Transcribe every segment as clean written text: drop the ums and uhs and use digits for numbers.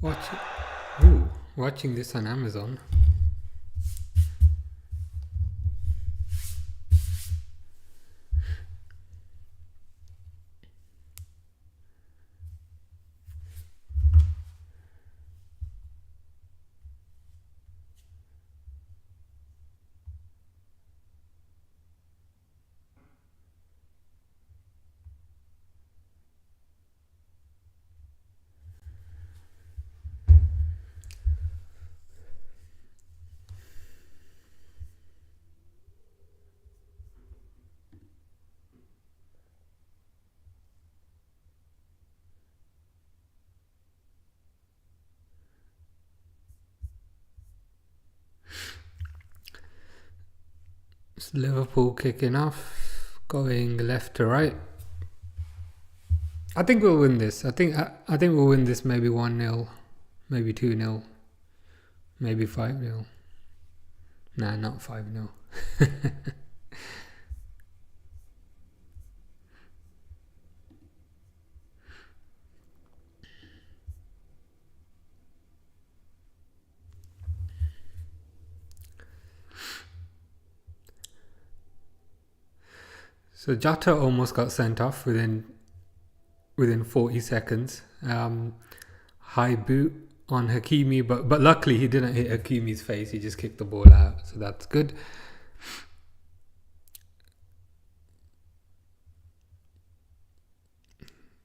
Watch, ooh, watching this on Amazon. It's Liverpool kicking off, going left to right. I think we'll win this. I think we'll win this maybe 1-0, maybe 2-0, maybe 5-0. Nah, not 5-0. So Jota almost got sent off within 40 seconds. High boot on Hakimi, but luckily he didn't hit Hakimi's face. He just kicked the ball out, so that's good.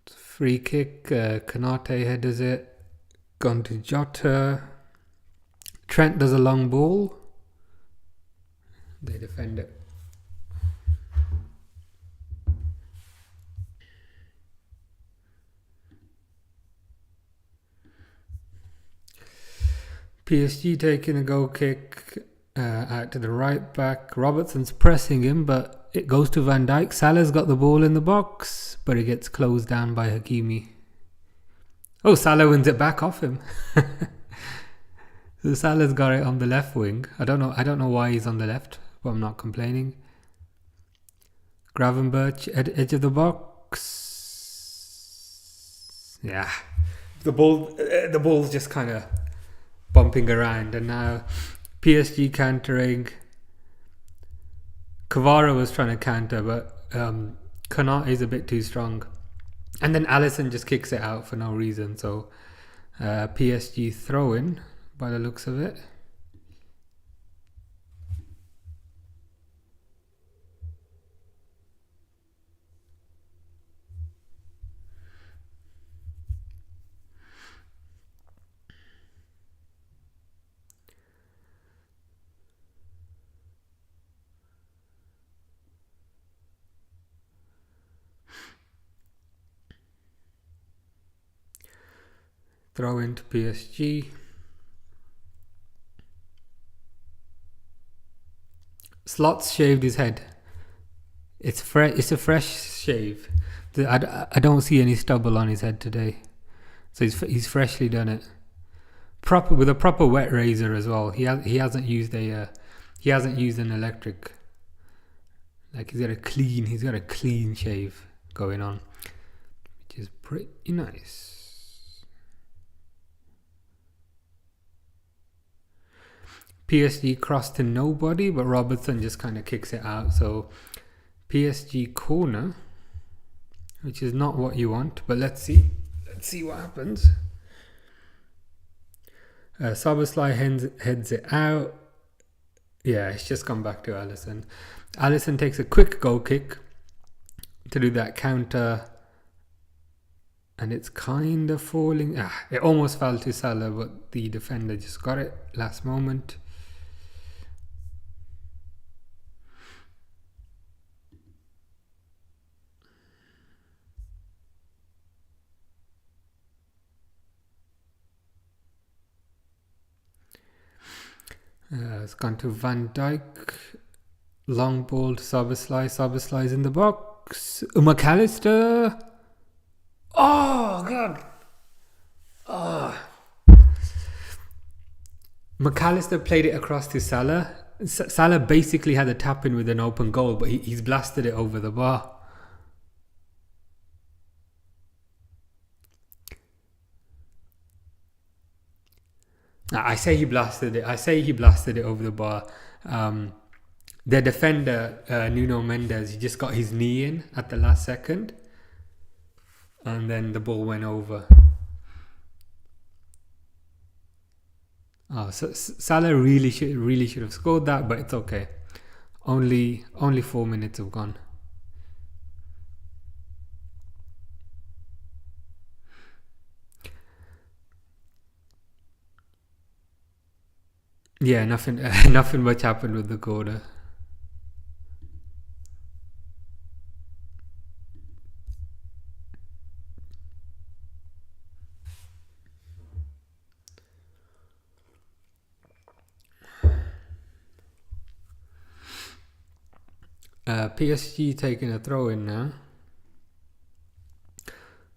Free kick. Kanate headers it. Gone to Jota. Trent does a long ball. They defend it. PSG taking a goal kick out to the right back. Robertson's pressing him, but it goes to Van Dijk. Salah's got the ball in the box, but it gets closed down by Hakimi. Oh, Salah wins it back off him. So Salah's got it on the left wing. I don't know why he's on the left, but I'm not complaining. Gravenberch, edge of the box. Yeah, the ball's just kind of bumping around, and now PSG countering. Kvara was trying to counter, but Konate is a bit too strong, and then Alisson just kicks it out for no reason. So PSG throw in by the looks of it. Throw into PSG. Slots shaved his head. It's fresh. It's a fresh shave. I don't see any stubble on his head today, so he's freshly done it. Proper with a proper wet razor as well. He hasn't used an electric. Like he's got a clean shave going on, which is pretty nice. PSG crossed to nobody, but Robertson just kind of kicks it out. So PSG corner, which is not what you want, but let's see what happens. Szoboszlai heads it out. Yeah, it's just gone back to Alisson. Alisson takes a quick goal kick to do that counter, and it's kind of falling. It almost fell to Salah, but the defender just got it last moment. It's gone to Van Dijk. Long ball to Szoboszlai. Szoboszlai's in the box. McAllister. Oh, God. Oh. McAllister played it across to Salah. Salah basically had a tap in with an open goal, but he's blasted it over the bar. I say he blasted it. I say he blasted it over the bar. Their defender, Nuno Mendes, he just got his knee in at the last second, and then the ball went over. Oh, so Salah really should have scored that, but it's okay. Only 4 minutes have gone. Yeah, nothing nothing much happened with the corner. PSG taking a throw in now.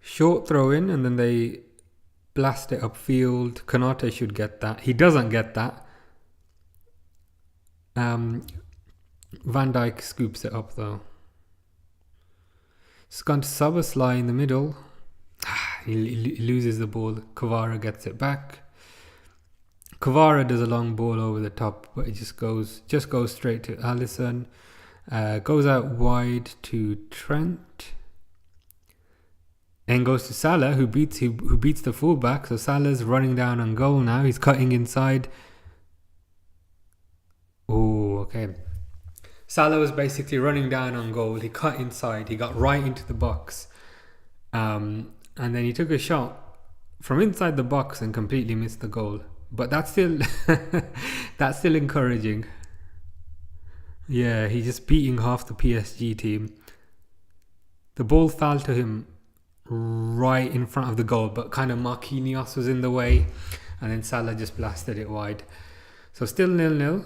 Short throw in, and then they blast it upfield. Konate should get that. He doesn't get that. Van Dijk scoops it up though. It's gone to Szoboszlai in the middle. He loses the ball. Kvara gets it back. Kvara does a long ball over the top, but it just goes straight to Alisson. Goes out wide to Trent. And goes to Salah, who beats the fullback. So Salah's running down on goal now. He's cutting inside. Oh, okay. Salah was basically running down on goal. He cut inside. He got right into the box. And then he took a shot from inside the box and completely missed the goal. But that's still that's still encouraging. Yeah, he's just beating half the PSG team. The ball fell to him right in front of the goal, but kind of Marquinhos was in the way, and then Salah just blasted it wide. So still 0-0.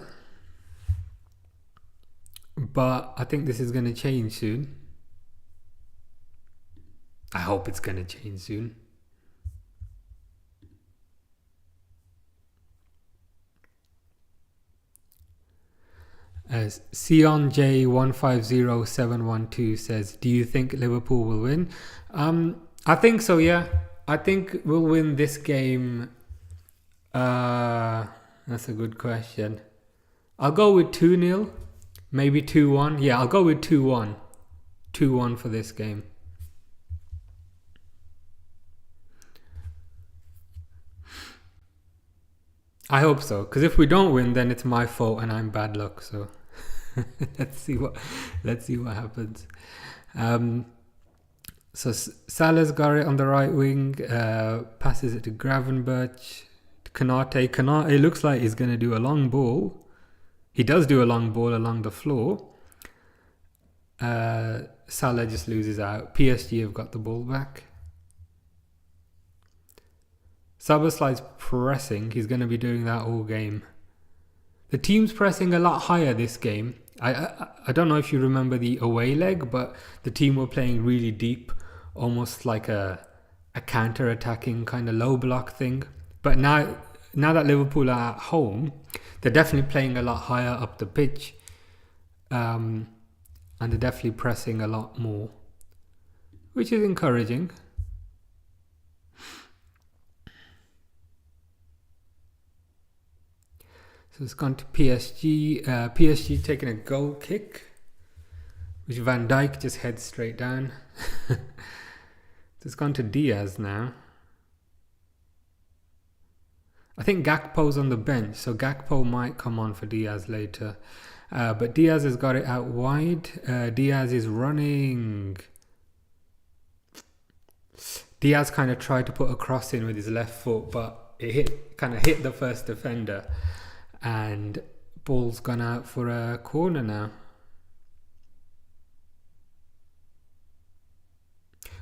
But I think this is going to change soon. I hope it's going to change soon. As Sion J150712 says, do you think Liverpool will win? I think so, yeah. I think we'll win this game. That's a good question. I'll go with 2-0, maybe 2-1. Yeah, I'll go with 2-1. 2-1 for this game. I hope so, because if we don't win, then it's my fault and I'm bad luck. So let's see what happens. So Salah's got it on the right wing, passes it to Gravenberch, Konate. It looks like he's going to do a long ball. He does do a long ball along the floor. Salah just loses out. PSG have got the ball back. Szoboszlai's pressing. He's going to be doing that all game. The team's pressing a lot higher this game. I don't know if you remember the away leg, but the team were playing really deep, almost like a counter-attacking kind of low block thing. But now that Liverpool are at home, they're definitely playing a lot higher up the pitch, and they're definitely pressing a lot more, which is encouraging. So it's gone to PSG. PSG taking a goal kick, which Van Dijk just heads straight down. So it's gone to Diaz now. I think Gakpo's on the bench, so Gakpo might come on for Diaz later. But Diaz has got it out wide. Diaz is running. Diaz kind of tried to put a cross in with his left foot, but it hit the first defender. And ball's gone out for a corner now.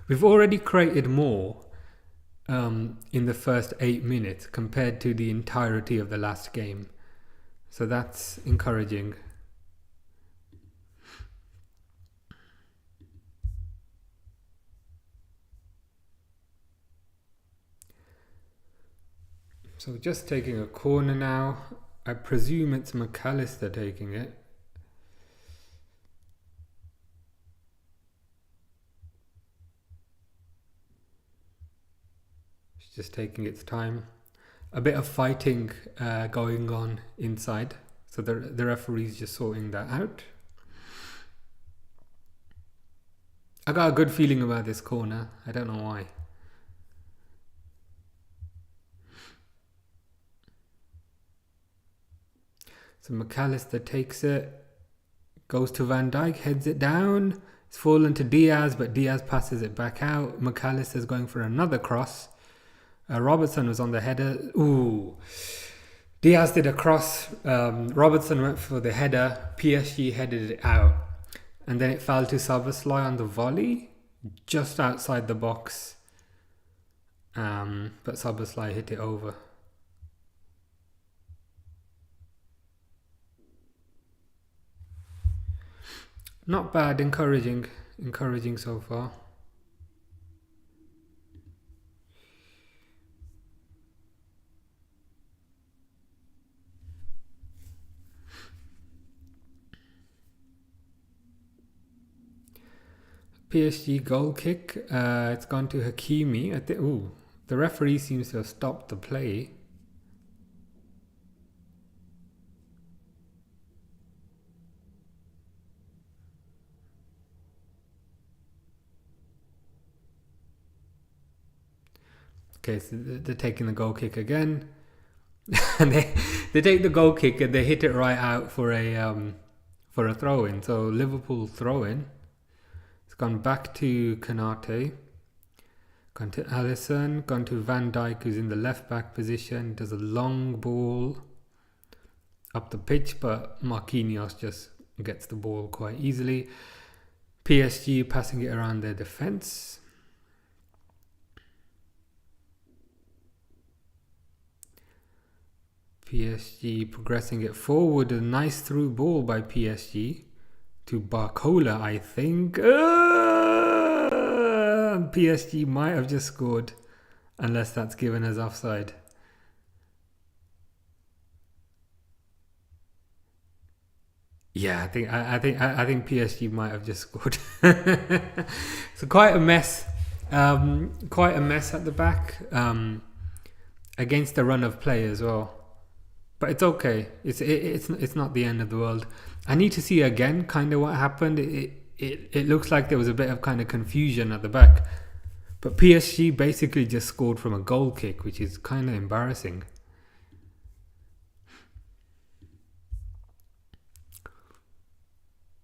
We've already created more in the first 8 minutes compared to the entirety of the last game. So that's encouraging. So just taking a corner now. I presume it's McAllister taking it. It's just taking its time. a bit of fighting going on inside. So the referee's just sorting that out. I got a good feeling about this corner. I don't know why. So McAllister takes it, goes to Van Dijk, heads it down. It's fallen to Diaz, but Diaz passes it back out. McAllister's going for another cross. Robertson was on the header. Ooh. Diaz did a cross. Robertson went for the header. PSG headed it out. And then it fell to Szoboszlai on the volley, just outside the box. But Szoboszlai hit it over. Not bad, encouraging so far. PSG goal kick. It's gone to Hakimi. The referee seems to have stopped the play. Okay, so they're taking the goal kick again, and they take the goal kick and they hit it right out for a throw in. So Liverpool throw in. It's gone back to Konate, gone to Alisson, gone to Van Dijk, who's in the left back position. Does a long ball up the pitch, but Marquinhos just gets the ball quite easily. PSG passing it around their defence. PSG progressing it forward. A nice through ball by PSG to Barcola, I think. PSG might have just scored, unless that's given as offside. Yeah, I think PSG might have just scored. So quite a mess. Quite a mess at the back. Against the run of play as well. But it's okay. It's not the end of the world. I need to see again kind of what happened. It looks like there was a bit of kind of confusion at the back. But PSG basically just scored from a goal kick, which is kind of embarrassing.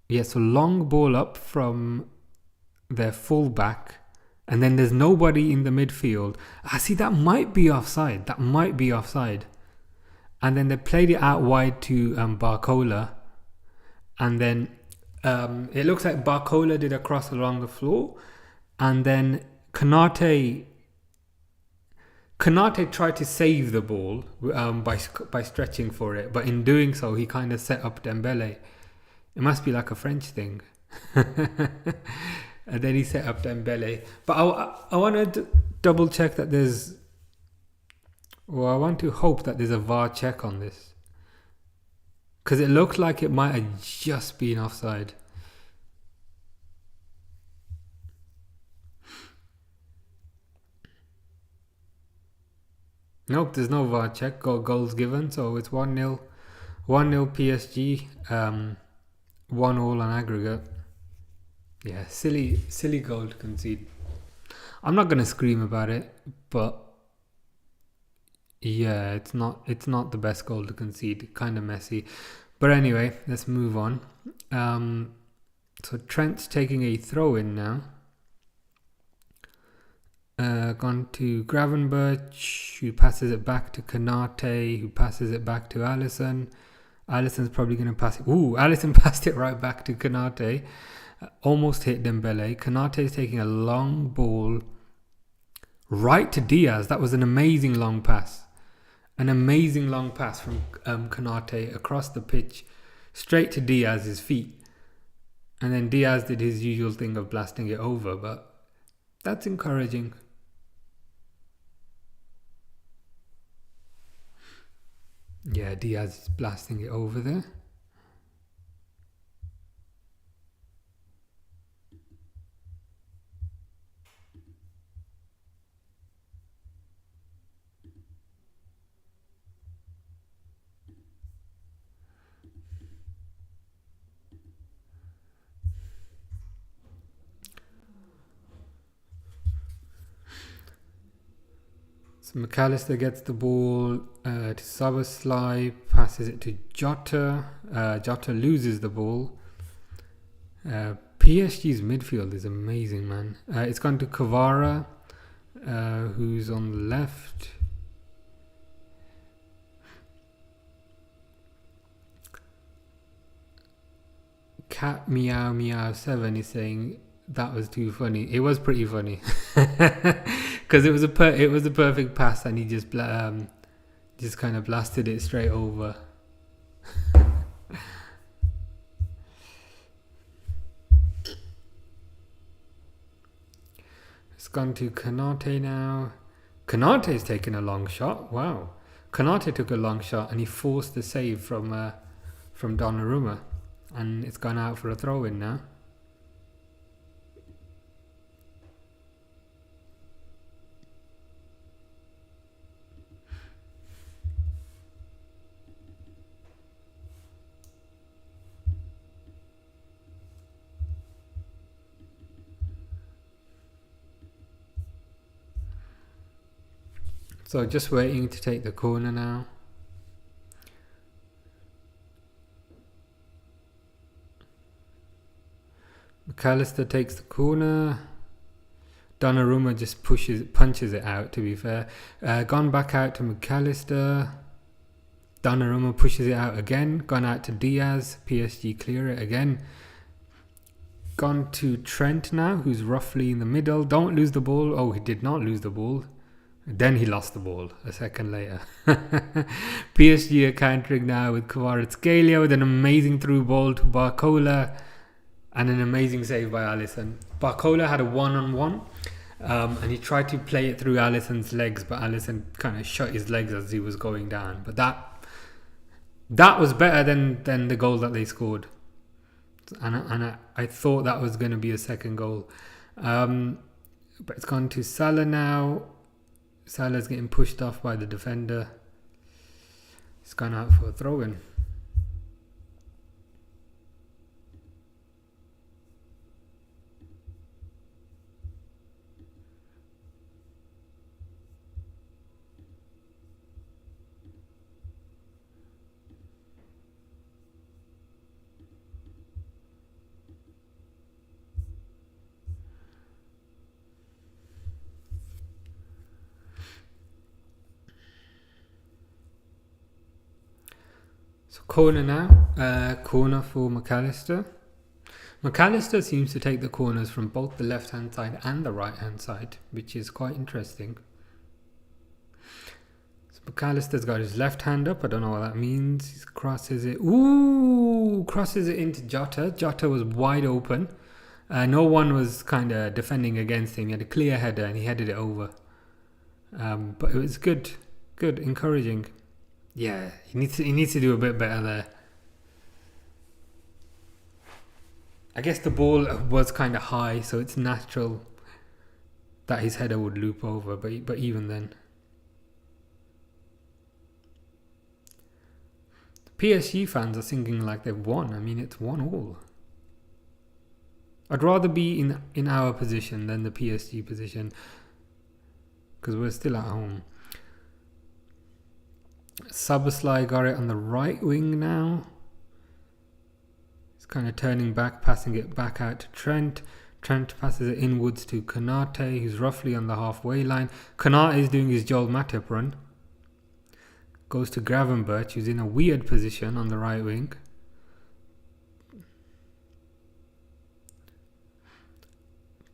Yeah, so long ball up from their fullback, and then there's nobody in the midfield. See, that might be offside. And then they played it out wide to Barcola. And then it looks like Barcola did a cross along the floor. And then Konate tried to save the ball by stretching for it. But in doing so, he kind of set up Dembele. It must be like a French thing. And then he set up Dembele. But I want to double check that there's... Well, I want to hope that there's a VAR check on this. Because it looked like it might have just been offside. Nope, there's no VAR check. Goals given. So it's 1-0. 1-0 PSG. 1-1 on aggregate. Yeah, silly goal to concede. I'm not going to scream about it, but... Yeah, it's not the best goal to concede. Kind of messy. But anyway, let's move on. So Trent's taking a throw in now. Gone to Gravenberch, who passes it back to Konate, who passes it back to Alisson. Alisson's probably going to pass it. Alisson passed it right back to Konate. Almost hit Dembele. Konate is taking a long ball right to Diaz. That was an amazing long pass. An amazing long pass from Konate across the pitch, straight to Diaz's feet. And then Diaz did his usual thing of blasting it over, but that's encouraging. Yeah, Diaz is blasting it over there. So McAllister gets the ball to Szoboszlai, passes it to Jota. Jota loses the ball. PSG's midfield is amazing, man. It's gone to Kvara, who's on the left. Cat Meow Meow 7 is saying that was too funny. It was pretty funny because it was a perfect pass, and he just kind of blasted it straight over. It's gone to Konate now. Konate's taken a long shot. Wow, Konate took a long shot and he forced the save from Donnarumma, and it's gone out for a throw-in now. So just waiting to take the corner now. McAllister takes the corner. Donnarumma just punches it out, to be fair. Gone back out to McAllister. Donnarumma pushes it out again. Gone out to Diaz. PSG clear it again. Gone to Trent now, who's roughly in the middle. Don't lose the ball. Oh, he did not lose the ball. Then he lost the ball a second later. PSG are countering now with Kvaratskhelia with an amazing through ball to Barcola and an amazing save by Alisson. Barcola had a one-on-one and he tried to play it through Alisson's legs, but Alisson kind of shut his legs as he was going down. But that was better than the goal that they scored. And I thought that was going to be a second goal. But it's gone to Salah now. Salah's getting pushed off by the defender. He's gone out for a throw-in. So corner now, corner for McAllister. McAllister seems to take the corners from both the left hand side and the right hand side, which is quite interesting. So McAllister's got his left hand up, I don't know what that means. He crosses it, crosses it into Jota. Jota was wide open. No one was kind of defending against him. He had a clear header and he headed it over. But it was good, encouraging. Yeah, he needs to do a bit better there. I guess the ball was kind of high, so it's natural that his header would loop over, but even then. The PSG fans are singing like they've won. I mean, it's 1-1. I'd rather be in our position than the PSG position, because we're still at home. Szoboszlai got it on the right wing now. He's kind of turning back, passing it back out to Trent. Trent passes it inwards to Konate, who's roughly on the halfway line. Konate is doing his Joel Matip run. Goes to Gravenberch, who's in a weird position on the right wing.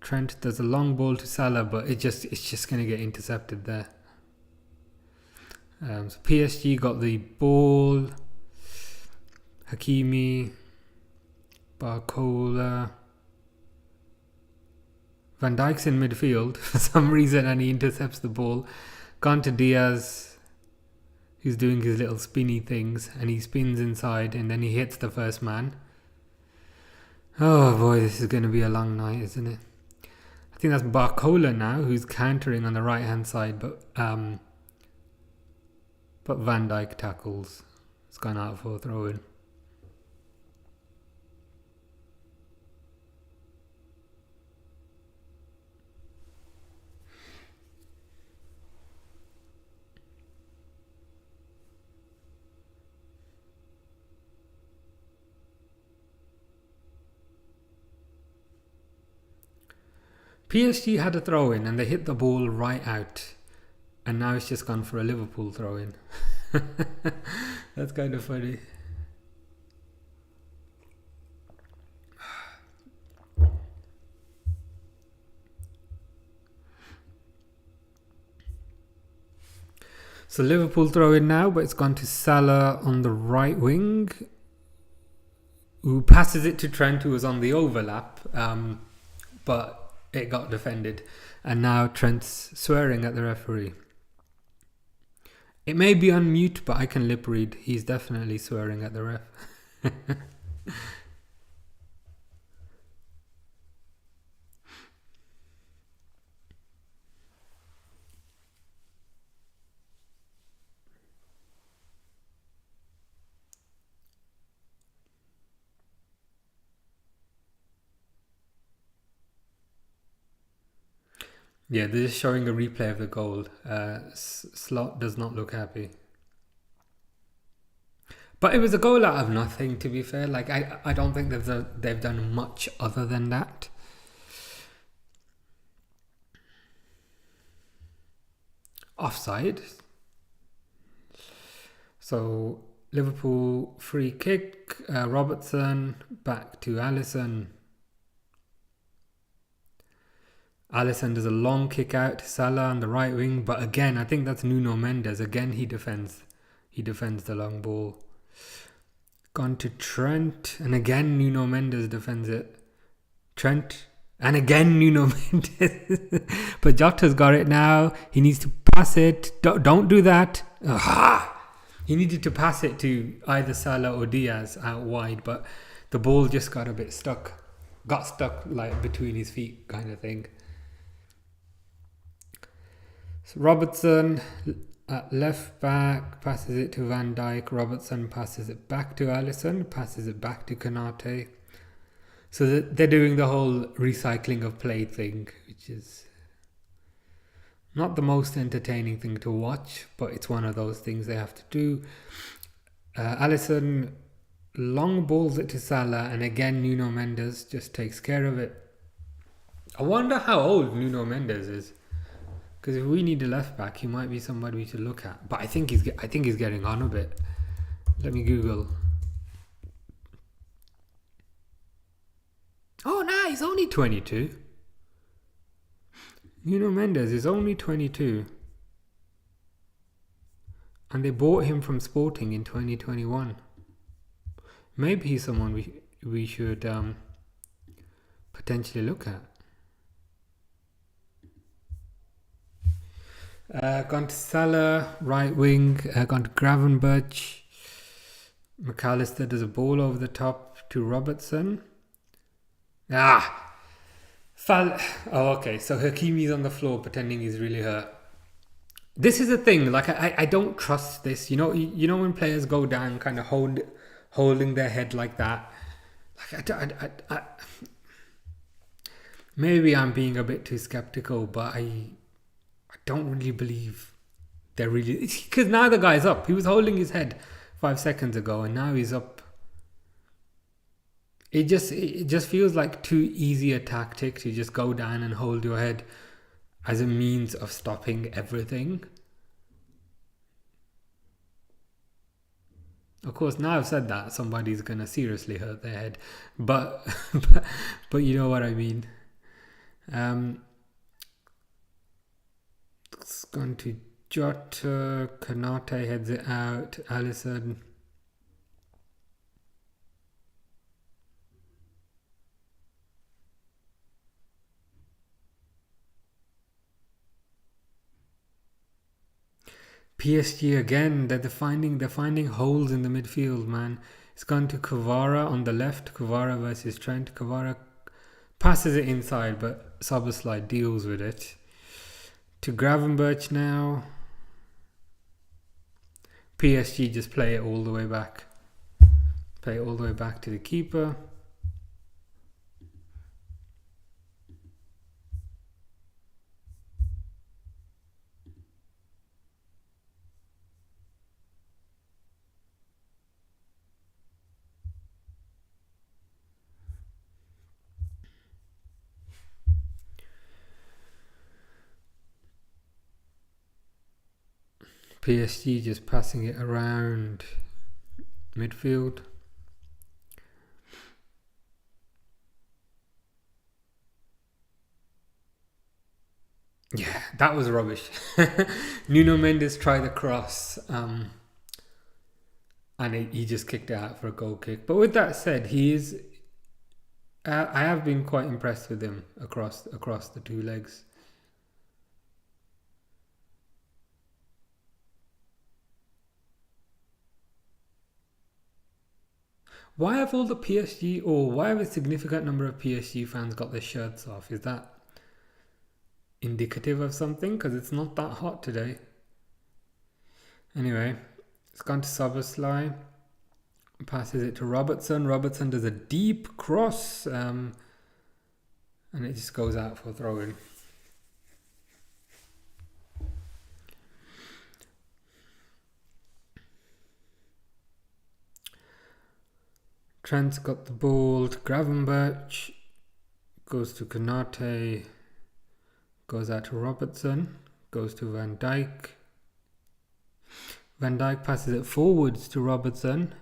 Trent does a long ball to Salah, but it's just going to get intercepted there. So PSG got the ball. Hakimi, Barcola, Van Dijk's in midfield for some reason, and he intercepts the ball. Gone to Diaz, who's doing his little spinny things, and he spins inside, and then he hits the first man. Oh boy, this is going to be a long night, isn't it? I think that's Barcola now, who's countering on the right hand side, but Van Dijk tackles. It's gone out for a throw-in. PSG had a throw in and they hit the ball right out, and now it's just gone for a Liverpool throw in. That's kind of funny. So Liverpool throw in now, but it's gone to Salah on the right wing, who passes it to Trent, who was on the overlap, but it got defended. And now Trent's swearing at the referee. It may be on mute, but I can lip read. He's definitely swearing at the ref. Yeah, they're just showing a replay of the goal. Slot does not look happy. But it was a goal out of nothing, to be fair. Like, I don't think they've done much other than that. Offside. So, Liverpool free kick. Robertson back to Alisson. Alisson does a long kick out to Salah on the right wing. But again, I think that's Nuno Mendes. Again, he defends the long ball. Gone to Trent, and again Nuno Mendes defends it. Trent, and again Nuno Mendes. But Jota's got it now. He needs to pass it. Don't do that. He needed to pass it to either Salah or Diaz out wide, but the ball just got a bit stuck. Got stuck like between his feet, kind of thing. So Robertson at left back, passes it to Van Dijk. Robertson passes it back to Alisson, passes it back to Konate. So they're doing the whole recycling of play thing, which is not the most entertaining thing to watch, but it's one of those things they have to do. Alisson long balls it to Salah, and again Nuno Mendes just takes care of it. I wonder how old Nuno Mendes is. Because if we need a left back, he might be somebody to look at. But I think he's getting on a bit. Let me Google. Oh, nah, he's only 22. Nuno Mendes is only 22. And they bought him from Sporting in 2021. Maybe he's someone we should potentially look at. Gone to Salah, right wing. Gone to Gravenberch. McAllister does a ball over the top to Robertson. Oh, okay. So Hakimi's on the floor pretending he's really hurt. This is the thing. Like, I don't trust this. You know when players go down, kind of holding their head like that. Like, I maybe I'm being a bit too skeptical, but I don't really believe they're really, because now the guy's up. He was holding his head 5 seconds ago, and now he's up. It just feels like too easy a tactic to just go down and hold your head as a means of stopping everything. Of course, now I've said that, somebody's gonna seriously hurt their head, but you know what I mean. It's gone to Jota. Konate heads it out. Alisson. PSG again. They're finding holes in the midfield, man. It's gone to Kvara on the left. Kvara versus Trent. Kvara passes it inside, but Szoboszlai deals with it. To Gravenberch now. PSG just play it all the way back. Play it all the way back to the keeper. PSG just passing it around midfield. Yeah, that was rubbish. Nuno Mendes tried the cross, and he just kicked it out for a goal kick. But with that said, he is. I have been quite impressed with him across the two legs. Why have all the PSG, or why have a significant number of PSG fans got their shirts off? Is that indicative of something? Because it's not that hot today. Anyway, it's gone to Szoboszlai. Passes it to Robertson. Robertson does a deep cross, and it just goes out for throw-in. Trent's got the ball to Gravenberch. Goes to Konate. Goes out to Robertson. Goes to Van Dijk. Van Dijk passes it forwards to Robertson,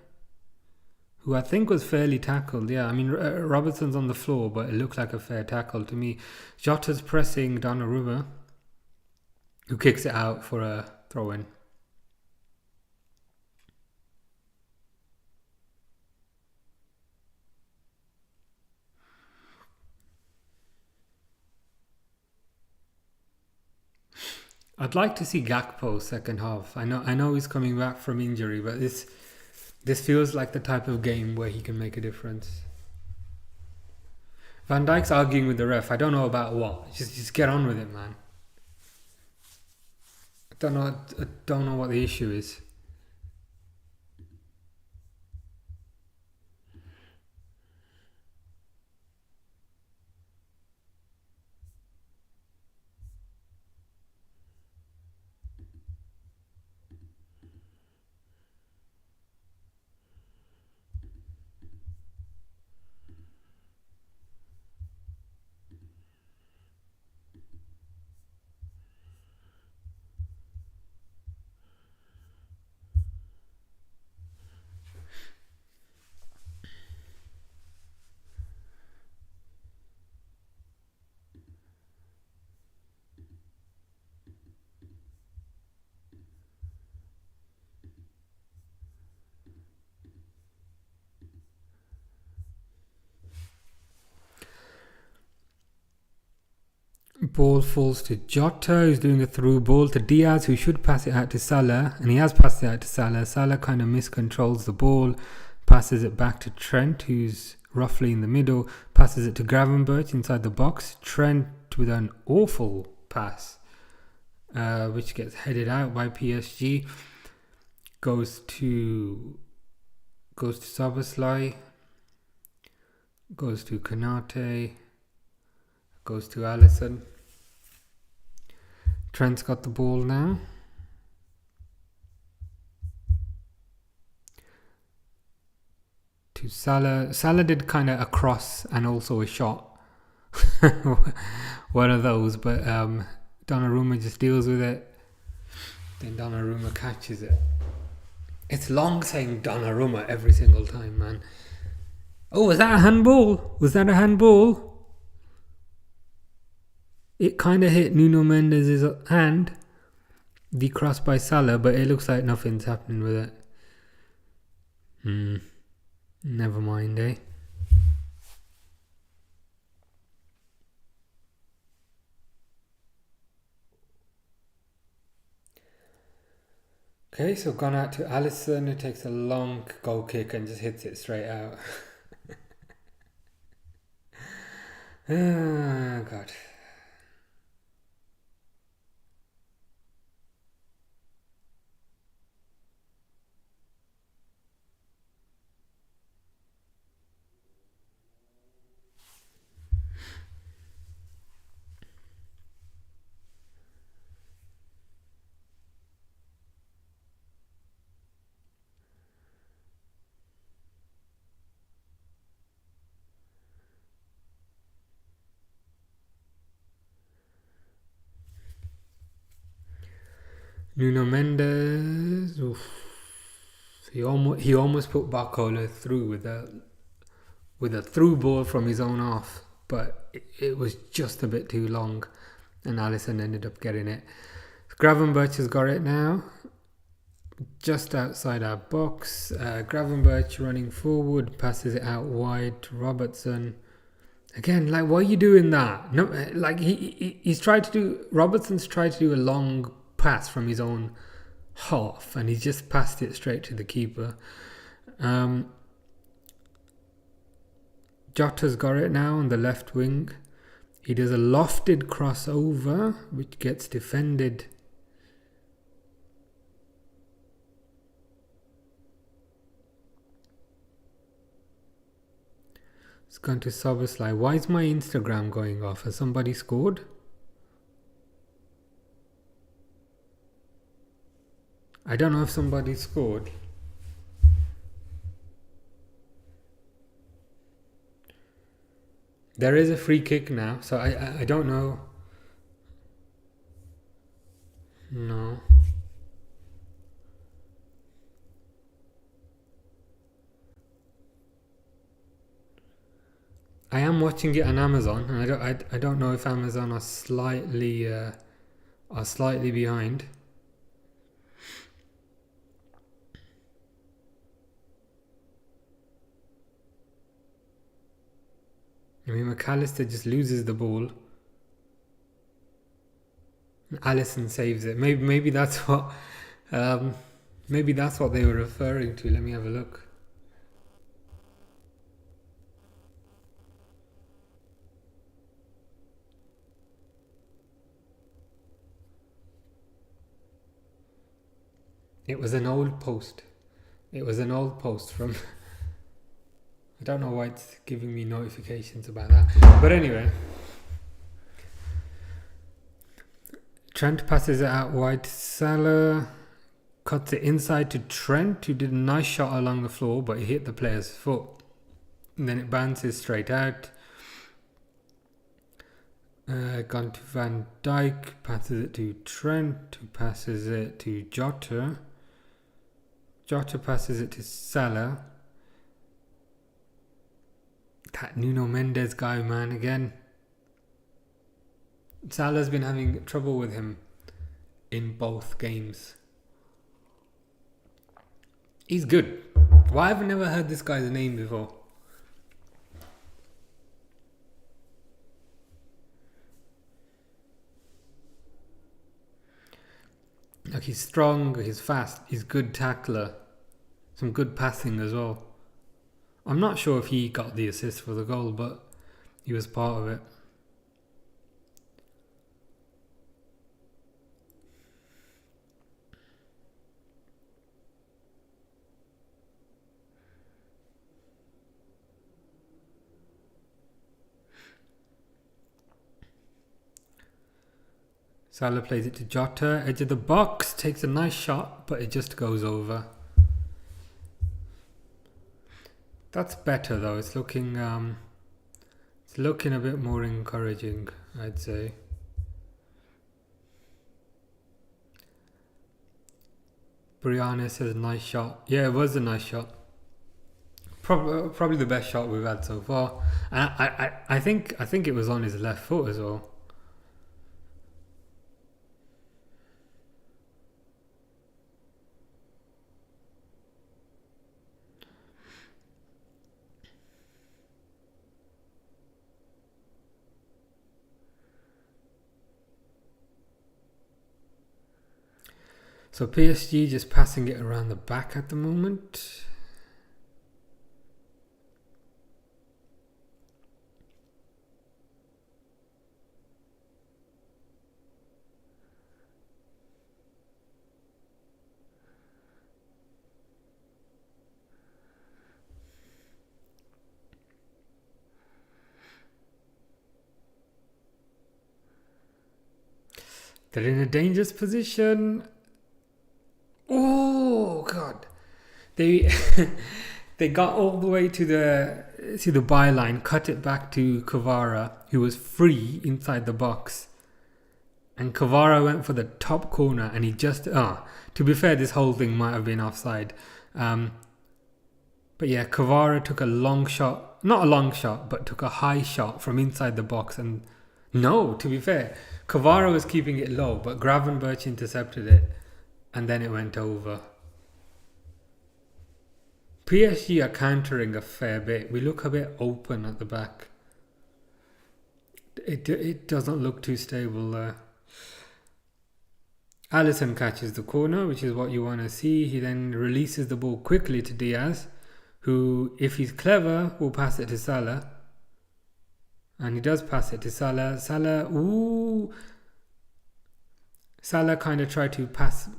who I think was fairly tackled. Yeah, I mean, Robertson's on the floor, but it looked like a fair tackle to me. Jota's pressing Donnarumma, who kicks it out for a throw-in. I'd like to see Gakpo second half. I know he's coming back from injury, but this feels like the type of game where he can make a difference. Van Dijk's arguing with the ref. I don't know about what. Just get on with it, man. I don't know what the issue is. Ball falls to Jota, who's doing a through ball to Diaz, who should pass it out to Salah, and he has passed it out to Salah. Salah kind of miscontrols the ball, passes it back to Trent, who's roughly in the middle, passes it to Gravenberch inside the box. Trent with an awful pass, which gets headed out by PSG. Goes to Szoboszlai, goes to Konate, goes to Alisson. Trent's got the ball now. To Salah. Salah did kind of a cross and also a shot. One of those, but Donnarumma just deals with it. Then Donnarumma catches it. It's long saying Donnarumma every single time, man. Oh, was that a handball? Was that a handball? It kind of hit Nuno Mendes' hand, the cross by Salah, but it looks like nothing's happening with it. Never mind, eh? Okay, so gone out to Alisson, who takes a long goal kick and just hits it straight out. Oh, God. Nuno Mendes. Oof. He almost put Barcola through with a through ball from his own half, but it was just a bit too long, and Alisson ended up getting it. Gravenberch has got it now, just outside our box. Gravenberch running forward, passes it out wide to Robertson. Again, like, why are you doing that? No, like he's tried to do. Robertson's tried to do a long pass from his own half, and he's just passed it straight to the keeper. Jota's got it now on the left wing. He does a lofted crossover, which gets defended. It's gone to Soboslai. Why is my Instagram going off? Has somebody scored? I don't know if somebody scored. There is a free kick now, so I don't know. No. I am watching it on Amazon, and I don't know if Amazon are slightly behind. I mean, McAllister just loses the ball. Alisson saves it. Maybe that's what maybe that's what they were referring to. Let me have a look. It was an old post. It was an old post from... I don't know why it's giving me notifications about that. But anyway. Trent passes it out wide to Salah. Cuts it inside to Trent, who did a nice shot along the floor, but he hit the player's foot. And then it bounces straight out. Gone to Van Dijk. Passes it to Trent, who passes it to Jota. Jota passes it to Salah. That Nuno Mendes guy, man, again. Salah's been having trouble with him in both games. He's good. Why have I never heard this guy's name before? Like, he's strong, he's fast, he's good tackler. Some good passing as well. I'm not sure if he got the assist for the goal, but he was part of it. Salah plays it to Jota, edge of the box, takes a nice shot, but it just goes over. That's better though. It's looking a bit more encouraging, I'd say. Brianna says nice shot. Yeah, it was a nice shot. Probably the best shot we've had so far. And I think it was on his left foot as well. So PSG just passing it around the back at the moment. They're in a dangerous position. Oh God! They they got all the way to the byline, cut it back to Kvara, who was free inside the box, And Kvara went for the top corner, and he just to be fair, this whole thing might have been offside. But yeah, Kvara took a long shot, not a long shot, but took a high shot from inside the box. And no, to be fair, Kvara was keeping it low, but Gravenberch intercepted it, and then it went over. PSG are countering a fair bit. We look a bit open at the back. It doesn't look too stable there. Alisson catches the corner, which is what you want to see. He then releases the ball quickly to Diaz, who, if he's clever, will pass it to Salah. And he does pass it to Salah. Salah kind of tried to pass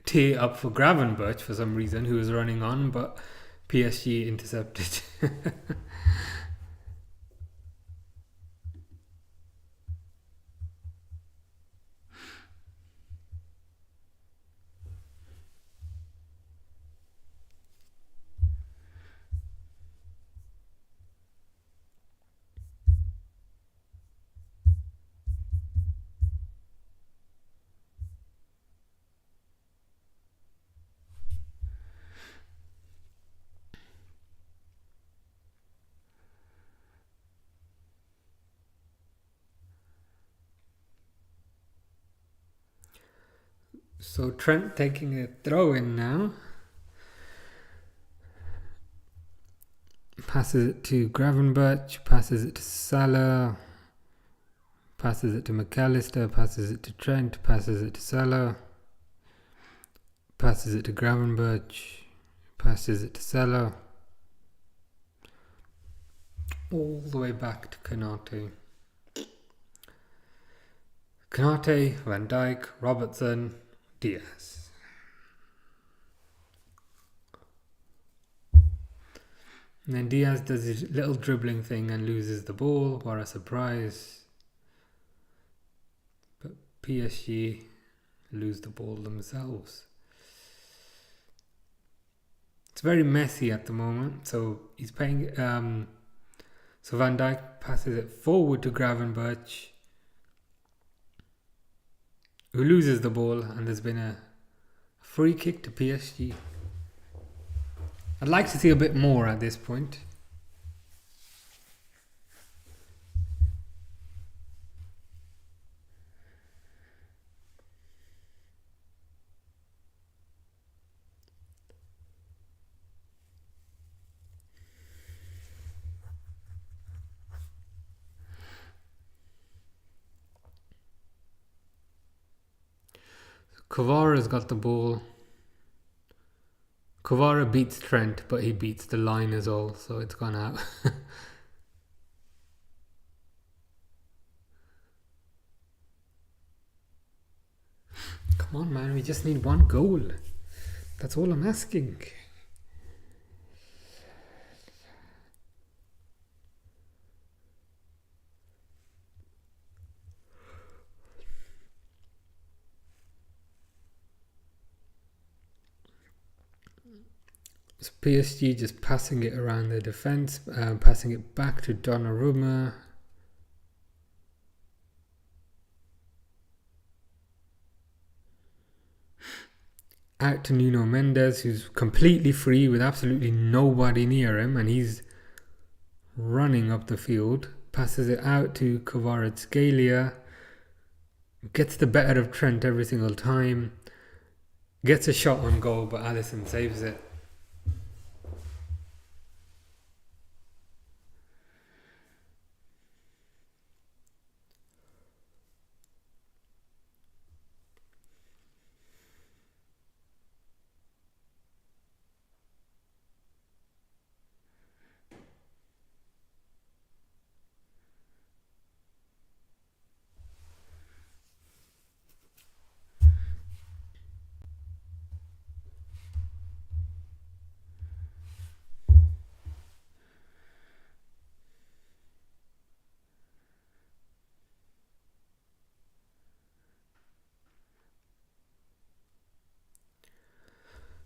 tee up for Gravenberch for some reason, who was running on, but PSG intercepted. So Trent taking a throw in now. Passes it to Gravenberch, passes it to Salah, passes it to McAllister, passes it to Trent, passes it to Salah, passes it to Gravenberch, passes it to Salah, all the way back to Konate. Konate, Van Dijk, Robertson, Diaz. And then Diaz does his little dribbling thing and loses the ball. What a surprise. But PSG lose the ball themselves. It's very messy at the moment. So he's playing. So Van Dijk passes it forward to Gravenberch, who loses the ball, and there's been a free kick to PSG. I'd like to see a bit more at this point. Kvara's got the ball. Kvara beats Trent, but he beats the line as well, so it's gone out. Come on, man, we just need one goal. That's all I'm asking. So PSG just passing it around the defence, passing it back to Donnarumma. Out to Nuno Mendes, who's completely free with absolutely nobody near him, and he's running up the field. Passes it out to Kvaratskhelia. Gets the better of Trent every single time. Gets a shot on goal, but Alisson saves it.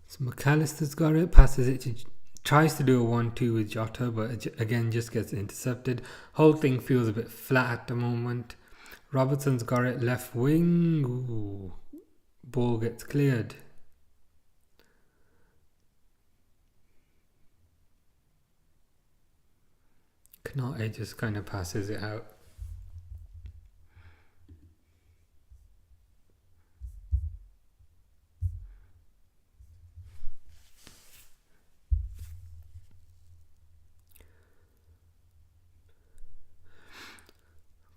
So McAllister's got it, passes it to, tries to do a 1-2 with Jota, but again just gets intercepted. Whole thing feels a bit flat at the moment. Robertson's got it left wing. Ooh. Ball gets cleared. Canate just kind of passes it out.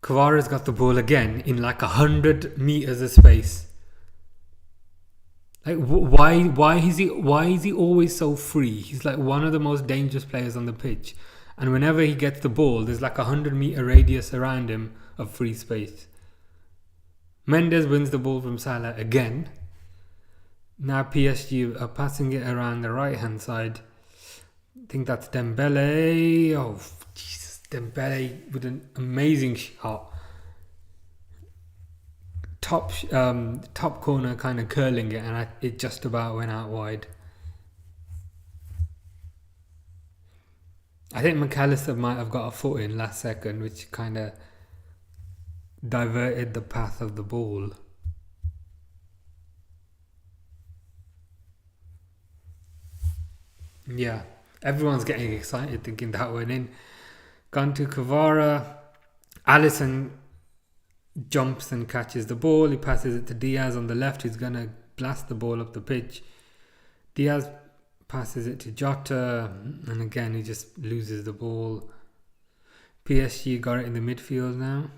Kvara's got the ball again in like 100 meters of space. Like why is he always so free? He's like one of the most dangerous players on the pitch, and whenever he gets the ball, there's like 100-meter radius around him of free space. Mendes wins the ball from Salah again. Now PSG are passing it around the right hand side. I think that's Dembele. Oh Jesus, Dembele with an amazing shot. Top corner, kind of curling it, and it just about went out wide. I think McAllister might have got a foot in last second, which kind of diverted the path of the ball. Yeah, everyone's getting excited thinking that went in. Gone to Kvara. Alisson jumps and catches the ball. He passes it to Diaz on the left. He's going to blast the ball up the pitch. Diaz passes it to Jota, and again he just loses the ball. PSG got it in the midfield now.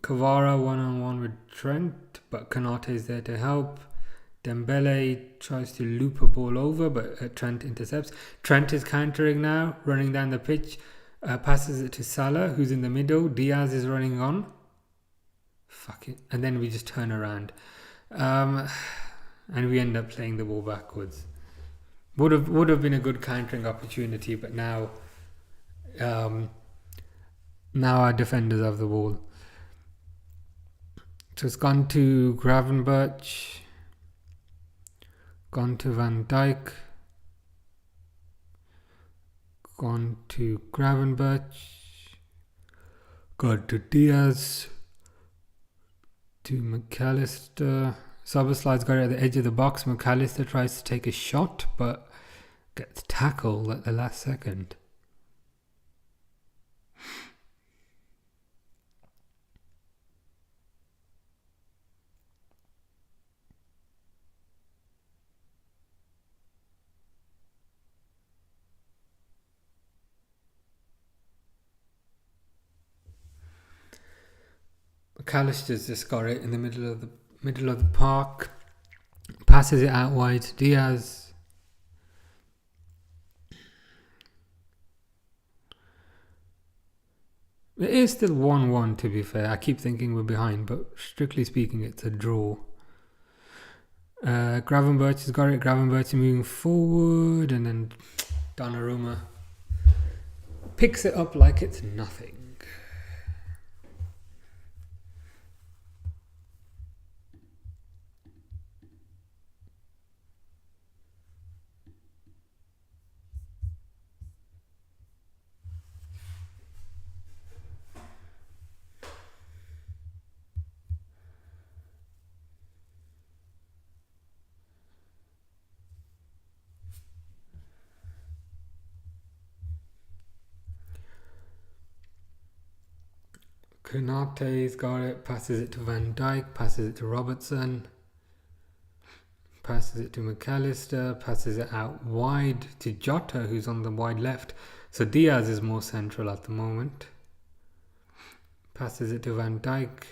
Kvara one-on-one with Trent, but Konate is there to help. Dembele tries to loop a ball over, but Trent intercepts. Trent is countering now, running down the pitch. Passes it to Salah, who's in the middle. Diaz is running on. Fuck it. And then we just turn around. And we end up playing the ball backwards. Would have been a good countering opportunity, but now our defenders have the ball. So it's gone to Gravenberch. Gone to Van Dijk. Gone to Gravenberch. Gone to Diaz. To McAllister. Szoboszlai's got it at the edge of the box. McAllister tries to take a shot, but gets tackled at the last second. McAllister's just got it in the middle of the park. Passes it out wide to Diaz. It is still 1-1 to be fair. I keep thinking we're behind, but strictly speaking it's a draw. Gravenberch has got it. Gravenberch is moving forward, and then Donnarumma picks it up like it's nothing. Konate's got it, passes it to Van Dijk, passes it to Robertson, passes it to McAllister, passes it out wide to Jota, who's on the wide left. So Diaz is more central at the moment. Passes it to Van Dijk.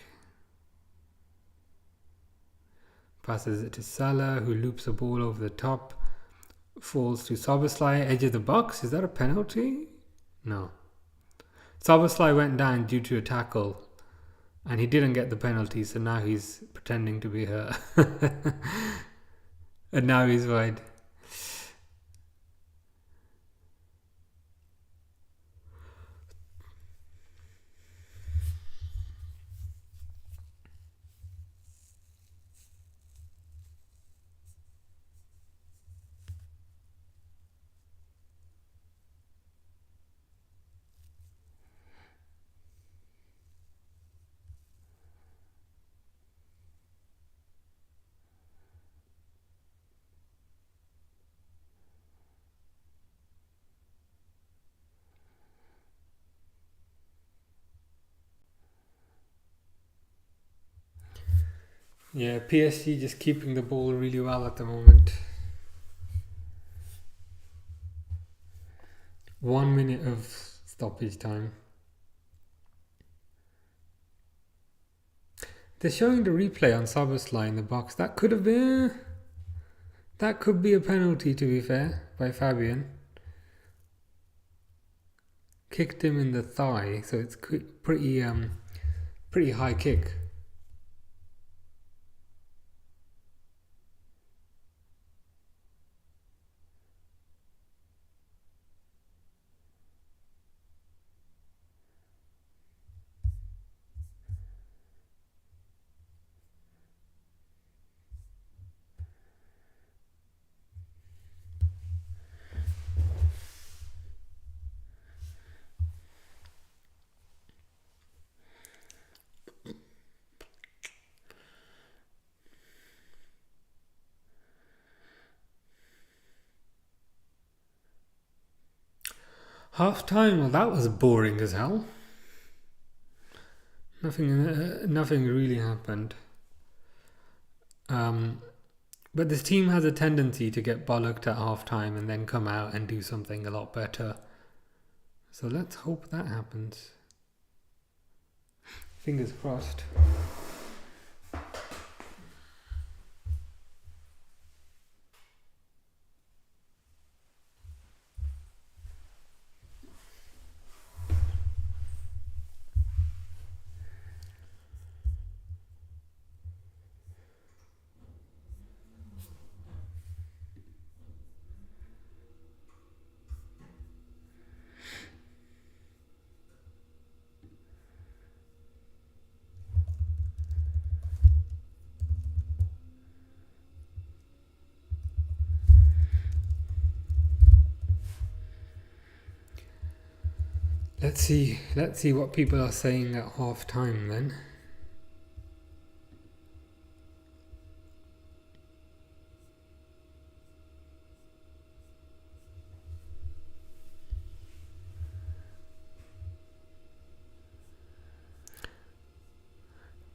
Passes it to Salah, who loops a ball over the top. Falls to Szoboszlai, edge of the box. Is that a penalty? No. Szoboszlai went down due to a tackle, and he didn't get the penalty, so now he's pretending to be hurt. And now he's wide. Yeah, PSG just keeping the ball really well at the moment. 1 minute of stoppage time. They're showing the replay on Szoboszlai in the box. That could be a penalty, to be fair, by Fabian. Kicked him in the thigh, so it's pretty high kick. Half time, well, that was boring as hell. Nothing really happened. But this team has a tendency to get bollocked at half time and then come out and do something a lot better. So let's hope that happens. Fingers crossed. Let's see what people are saying at half time then.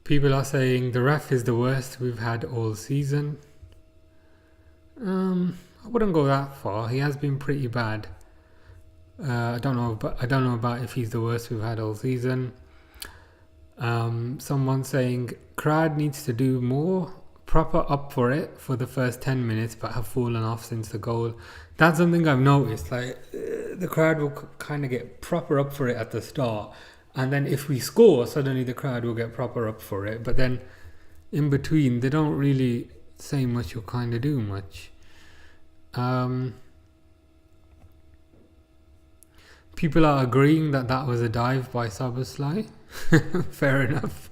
People are saying the ref is the worst we've had all season. I wouldn't go that far. He has been pretty bad. I don't know about if he's the worst we've had all season. Someone saying crowd needs to do more, proper up for it for the first 10 minutes, but have fallen off since the goal. That's something I've noticed. The crowd will kind of get proper up for it at the start, and then if we score, suddenly the crowd will get proper up for it. But then in between, they don't really say much or kind of do much. People are agreeing that was a dive by Szoboszlai. Fair enough.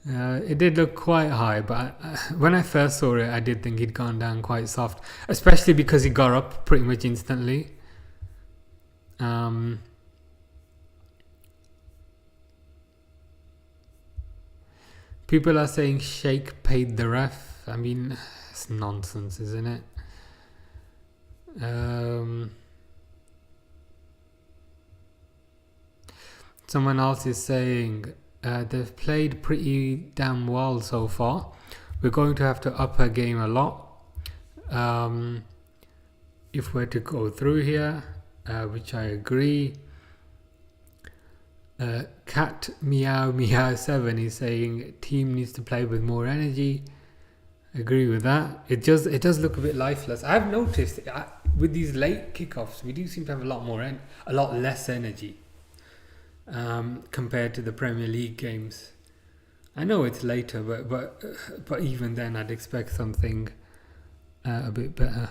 It did look quite high, but when I first saw it, I did think he'd gone down quite soft, especially because he got up pretty much instantly. People are saying Sheikh paid the ref. I mean, it's nonsense, isn't it? Someone else is saying they've played pretty damn well so far. We're going to have to up our game a lot if we're to go through here, which I agree. Cat Meow Meow 7 is saying team needs to play with more energy. Agree with that. It does look a bit lifeless. I've noticed with these late kickoffs, we do seem to have a lot less energy compared to the Premier League games. I know it's later, but even then, I'd expect something a bit better.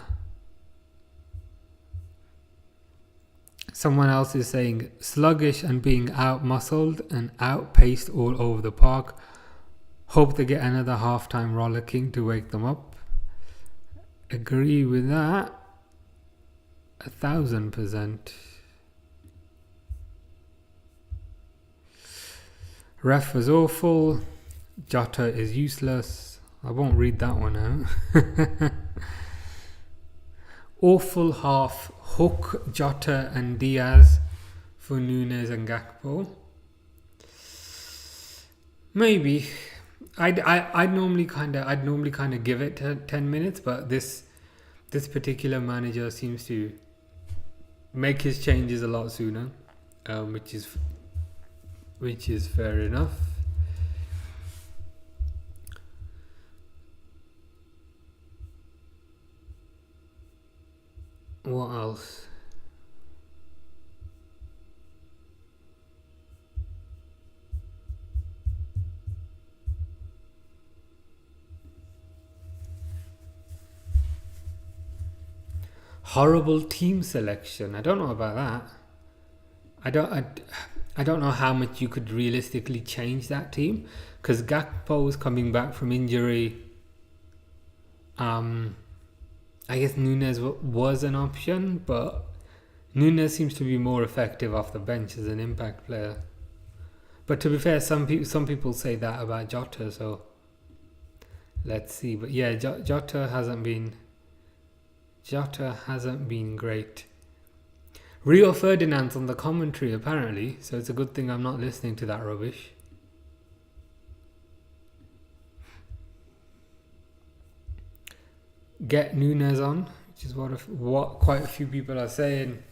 Someone else is saying sluggish and being out-muscled and outpaced all over the park. Hope they get another half-time rollicking to wake them up. Agree with that. 1000%. Ref was awful. Jota is useless. I won't read that one out. Awful half. Hook, Jota and Diaz for Nunes and Gakpo. Maybe. I'd normally kind of give it 10 minutes, but this particular manager seems to make his changes a lot sooner, which is fair enough. What else? Horrible team selection. I don't know about that. I don't. I don't know how much you could realistically change that team because Gakpo is coming back from injury. Um, I guess Nunes was an option, but Nunes seems to be more effective off the bench as an impact player. But to be fair, some people say that about Jota, so let's see. But yeah, Jota hasn't been great. Rio Ferdinand's on the commentary apparently, so it's a good thing I'm not listening to that rubbish. Get Nunes on, which is what quite a few people are saying.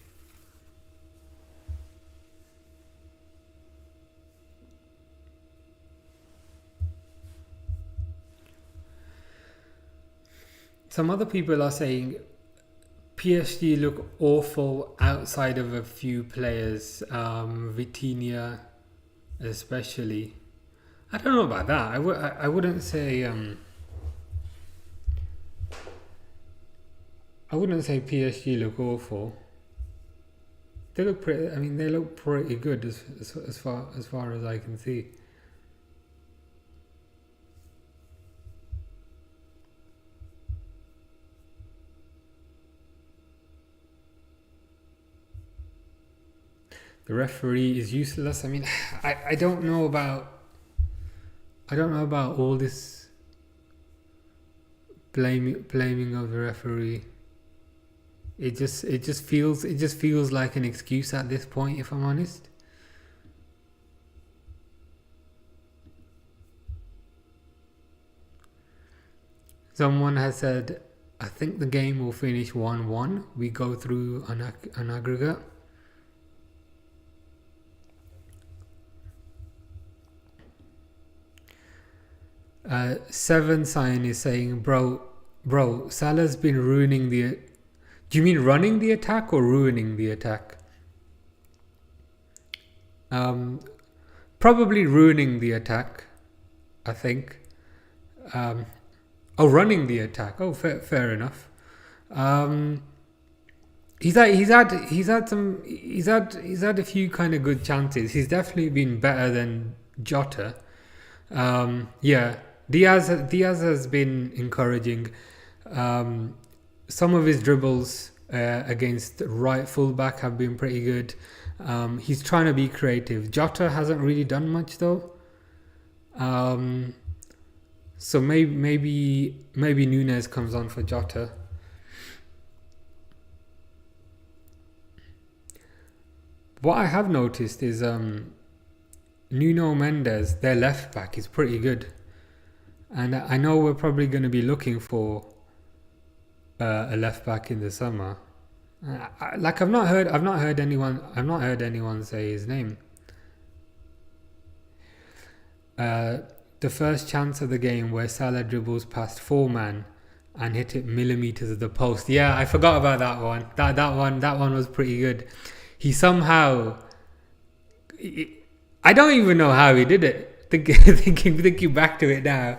Some other people are saying PSG look awful outside of a few players, Vitinha especially. I don't know about that. I wouldn't say PSG look awful. They look pretty. I mean, they look pretty good as far as I can see. The referee is useless. I mean, I don't know about all this blaming of the referee. It just feels like an excuse at this point, if I'm honest. Someone has said, I think the game will finish 1-1. We go through an aggregate. Seven Sign is saying, bro, Salah's been ruining the. Do you mean running the attack or ruining the attack? Probably ruining the attack, I think. Running the attack. Oh, fair enough. He's had a few kind of good chances. He's definitely been better than Jota. Yeah, Diaz has been encouraging. Some of his dribbles against right fullback have been pretty good. He's trying to be creative. Jota hasn't really done much though. So maybe Nunes comes on for Jota. What I have noticed is Nuno Mendes, their left back, is pretty good, and I know we're probably going to be looking for a left back in the summer. I've not heard anyone say his name. The first chance of the game where Salah dribbles past 4-man and hit it millimeters of the post. Yeah, I forgot about that one. That one was pretty good. He somehow, I don't even know how he did it. Thinking back to it now,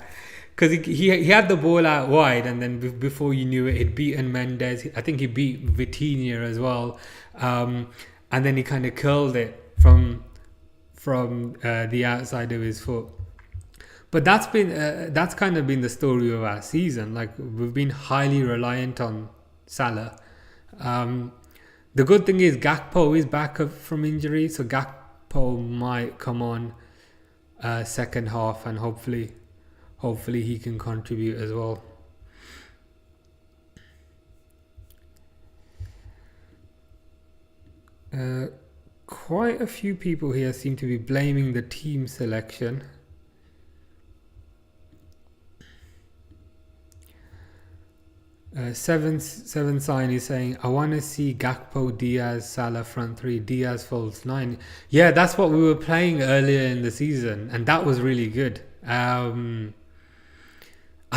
because he had the ball out wide, and then before you knew it, he'd beaten Mendes. I think he beat Vitinha as well, and then he kind of curled it from the outside of his foot. But that's kind of been the story of our season. Like, we've been highly reliant on Salah. The good thing is Gakpo is back from injury, so Gakpo might come on second half, and hopefully he can contribute as well. Quite a few people here seem to be blaming the team selection. Seven sign is saying, I want to see Gakpo, Diaz, Salah front three, Diaz falls nine. Yeah, that's what we were playing earlier in the season, and that was really good. I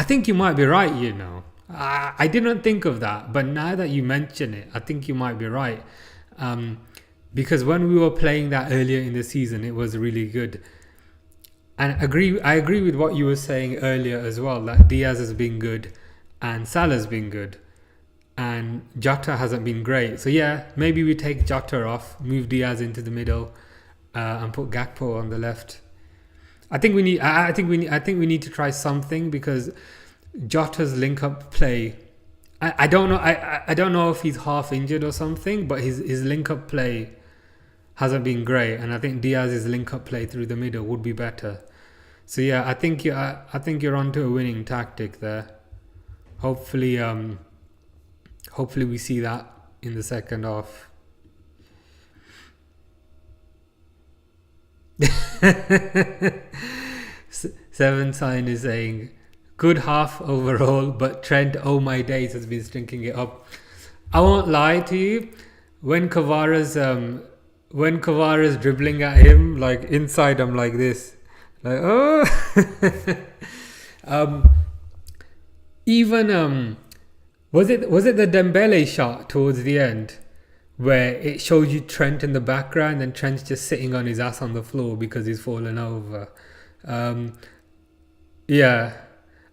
think you might be right. I didn't think of that, but now that you mention it, I think you might be right. Because when we were playing that earlier in the season, it was really good. And I agree with what you were saying earlier as well, that Diaz has been good and Salah's been good and Jota hasn't been great. So yeah, maybe we take Jota off, move Diaz into the middle, and put Gakpo on the left. I think we need to try something, because Jota's link up play, I don't know I don't know if he's half injured or something, but his link up play hasn't been great, and I think Diaz's link up play through the middle would be better. So yeah, I think you're onto a winning tactic there. Hopefully we see that in the second half. Seven sign is saying, good half overall, but Trent, oh my days, has been stinking it up. I won't lie to you, when Kvara's dribbling at him, like inside, I'm like this, like oh. Even was it the Dembele shot towards the end where it showed you Trent in the background and Trent's just sitting on his ass on the floor because he's fallen over. Yeah,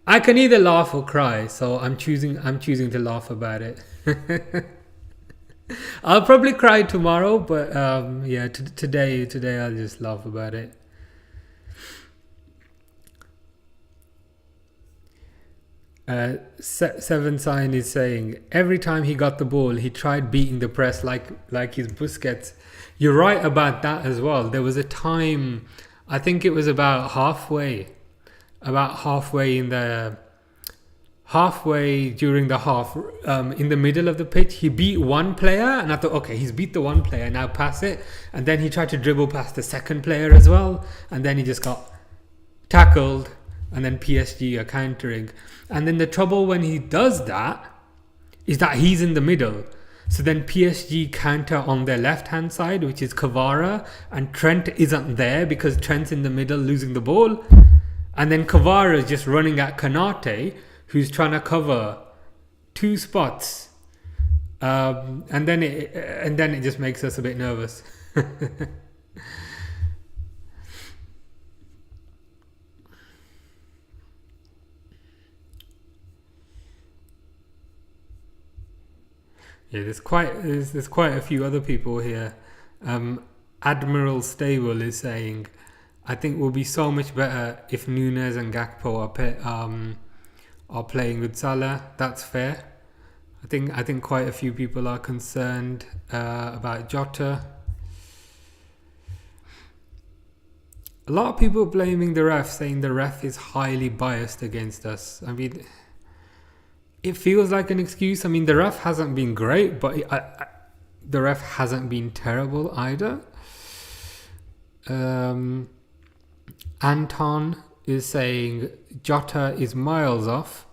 I can either laugh or cry, so I'm choosing to laugh about it. I'll probably cry tomorrow, but yeah, today I'll just laugh about it. Seven sign is saying, every time he got the ball, he tried beating the press like his Busquets. You're right about that as well. There was a time, I think it was about halfway during the half, in the middle of the pitch, he beat one player, and I thought, okay, he's beat the one player, now pass it. And then he tried to dribble past the second player as well, and then he just got tackled, and then PSG are countering. And then the trouble when he does that is that he's in the middle. So then PSG counter on their left-hand side, which is Kvara, and Trent isn't there because Trent's in the middle losing the ball. And then Kvara is just running at Kanate, who's trying to cover two spots. And then it just makes us a bit nervous. Yeah, there's quite a few other people here. Admiral Stable is saying, I think we'll be so much better if Nunes and Gakpo are playing with Salah. That's fair. I think quite a few people are concerned about Jota. A lot of people blaming the ref, saying the ref is highly biased against us. I mean, it feels like an excuse. I mean, the ref hasn't been great, but the ref hasn't been terrible either. Anton is saying Jota is miles off.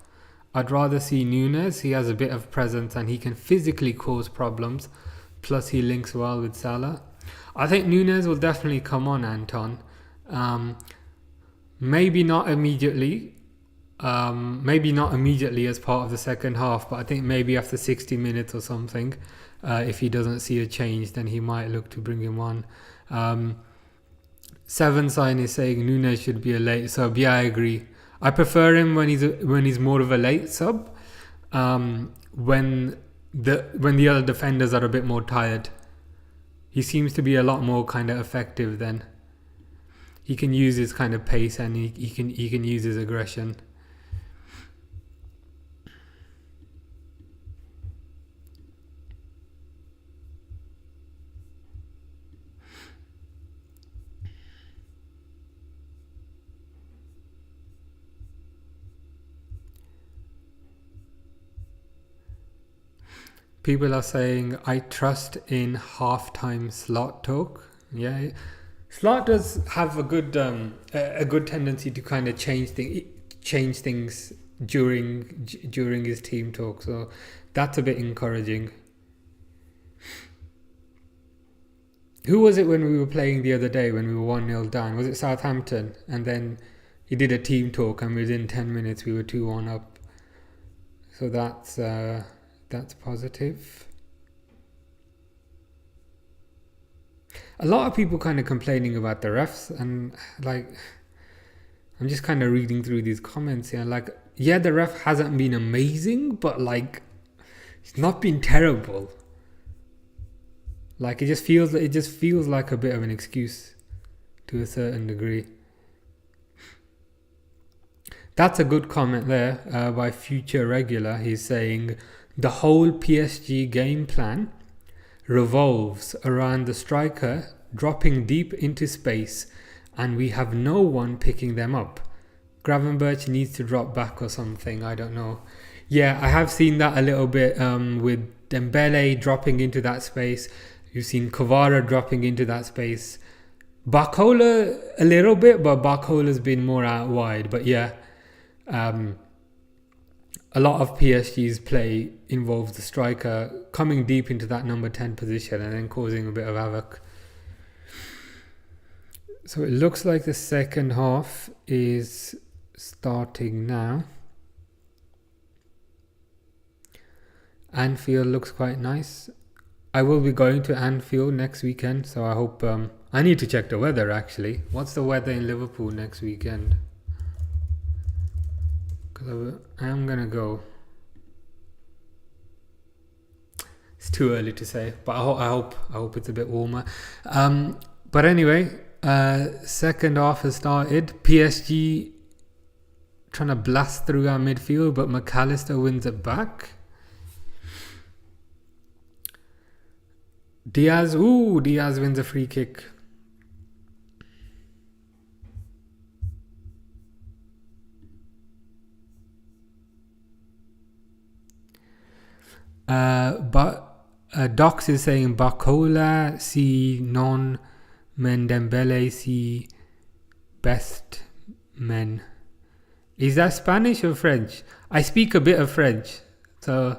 I'd rather see Nunes. He has a bit of presence and he can physically cause problems. Plus, he links well with Salah. I think Nunes will definitely come on, Anton. Maybe not immediately. Maybe not immediately as part of the second half, but I think maybe after 60 minutes or something, if he doesn't see a change, then he might look to bring him on. Seven sign is saying Nunes should be a late sub. Yeah, I agree. I prefer him when he's more of a late sub. When the other defenders are a bit more tired, he seems to be a lot more kind of effective then. He can use his kind of pace and he can use his aggression. People are saying, I trust in halftime slot talk. Yeah, Slot does have a good tendency to kind of change things during his team talk. So that's a bit encouraging. Who was it when we were playing the other day when we were 1-0 down? Was it Southampton? And then he did a team talk, and within 10 minutes we were 2-1 up. So that's positive. A lot of people kind of complaining about the refs, and like, I'm just kind of reading through these comments here. Like, yeah, the ref hasn't been amazing, but like, it's not been terrible. Like, it just feels like a bit of an excuse to a certain degree. That's a good comment there by Future Regular. He's saying the whole PSG game plan revolves around the striker dropping deep into space, and we have no one picking them up. Gravenberch needs to drop back or something, I don't know. Yeah, I have seen that a little bit with Dembele dropping into that space. You've seen Kvara dropping into that space. Barcola a little bit, but Barcola's been more out wide. But yeah, a lot of PSG's play involves the striker coming deep into that number 10 position and then causing a bit of havoc. So it looks like the second half is starting now. Anfield looks quite nice. I will be going to Anfield next weekend, so I hope... I need to check the weather, actually. What's the weather in Liverpool next weekend? Because I am going to go. It's too early to say, but I hope it's a bit warmer. But anyway, second half has started. PSG trying to blast through our midfield, but McAllister wins it back. Diaz wins a free kick. But Docs is saying Barcola si non men Dembele si best men. Is that Spanish or French? I speak a bit of French, so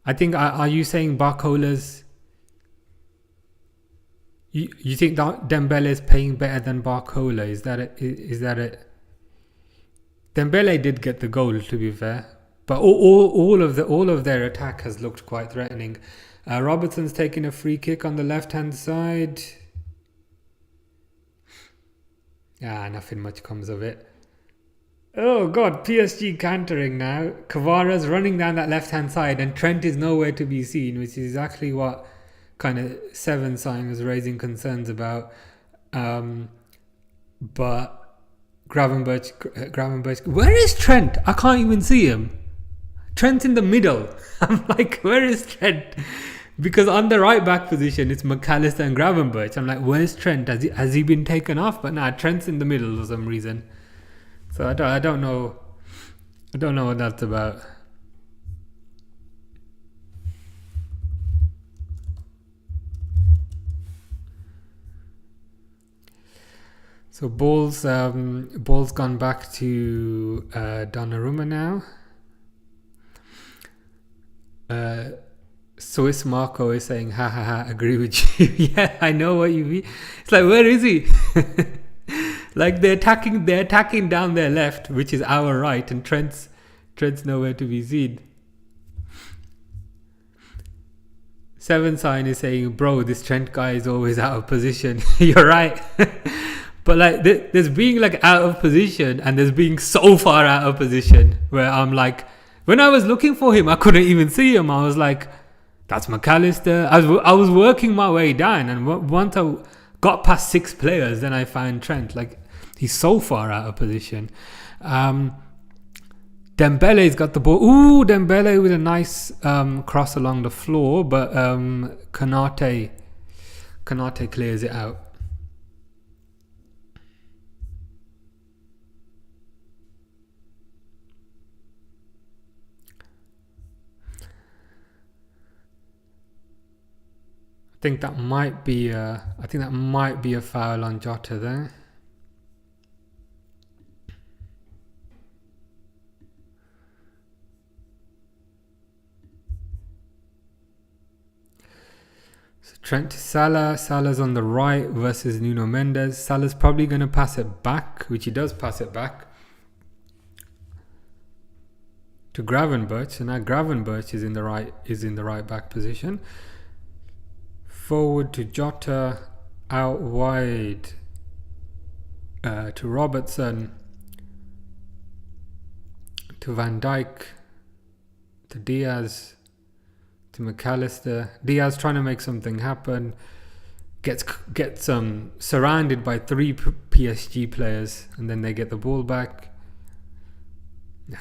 I think. Are you saying Barcola's? You think that Dembele is playing better than Barcola? Is that it? Dembele did get the goal, to be fair, but all of their attack has looked quite threatening. Robertson's taking a free kick on the left hand side. Nothing much comes of it. Oh God, PSG cantering now. Kvara's running down that left hand side, and Trent is nowhere to be seen, which is exactly what kind of Seven Sign was raising concerns about. But Gravenberch, where is Trent? I can't even see him. Trent's in the middle. I'm like, where is Trent? Because on the right back position, it's McAllister and Gravenberch. I'm like, where's Trent? Has he been taken off? But nah, Trent's in the middle for some reason. So I don't know. I don't know what that's about. So ball's gone back to Donnarumma now. Swiss Marco is saying, ha ha ha, agree with you. Yeah, I know what you mean. It's like, where is he? Like, they're attacking down their left, which is our right, and Trent's nowhere to be seen. Seven Sign is saying, bro, this Trent guy is always out of position. You're right. But like, there's being like out of position, and there's being so far out of position where I'm like, when I was looking for him, I couldn't even see him. I was like, that's McAllister. I was working my way down, and once I got past 6 players, then I found Trent. Like, he's so far out of position. Dembele's got the ball. Ooh, Dembele with a nice cross along the floor, but Konate clears it out. I think that might be a foul on Jota there. Trent to Salah. Salah's on the right versus Nuno Mendes. Salah's probably going to pass it back, which he does pass it back to Gravenberch. So now Gravenberch is in the right back position. Forward to Jota, out wide to Robertson, to Van Dijk, to Diaz, to McAllister. Diaz trying to make something happen, gets surrounded by 3 PSG players, and then they get the ball back. I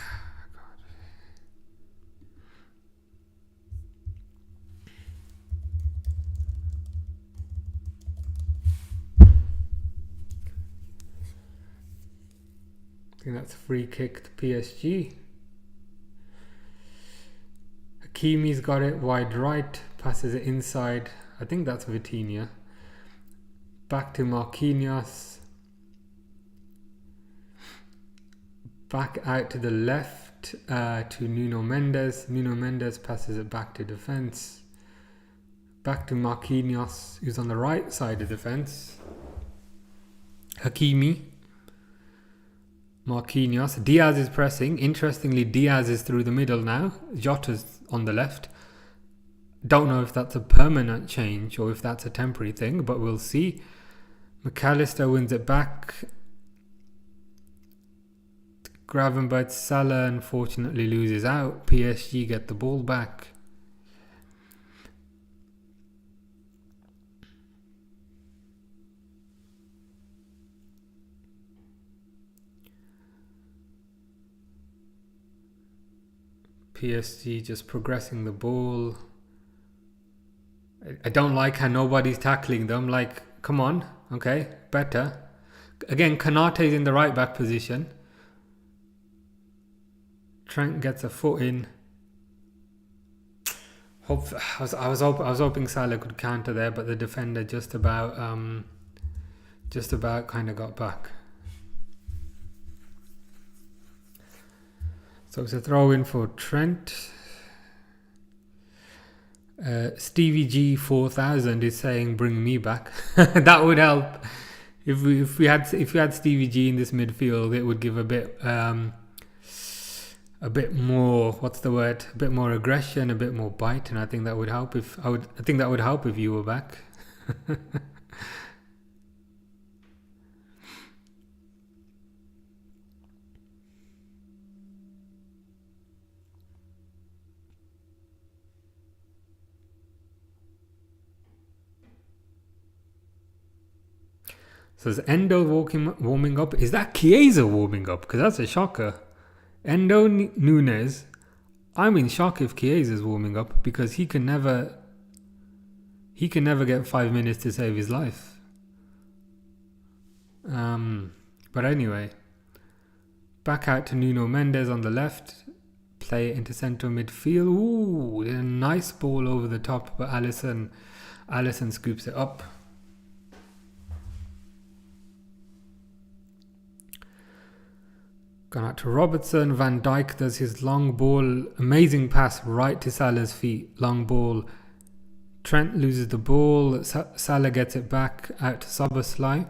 think that's a free kick to PSG. Hakimi's got it wide right, passes it inside. I think that's Vitinha. Back to Marquinhos. Back out to the left to Nuno Mendes. Nuno Mendes passes it back to defence. Back to Marquinhos, who's on the right side of defence. Hakimi. Marquinhos. Diaz is pressing. Interestingly, Diaz is through the middle now. Jota's on the left. Don't know if that's a permanent change or if that's a temporary thing, but we'll see. McAllister wins it back. Gravenberch. Salah unfortunately loses out. PSG get the ball back. PSG just progressing the ball. I don't like how nobody's tackling them. Like, come on, okay, better. Again, Kanate is in the right back position. Trent gets a foot in. I was hoping Salah could counter there, but the defender just about kind of got back. So it's a throw in for Trent. Stevie G 4000 is saying, "Bring me back." That would help. If we had Stevie G in this midfield, it would give a bit more. What's the word? A bit more aggression, a bit more bite, and I think that would help. I think that would help if you were back. So is Endo warming up? Is that Chiesa warming up? Because that's a shocker. Endo Nunes. I'm in shock if Chiesa is warming up, because he can never get 5 minutes to save his life. But anyway, back out to Nuno Mendes on the left. Play it into centre midfield. Ooh, a nice ball over the top, but Alisson scoops it up. Gone out to Robertson. Van Dijk does his long ball. Amazing pass right to Salah's feet. Long ball. Trent loses the ball. Salah gets it back out to Szoboszlai.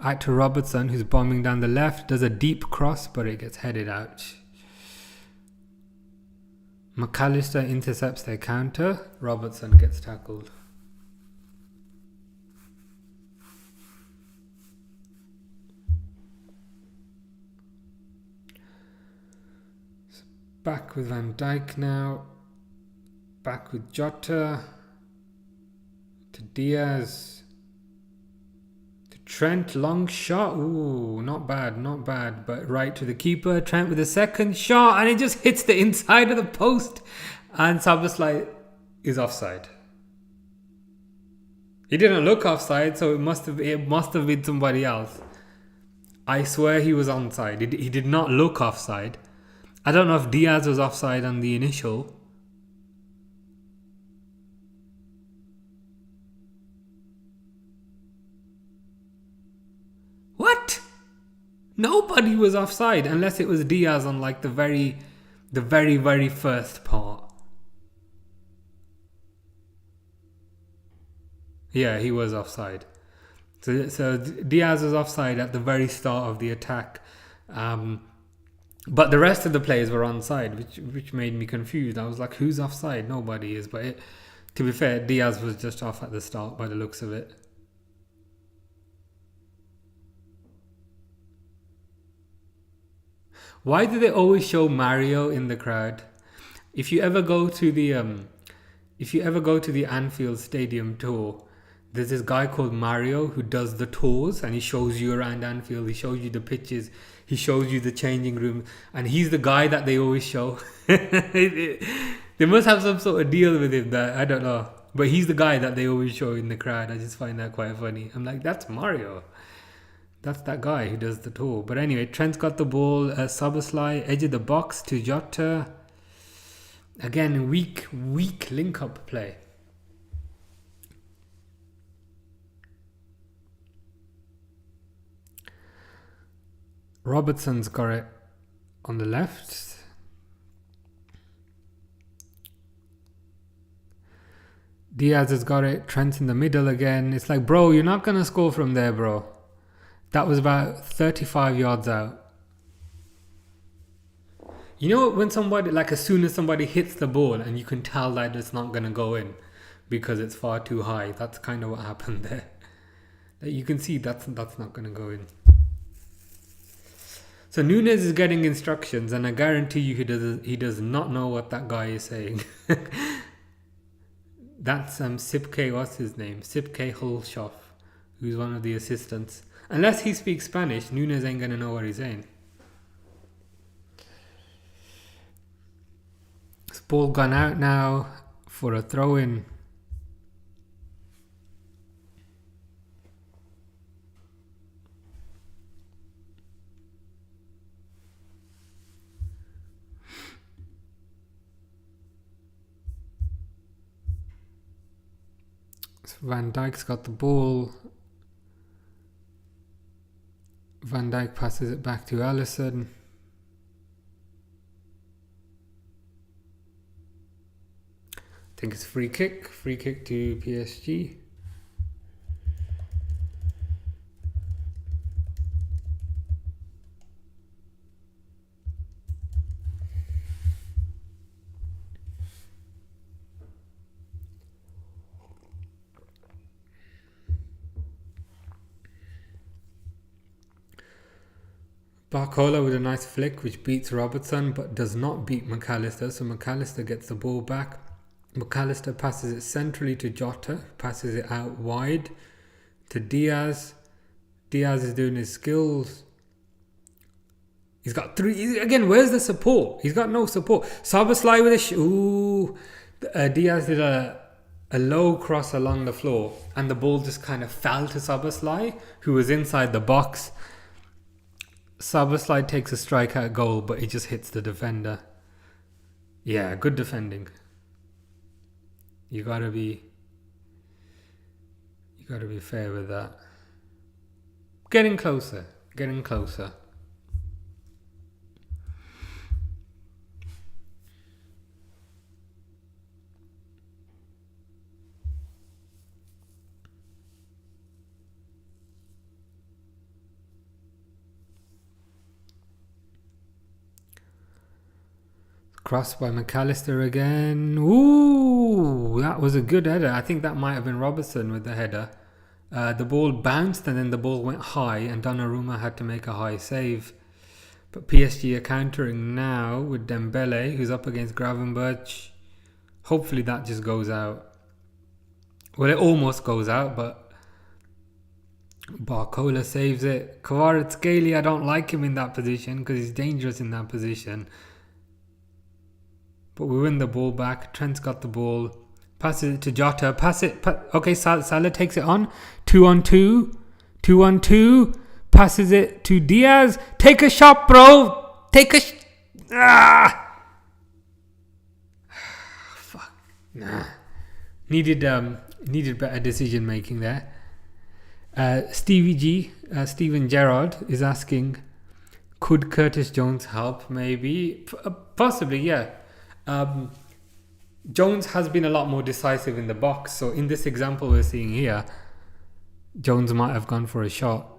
Out to Robertson, who's bombing down the left. Does a deep cross, but it gets headed out. McAllister intercepts their counter. Robertson gets tackled. Back with Van Dijk now. Back with Jota. To Diaz. To Trent. Long shot. Ooh, not bad. But right to the keeper. Trent with a second shot. And it just hits the inside of the post. And Szoboszlai is offside. He didn't look offside, so it must have been somebody else. I swear he was onside. He did not look offside. I don't know if Diaz was offside on the initial. What? Nobody was offside unless it was Diaz on like the very first part. Yeah, he was offside. So Diaz was offside at the very start of the attack. But the rest of the players were onside, which made me confused. I was like, who's offside? Nobody is. But to be fair, Diaz was just off at the start by the looks of it. Why do they always show Mario in the crowd? If you ever go to the Anfield Stadium tour, there's this guy called Mario who does the tours and he shows you around Anfield. He shows you the pitches. He shows you the changing room, and he's the guy that they always show. They must have some sort of deal with him that I don't know, but he's the guy that they always show in the crowd. I just find that quite funny. I'm like, that's Mario. That's that guy who does the tour. But anyway, Trent's got the ball. Szoboszlai, edge of the box to Jota. Again, weak link-up play. Robertson's got it on the left. Diaz has got it. Trent's in the middle again. It's like, bro, you're not going to score from there, bro. That was about 35 yards out. You know when somebody, like as soon as somebody hits the ball and you can tell that it's not going to go in because it's far too high. That's kind of what happened there. You can see that's not going to go in. So Nunes is getting instructions, and I guarantee you he does not know what that guy is saying. That's Sipke, what's his name? Sipke Hulshoff, who's one of the assistants. Unless he speaks Spanish, Nunes ain't gonna know what he's saying. This ball gone out now for a throw-in. So Van Dijk's got the ball. Van Dijk passes it back to Alisson. I think it's free kick to PSG. Barcola with a nice flick which beats Robertson but does not beat McAllister, so McAllister gets the ball back. McAllister passes it centrally to Jota, passes it out wide to Diaz. Diaz is doing his skills. He's got three. Again, where's the support? He's got no support. Szoboszlai with a Diaz did a low cross along the floor and the ball just kind of fell to Szoboszlai, who was inside the box. Szoboszlai takes a strikeout goal, but he just hits the defender. Yeah, good defending. You gotta be fair with that. Getting closer. Cross by McAllister again. Ooh, that was a good header. I think that might have been Robertson with the header. The ball bounced and then the ball went high and Donnarumma had to make a high save. But PSG are countering now with Dembele, who's up against Gravenberch. Hopefully that just goes out. Well, it almost goes out, but Barcola saves it. Kvaratskhelia, I don't like him in that position because he's dangerous in that position. But we win the ball back. Trent's got the ball. Passes it to Jota. Okay, Salah takes it on. 2-on-2. 2-on-2. Passes it to Diaz. Take a shot, bro. Fuck. Nah. Needed better decision making there. Steven Gerrard is asking, could Curtis Jones help? Maybe. Possibly, yeah. Jones has been a lot more decisive in the box. So in this example we're seeing here, Jones might have gone for a shot.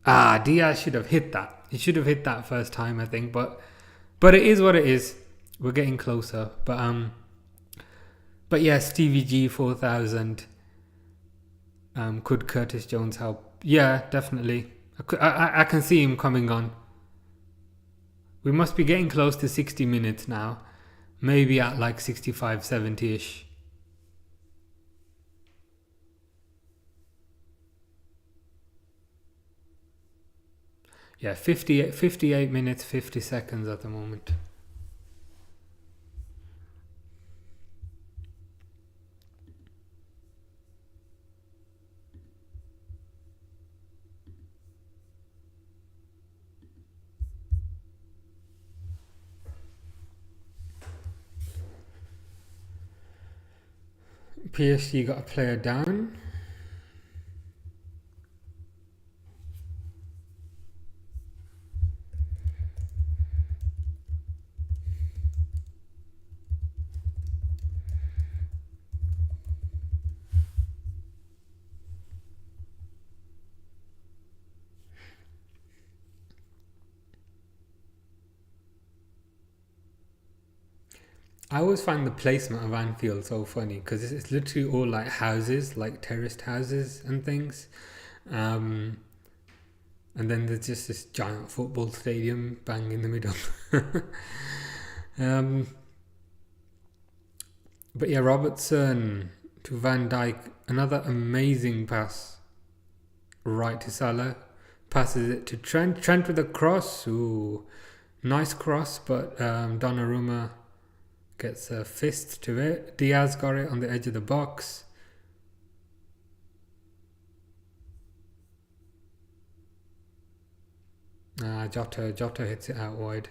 Diaz should have hit that. He should have hit that first time, I think. But it is what it is. We're getting closer. But yeah, Stevie G 4000. Could Curtis Jones help? Yeah, definitely. I can see him coming on. We must be getting close to 60 minutes now. Maybe at like 65, 70-ish. Yeah, 58 minutes, 50 seconds at the moment. PSG got a player down. I always find the placement of Anfield so funny because it's literally all like houses, like terraced houses and things. And then there's just this giant football stadium bang in the middle. But yeah, Robertson to Van Dijk, another amazing pass. Right to Salah, passes it to Trent. Trent with a cross. Ooh, nice cross, but Donnarumma gets a fist to it. Diaz got it on the edge of the box. Jota hits it out wide.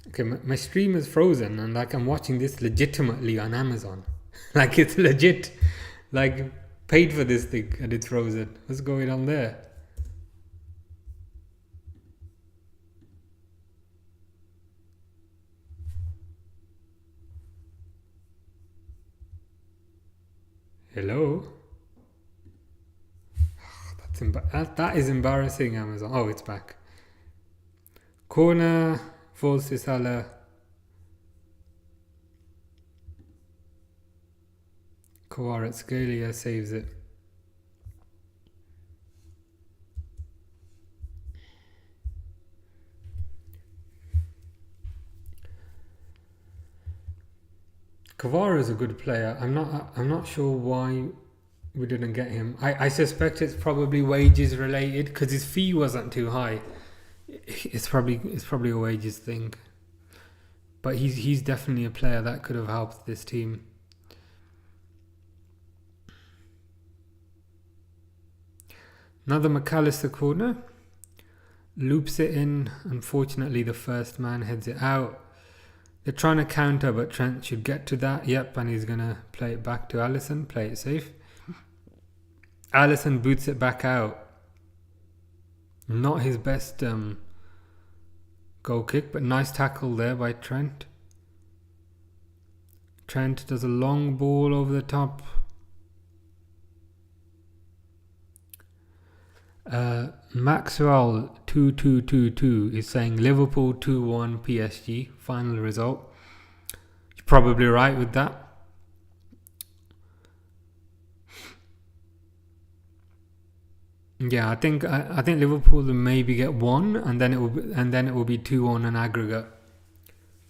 Okay, my stream is frozen and like I'm watching this legitimately on Amazon. Like it's legit. Like paid for this thing and it's frozen. What's going on there? Hello? That is embarrassing, Amazon. Oh, it's back. Corner falls to Salah. Kvaratskhelia saves it. Kvara is a good player. I'm not sure why we didn't get him. I suspect it's probably wages related because his fee wasn't too high. It's probably a wages thing. But he's definitely a player that could have helped this team. Another McAllister corner. Loops it in. Unfortunately, the first man heads it out. They're trying to counter, but Trent should get to that. Yep, and he's going to play it back to Alisson. Play it safe. Alisson boots it back out. Not his best goal kick, but nice tackle there by Trent. Trent does a long ball over the top. Maxwell 2222 is saying Liverpool 2-1 PSG final result. You're probably right with that. Yeah, I think Liverpool will maybe get one, and then it will be 2-1 an aggregate.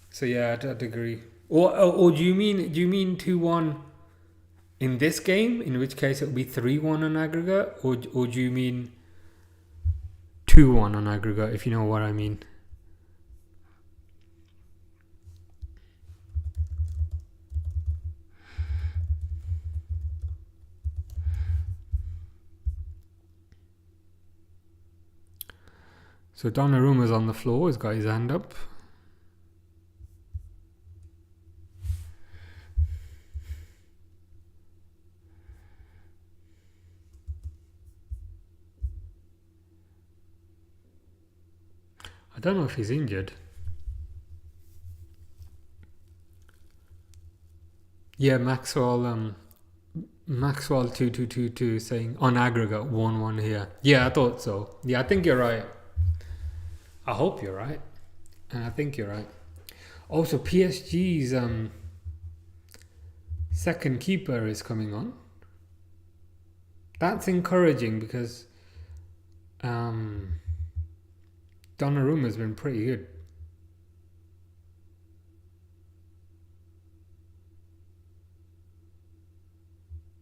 So yeah, I'd agree. Or do you mean 2-1 in this game? In which case it will be 3-1 an aggregate, or do you mean 2-1 on aggregate, if you know what I mean? So Donnarumma's on the floor. He's got his hand up. I don't know if he's injured. Yeah, Maxwell 2222 saying on aggregate 1-1 here. Yeah, I thought so. Yeah, I think you're right. I hope you're right. And I think you're right. Also, PSG's second keeper is coming on. That's encouraging because Donnarumma's been pretty good.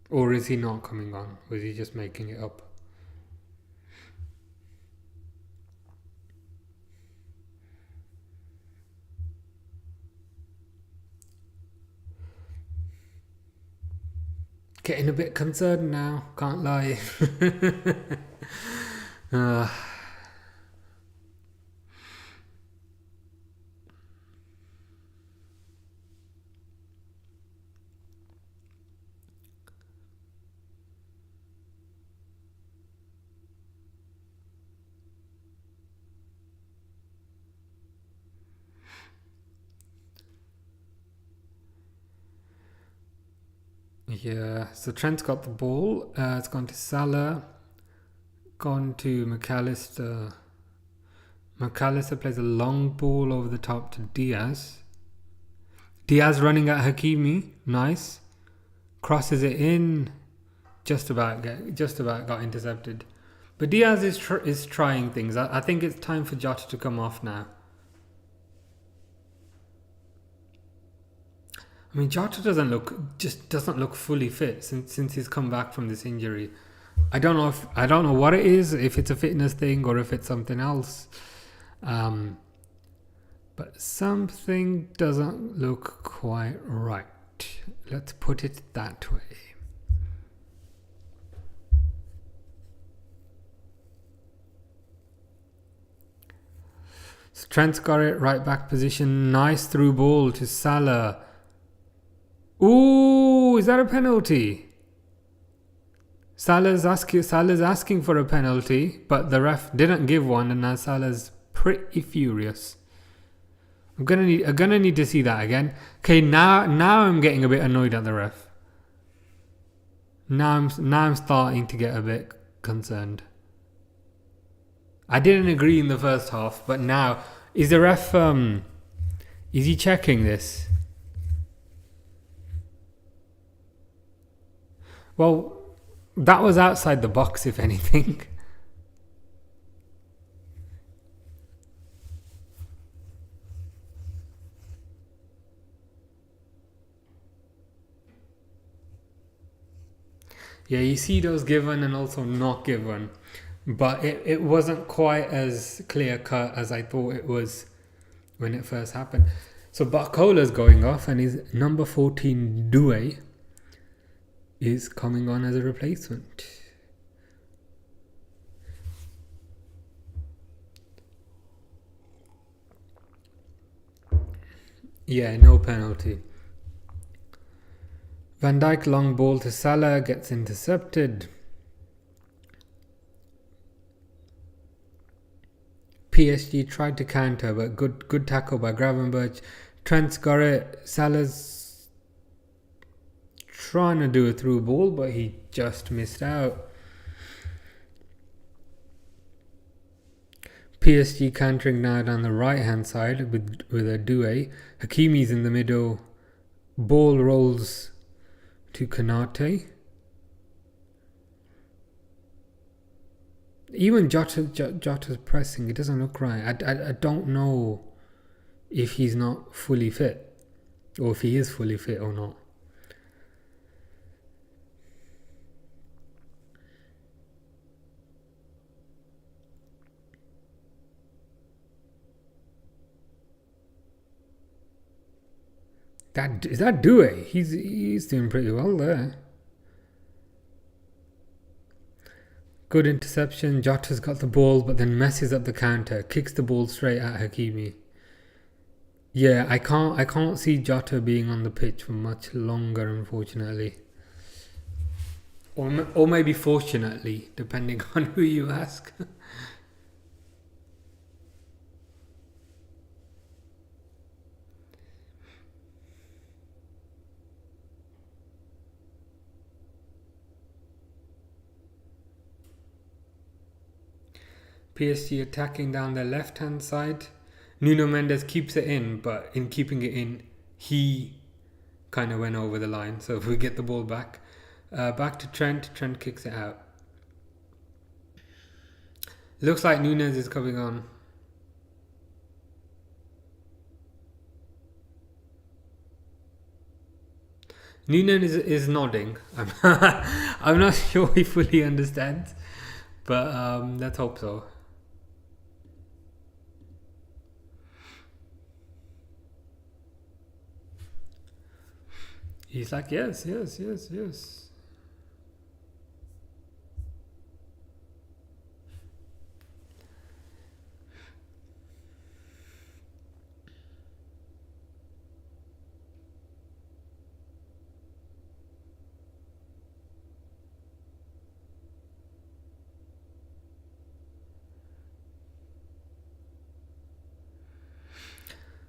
Or is he not coming on? Was he just making it up? Getting a bit concerned now, can't lie. Yeah, so Trent's got the ball. It's gone to Salah. Gone to McAllister. McAllister plays a long ball over the top to Diaz. Diaz running at Hakimi. Nice. Crosses it in. Just about got intercepted. But Diaz is trying things. I think it's time for Jota to come off now. I mean, Jota doesn't look fully fit since he's come back from this injury. I don't know what it is, if it's a fitness thing or if it's something else. But something doesn't look quite right. Let's put it that way. So Trent's got it, right back position. Nice through ball to Salah. Ooh, is that a penalty? Salah's asking for a penalty, but the ref didn't give one, and now Salah's pretty furious. I'm gonna need to see that again. Okay, now I'm getting a bit annoyed at the ref. Now I'm starting to get a bit concerned. I didn't agree in the first half, but now is the ref is he checking this? Well, that was outside the box, if anything. Yeah, you see those given and also not given. But it wasn't quite as clear cut as I thought it was when it first happened. So Barcola's going off, and his number 14 Doué is coming on as a replacement. Yeah, no penalty. Van Dijk long ball to Salah, gets intercepted. PSG tried to counter, but good tackle by Gravenberch. Trent's got it. Salah's trying to do a through ball, but he just missed out. PSG countering now down the right hand side with a Doué. Hakimi's in the middle. Ball rolls to Konate. Even Jota's pressing, it doesn't look right. I don't know if he's not fully fit, or if he is fully fit or not. Is that Doué? He's doing pretty well there. Good interception. Jota's got the ball, but then messes up the counter. Kicks the ball straight at Hakimi. Yeah, I can't see Jota being on the pitch for much longer, unfortunately. Or maybe fortunately, depending on who you ask. PSG attacking down the left-hand side. Nuno Mendes keeps it in, but in keeping it in, he kind of went over the line. So if we get the ball back, back to Trent. Trent kicks it out. Looks like Nunez is coming on. Nunez is nodding. I'm not sure he fully understands, but let's hope so. He's like, yes, yes, yes, yes.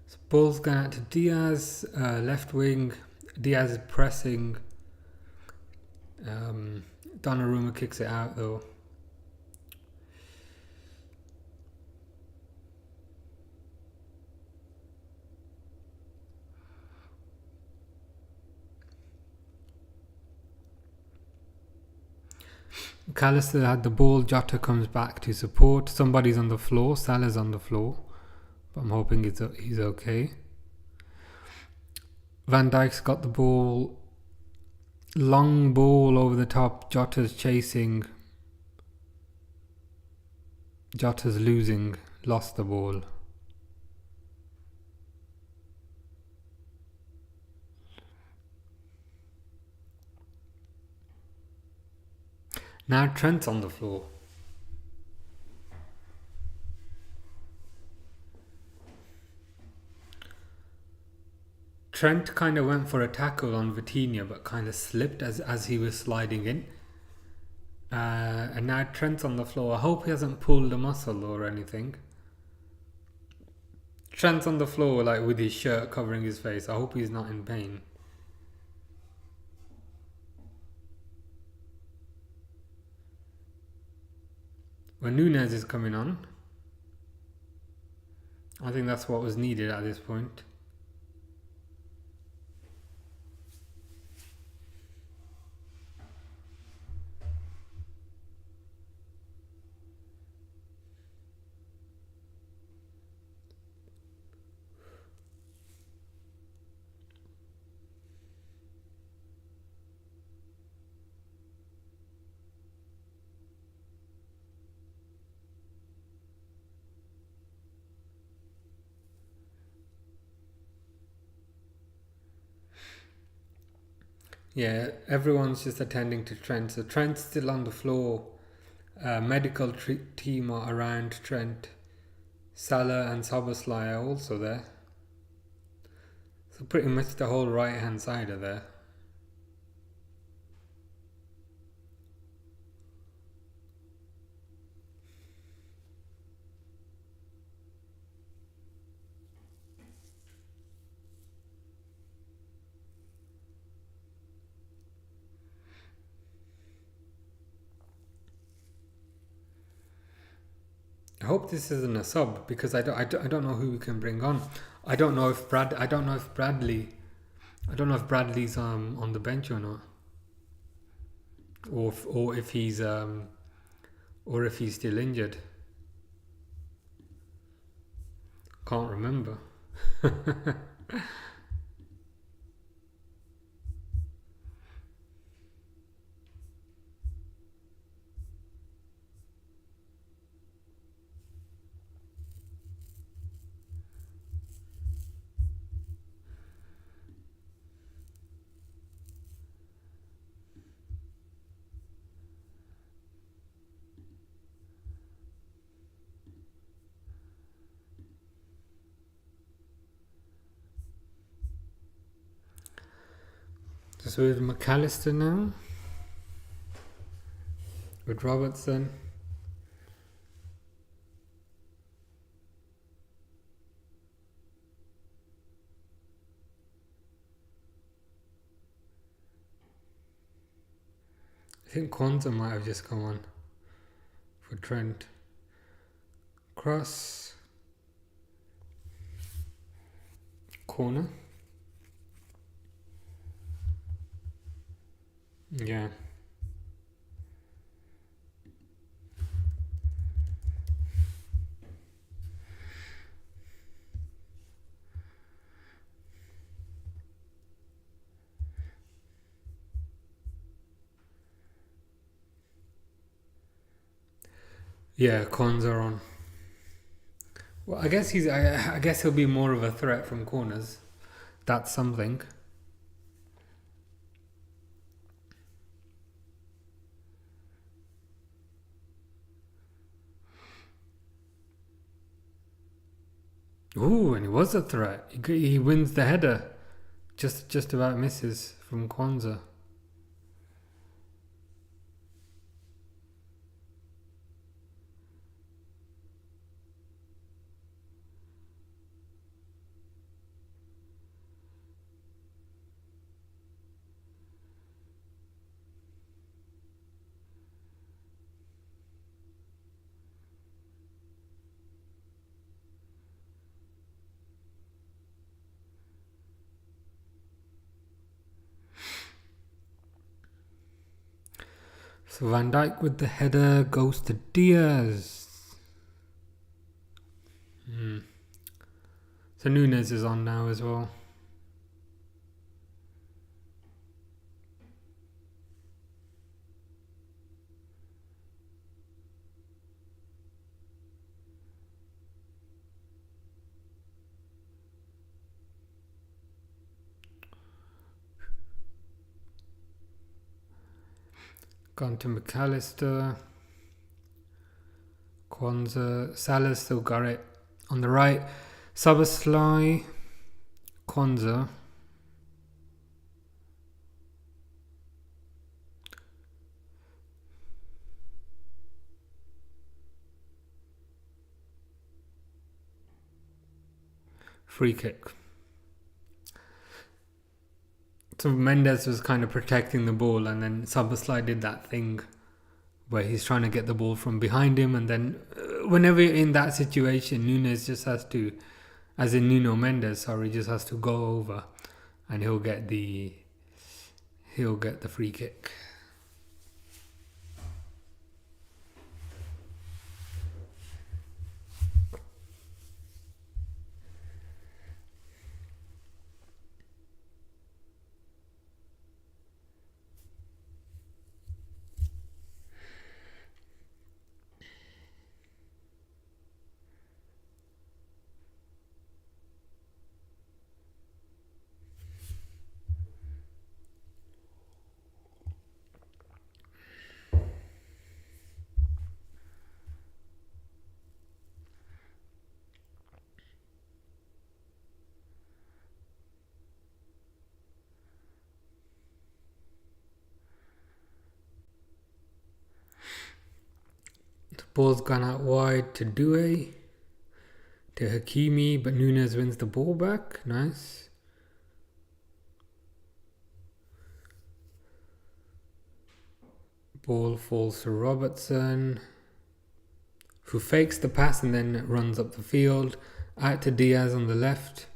So ball's going out to Diaz, left wing. Diaz is pressing. Donnarumma kicks it out though. Callister had the ball. Jota comes back to support. Somebody's on the floor. Salah's on the floor, but I'm hoping he's okay. Van Dijk's got the ball. Long ball over the top. Jota's chasing. Jota's losing. Lost the ball. Now Trent's on the floor. Trent kind of went for a tackle on Vitinha, but kind of slipped as he was sliding in. And now Trent's on the floor. I hope he hasn't pulled a muscle or anything. Trent's on the floor, like with his shirt covering his face. I hope he's not in pain. When Nunez is coming on, I think that's what was needed at this point. Yeah, everyone's just attending to Trent. So Trent's still on the floor. Medical team are around Trent. Salah and Szoboszlai are also there. So pretty much the whole right hand side are there. I hope this isn't a sub because I don't know who we can bring on. I don't know if Bradley's on the bench or not, or if he's still injured. Can't remember. So with McAllister now, with Robertson. I think Kwanzaa might have just come on for Trent. Cross. Corner. Yeah. Yeah, cons are on. Well, I guess I guess he'll be more of a threat from corners. That's something. Ooh, and he was a threat. He wins the header. Just about misses from Kwanzaa. So Van Dijk with the header goes to Diaz. So Nunes is on now as well. Gone to McAllister. Kwanzaa. Salah's still got it. On the right, Szoboszlai. Kwanzaa. Free kick. So Mendes was kind of protecting the ball, and then Szoboszlai did that thing where he's trying to get the ball from behind him, and then whenever you're in that situation, Nunes just has to, as in Nuno Mendes, just has to go over, and he'll get the free kick. The ball's gone out wide to Doué, to Hakimi, but Nunes wins the ball back. Nice. Ball falls to Robertson, who fakes the pass and then runs up the field. Out to Diaz on the left.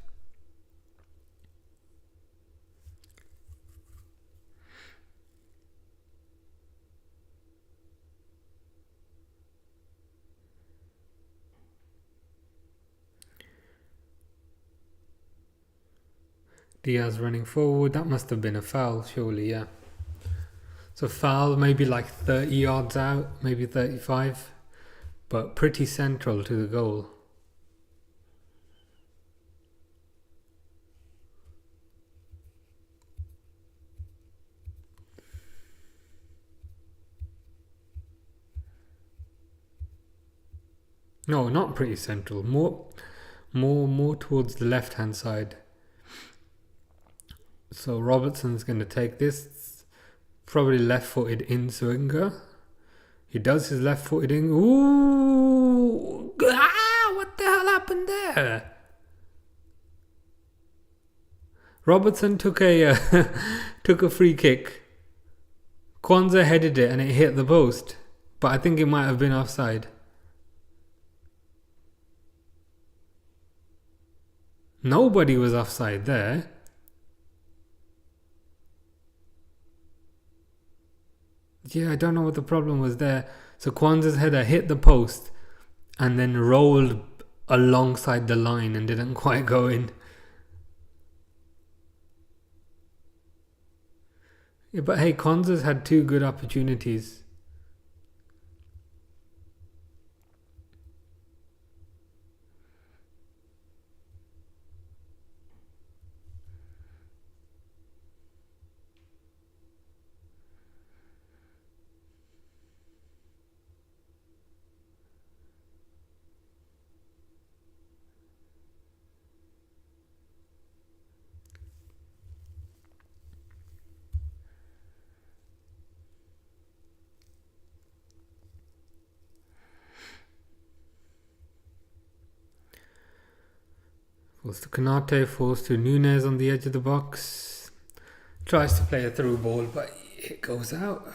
Diaz running forward. That must have been a foul, surely, yeah. So foul, maybe like 30 yards out, maybe 35, but pretty central to the goal. No, not pretty central. More towards the left-hand side. So Robertson's going to take this. Probably left-footed in-swinger. He does his left-footed in. Ooh! What the hell happened there? Robertson took a took a free kick. Kwanzaa headed it and it hit the post. But I think it might have been offside. Nobody was offside there. Yeah, I don't know what the problem was there. So Kwanzaa's header hit the post and then rolled alongside the line and didn't quite go in. Yeah, but hey, Kwanzaa's had 2 good opportunities. Falls to Kanate, falls to Nunez on the edge of the box. Tries to play a through ball, but it goes out.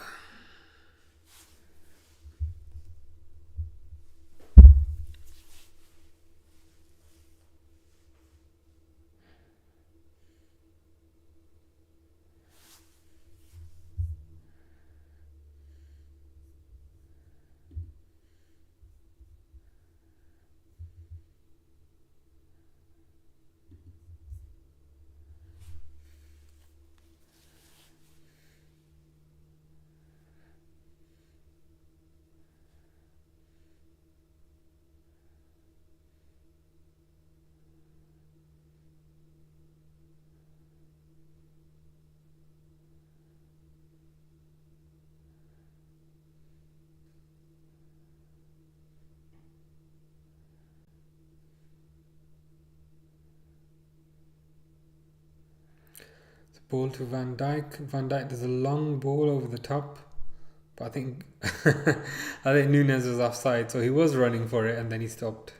Ball to Van Dijk. Van Dijk does a long ball over the top. But I think I think Nunez was offside, so he was running for it and then he stopped.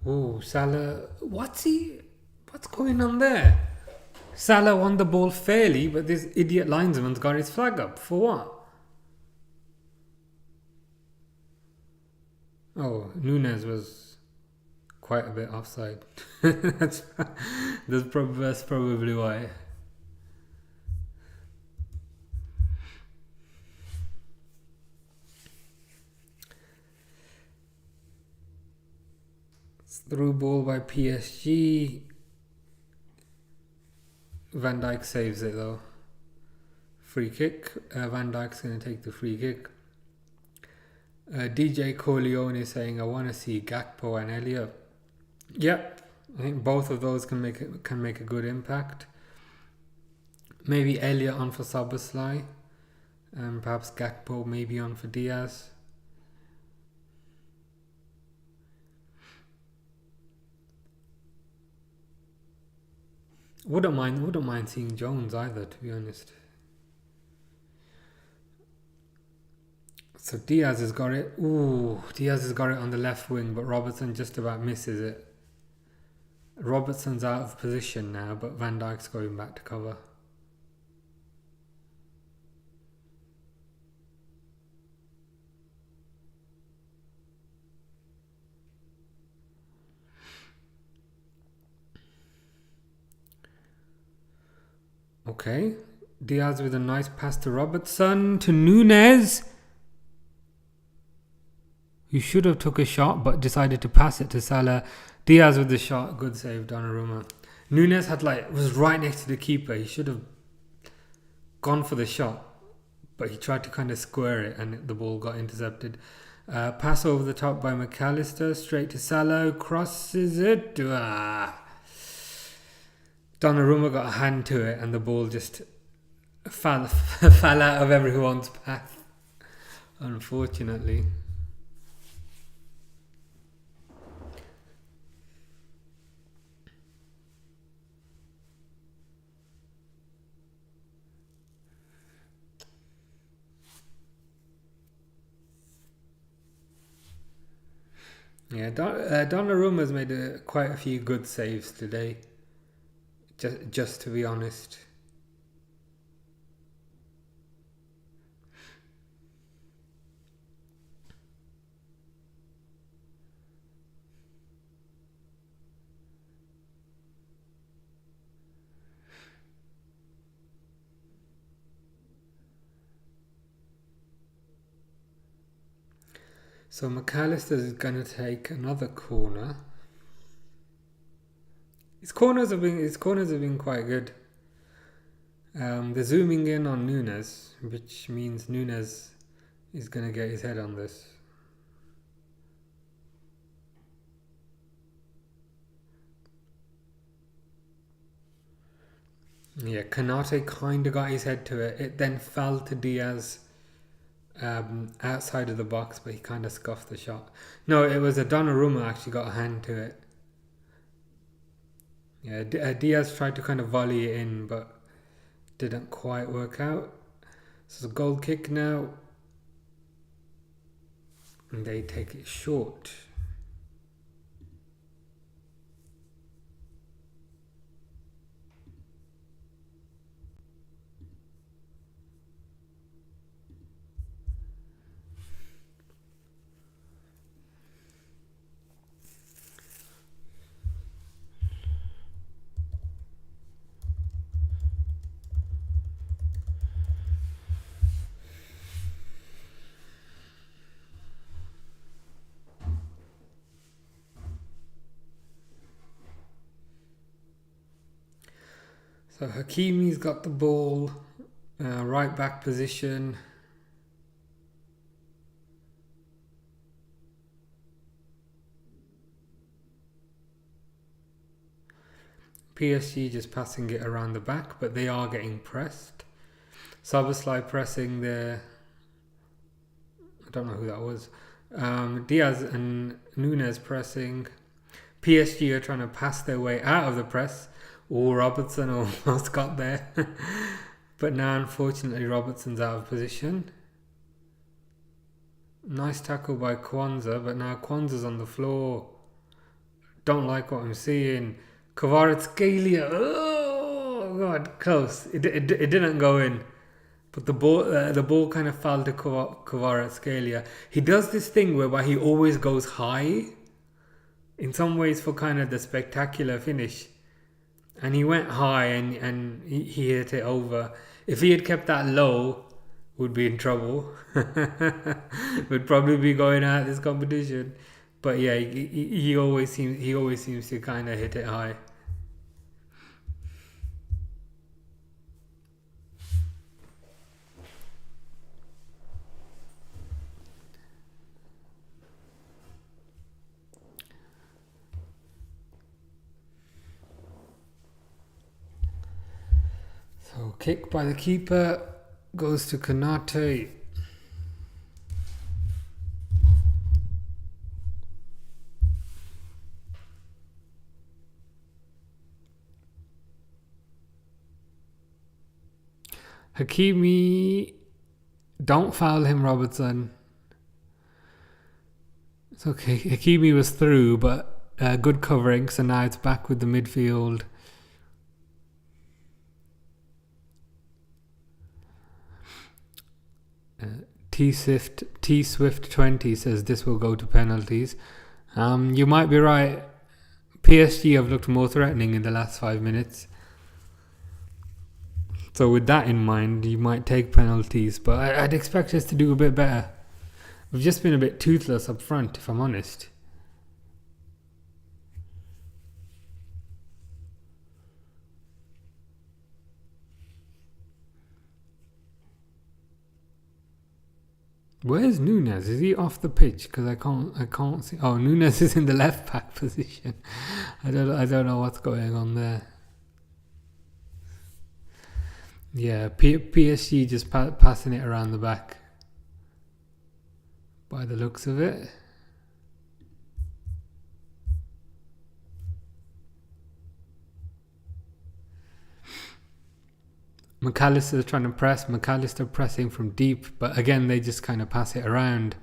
Ooh, Salah. What's going on there? Salah won the ball fairly, but this idiot linesman's got his flag up. For what? Oh, Nunez was quite a bit offside. That's probably why. Through ball by PSG. Van Dijk saves it though. Free kick. Van Dijk's going to take the free kick. DJ Corleone is saying, I want to see Gakpo and Elliott. Yep, I think both of those can make a good impact. Maybe Elliott on for Szoboszlai, and perhaps Gakpo maybe on for Diaz. Wouldn't mind seeing Jones either, to be honest. So Diaz has got it. Ooh, Diaz has got it on the left wing, but Robertson just about misses it. Robertson's out of position now, but Van Dijk's going back to cover. Okay. Diaz with a nice pass to Robertson to Nunes. Who should have took a shot but decided to pass it to Salah. Diaz with the shot. Good save, Donnarumma. Nunes was right next to the keeper. He should have gone for the shot, but he tried to kind of square it and the ball got intercepted. Pass over the top by McAllister, straight to Salah, crosses it. Donnarumma got a hand to it and the ball just fell out of everyone's path, unfortunately. Yeah, Donnarumma's made quite a few good saves today. Just to be honest. So McAllister is going to take another corner. His corners have been quite good. They're zooming in on Nunes, which means Nunes is going to get his head on this. Yeah, Kanate kind of got his head to it. It then fell to Diaz outside of the box, but he kind of scuffed the shot. No, it was a Donnarumma actually got a hand to it. Yeah, Diaz tried to kind of volley it in, but didn't quite work out. So it's a goal kick now. And they take it short. So Hakimi's got the ball, right back position. PSG just passing it around the back, but they are getting pressed. Szoboszlai pressing there. I don't know who that was. Diaz and Nunes pressing. PSG are trying to pass their way out of the press. Robertson almost got there. But now, unfortunately, Robertson's out of position. Nice tackle by Kwanzaa, but now Kwanzaa's on the floor. Don't like what I'm seeing. Kvaratskhelia. Oh, God, close. It didn't go in. But the ball kind of fell to Kvaratskhelia. He does this thing whereby he always goes high. In some ways for kind of the spectacular finish. And he went high and he hit it over. If he had kept that low, would be in trouble. Would probably be going out of this competition. But yeah, he always seems to kind of hit it high. So kick by the keeper goes to Kanate. Hakimi, don't foul him, Robertson. It's okay. Hakimi was through, but good covering. So now it's back with the midfield. T Swift 20 says this will go to penalties. You might be right. PSG have looked more threatening in the last 5 minutes. So with that in mind, you might take penalties, but I'd expect us to do a bit better. We've just been a bit toothless up front, if I'm honest. Where's Nunes? Is he off the pitch? Because I can't see. Oh, Nunes is in the left back position. I don't know what's going on there. Yeah, PSG just passing it around the back. By the looks of it. McAllister's trying to press. McAllister pressing from deep, but again they just kind of pass it around.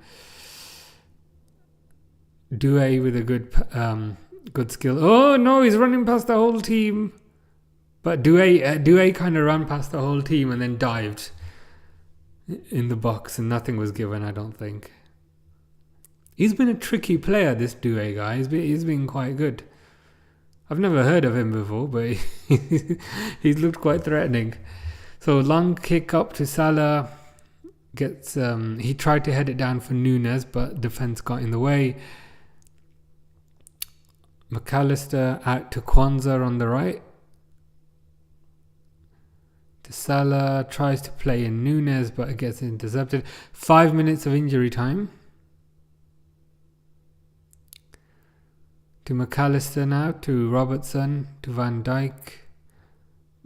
Doué with a good skill. Oh no, he's running past the whole team. But Doué kind of ran past the whole team and then dived in the box, and nothing was given. I don't think. He's been a tricky player, this Doué guy. He's been quite good. I've never heard of him before, but he's looked quite threatening. So long kick up to Salah. Gets he tried to head it down for Nunes, but defense got in the way. McAllister out to Kwanzaa on the right. To Salah, tries to play in Nunes, but it gets intercepted. 5 minutes of injury time. To McAllister now, to Robertson, to Van Dijk.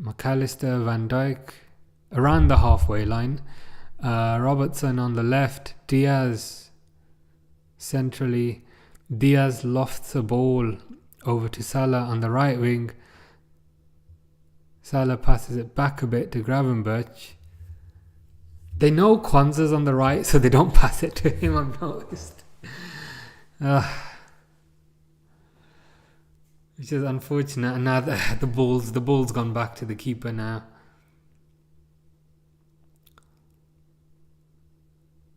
McAllister, Van Dijk, around the halfway line. Robertson on the left, Diaz centrally. Diaz lofts a ball over to Salah on the right wing. Salah passes it back a bit to Gravenberch. They know Kwanzaa's on the right, so they don't pass it to him, I've noticed. Which is unfortunate. And now the ball's gone back to the keeper now.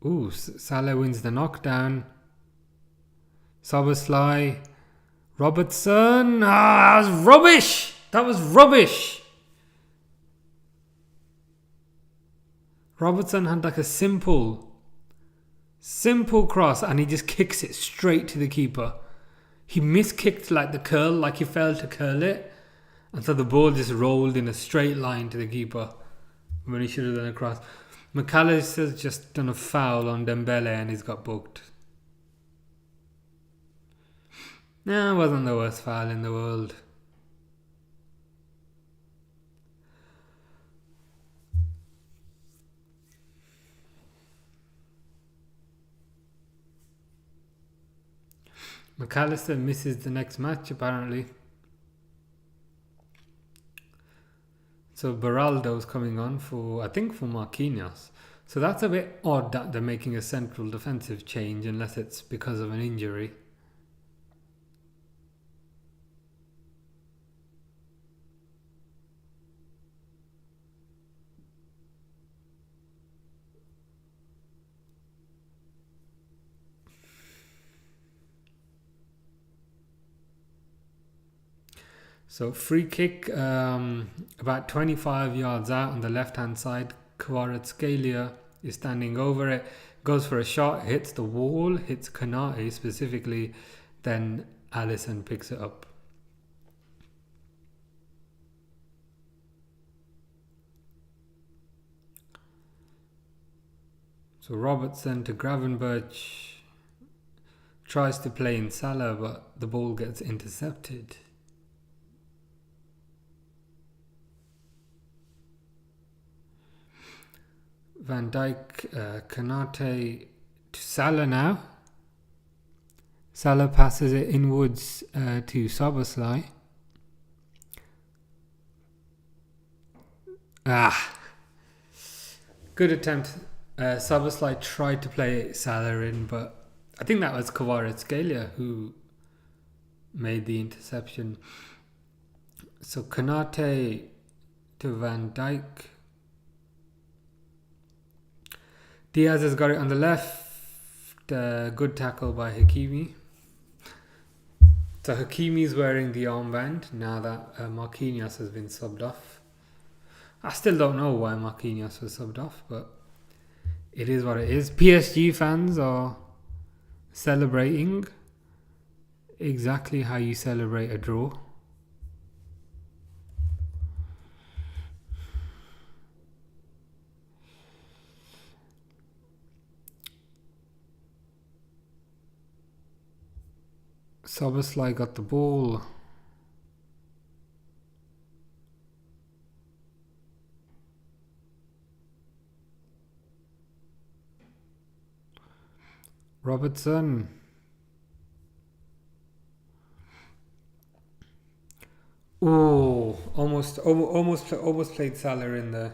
Ooh, Salah wins the knockdown. Szoboszlai. Robertson. That was rubbish. That was rubbish. Robertson had like a simple cross and he just kicks it straight to the keeper. He miskicked like the curl, like he failed to curl it. And so the ball just rolled in a straight line to the keeper when he should have done a cross. McAllister's just done a foul on Dembele and he's got booked. It wasn't the worst foul in the world. McAllister misses the next match apparently. So Beraldo's coming on for Marquinhos. So that's a bit odd that they're making a central defensive change unless it's because of an injury. So free kick about 25 yards out on the left hand side. Kvaratskhelia is standing over it, goes for a shot, hits the wall, hits Konate specifically, then Alisson picks it up. So Robertson to Gravenberch, tries to play in Salah, but the ball gets intercepted. Van Dijk, Konate to Salah now. Salah passes it inwards to Szoboszlai. Good attempt. Szoboszlai tried to play Salah in, but I think that was Kvaratskhelia who made the interception. So Konate to Van Dijk. Diaz has got it on the left. Good tackle by Hakimi. So Hakimi's wearing the armband now that Marquinhos has been subbed off. I still don't know why Marquinhos was subbed off, but it is what it is. PSG fans are celebrating exactly how you celebrate a draw. Soboslai got the ball. Robertson. Oh, almost played Salah in there.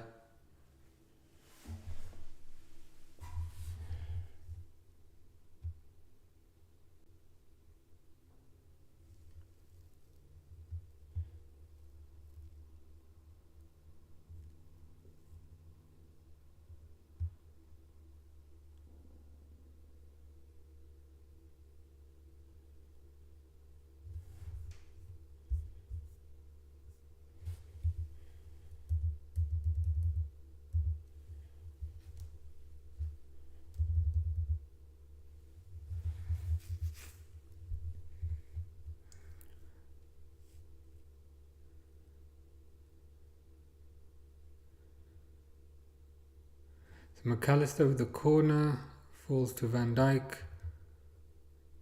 McAllister with the corner, falls to Van Dijk.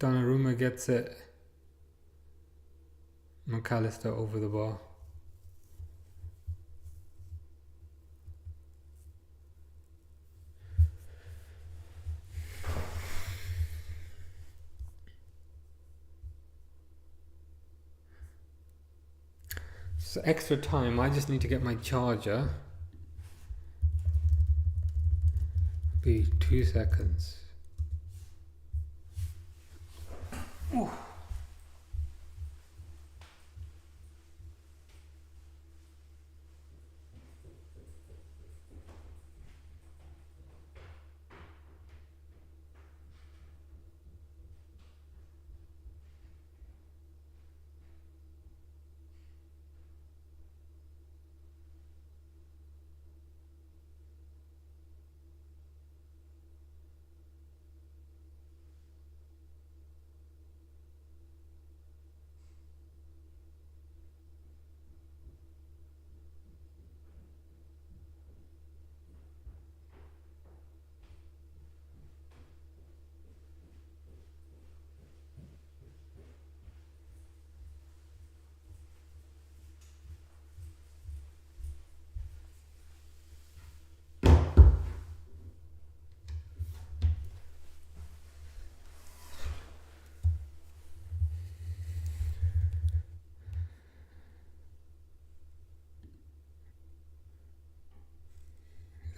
Donnarumma gets it. McAllister over the bar. So extra time, I just need to get my charger. Be 2 seconds. Ooh.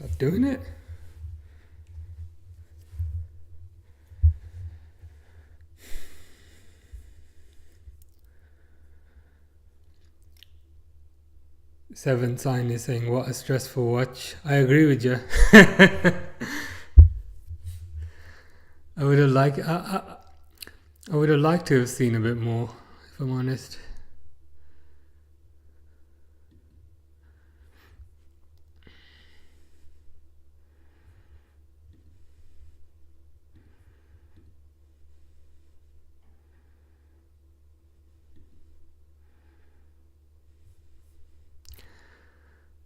Is that doing it? Seven Sign is saying, what a stressful watch. I agree with you. I would have liked to have seen a bit more, if I'm honest.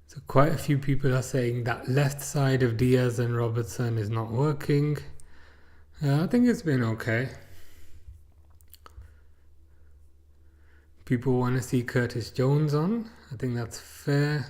So quite a few people are saying that left side of Diaz and Robertson is not working. I think it's been okay. People want to see Curtis Jones on. I think that's fair.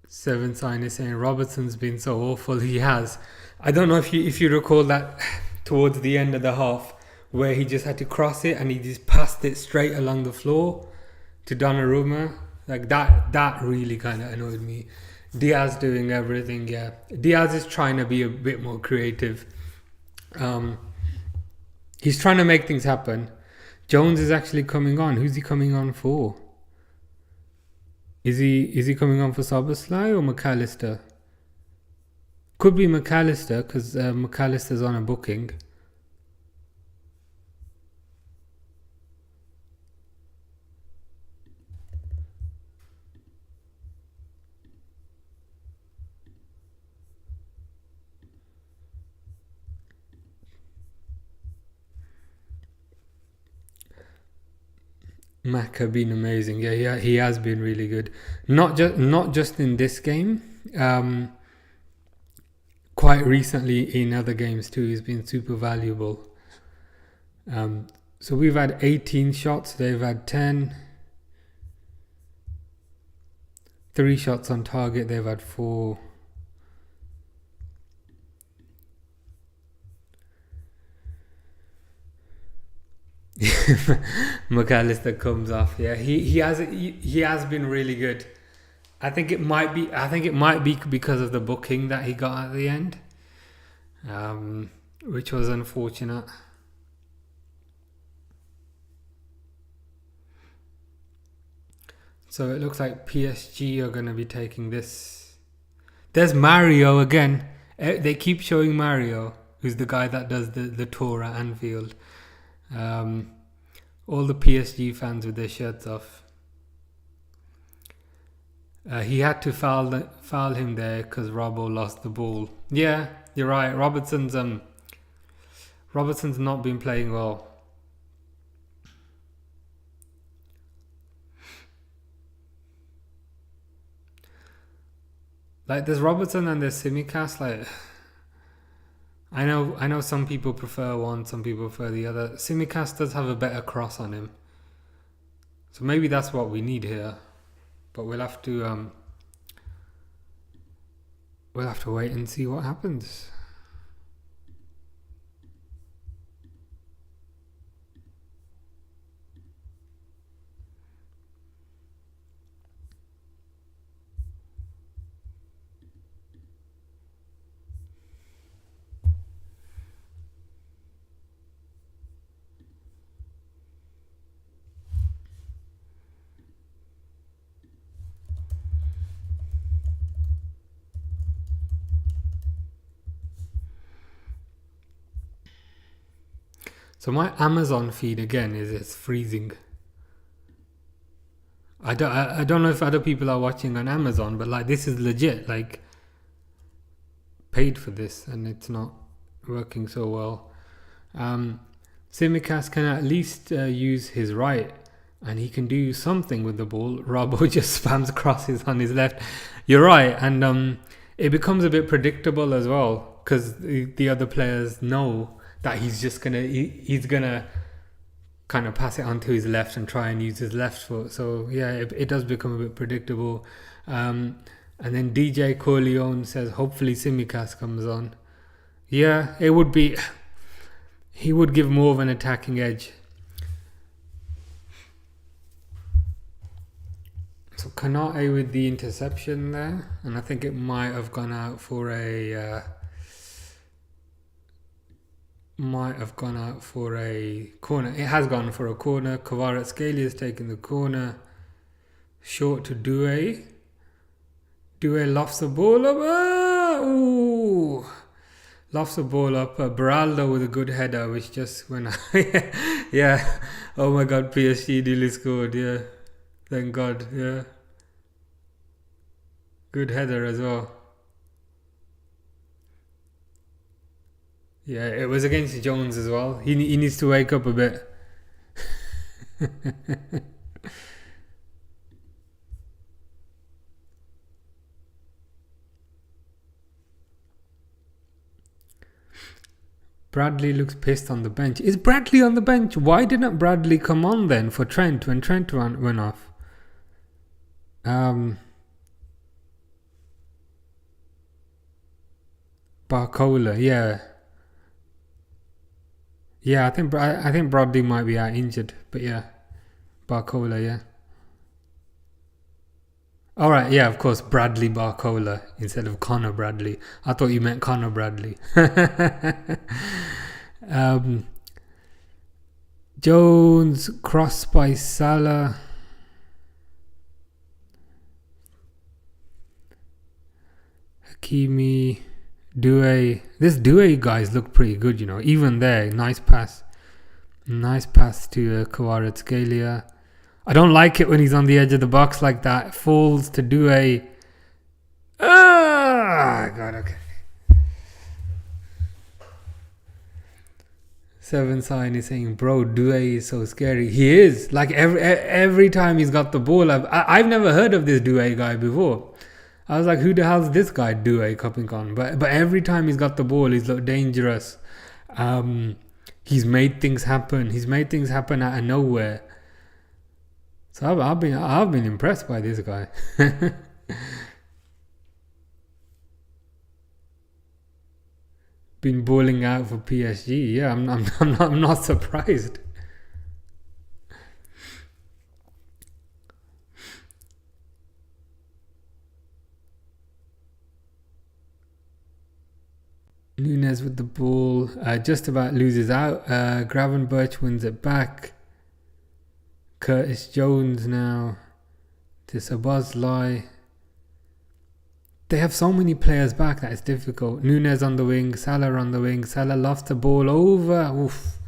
Seven Sign is saying Robertson's been so awful. He has. I don't know if you recall that towards the end of the half where he just had to cross it and he just passed it straight along the floor to Donnarumma. Like that really kind of annoyed me. Diaz doing everything, yeah. Diaz is trying to be a bit more creative. He's trying to make things happen. Jones is actually coming on. Who's he coming on for? Is he coming on for Soboslai or McAllister? Could be McAllister, because McAllister's on a booking. Mac have been amazing. Yeah, he has been really good. Not just in this game. Quite recently in other games too, he's been super valuable. So we've had 18 shots. They've had 10. 3 shots on target. They've had 4. McAllister comes off. Yeah, he has been really good. I think it might be because of the booking that he got at the end, which was unfortunate. So it looks like PSG are going to be taking this. There's Mario again. They keep showing Mario, who's the guy that does the tour at Anfield. All the PSG fans with their shirts off. He had to foul him there because Robbo lost the ball. Yeah, you're right. Robertson's not been playing well. Like there's Robertson and there's Simicast. Like I know some people prefer one, some people prefer the other. Simicast does have a better cross on him, so maybe that's what we need here. But we'll have to wait and see what happens. So my Amazon feed again is freezing. I don't know if other people are watching on Amazon, but like this is legit. Like paid for this, and it's not working so well. Simicast can at least use his right, and he can do something with the ball. Robbo just spams crosses on his left. You're right, and it becomes a bit predictable as well because the other players know that he's gonna kind of pass it onto his left and try and use his left foot. So yeah, it does become a bit predictable. And then DJ Corleone says hopefully Simicast comes on. Yeah, it would be. He would give more of an attacking edge. So Kanate with the interception there, and I think it might have gone out for a. Corner. It has gone for a corner. Kvaratskhelia has taken the corner. Short to Doué. Doué lofts the ball up. Ooh. Lofts the ball up. Beraldo with a good header, which just went out. Yeah. Oh my God, PSG nearly scored. Yeah. Thank God. Yeah. Good header as well. Yeah, it was against Jones as well. He needs to wake up a bit. Bradley looks pissed on the bench. Is Bradley on the bench? Why didn't Bradley come on then for Trent when Trent went off? Barcola, yeah. Yeah, I think Bradley might be out injured, but yeah, Barcola, yeah. All right, yeah, of course, Bradley Barcola instead of Connor Bradley. I thought you meant Connor Bradley. Jones cross by Salah. Hakimi This Douay guys look pretty good, you know. Even there, nice pass to Kvaratskhelia. I don't like it when he's on the edge of the box like that. Falls to Douay. Ah, God, okay. Seven Sign is saying, bro, Douay is so scary. He is. Like every time he's got the ball, I've never heard of this Douay guy before. I was like, who the hell's this guy Douay coming on? But every time he's got the ball, he's looked dangerous. He's made things happen. He's made things happen out of nowhere. So I've been impressed by this guy. Been balling out for PSG. Yeah, I'm not surprised. Nunes with the ball, just about loses out. Gravenberch wins it back. Curtis Jones now to Szoboszlai. They have so many players back that it's difficult. Nunes on the wing, Salah on the wing. Salah lofts the ball over. Oof.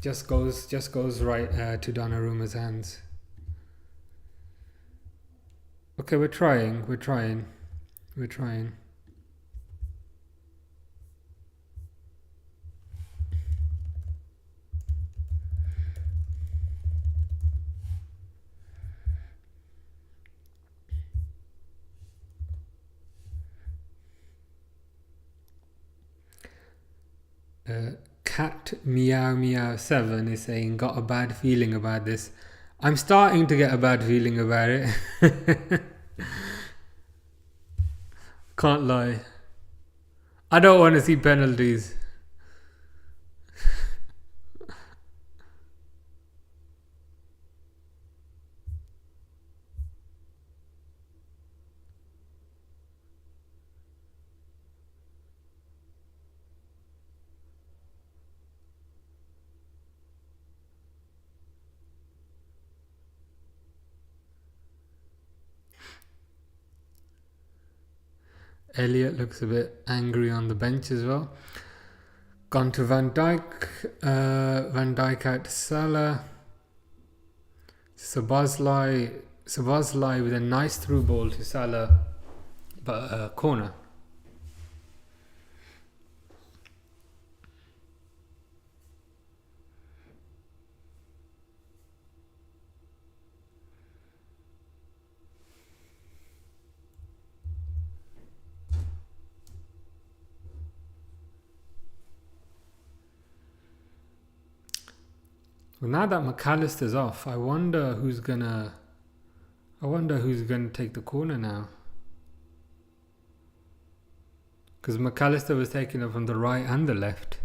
Just goes right to Donnarumma's hands. Okay, we're trying. Cat Meow Meow 7 is saying, got a bad feeling about this. I'm starting to get a bad feeling about it. Can't lie. I don't want to see penalties. Elliot looks a bit angry on the bench as well. Gone to Van Dijk. Van Dijk out to Salah. Szoboszlai with a nice through ball to Salah, but a corner. Well, now that McAllister's off, I wonder who's gonna take the corner now. Because McAllister was taking it from the right and the left.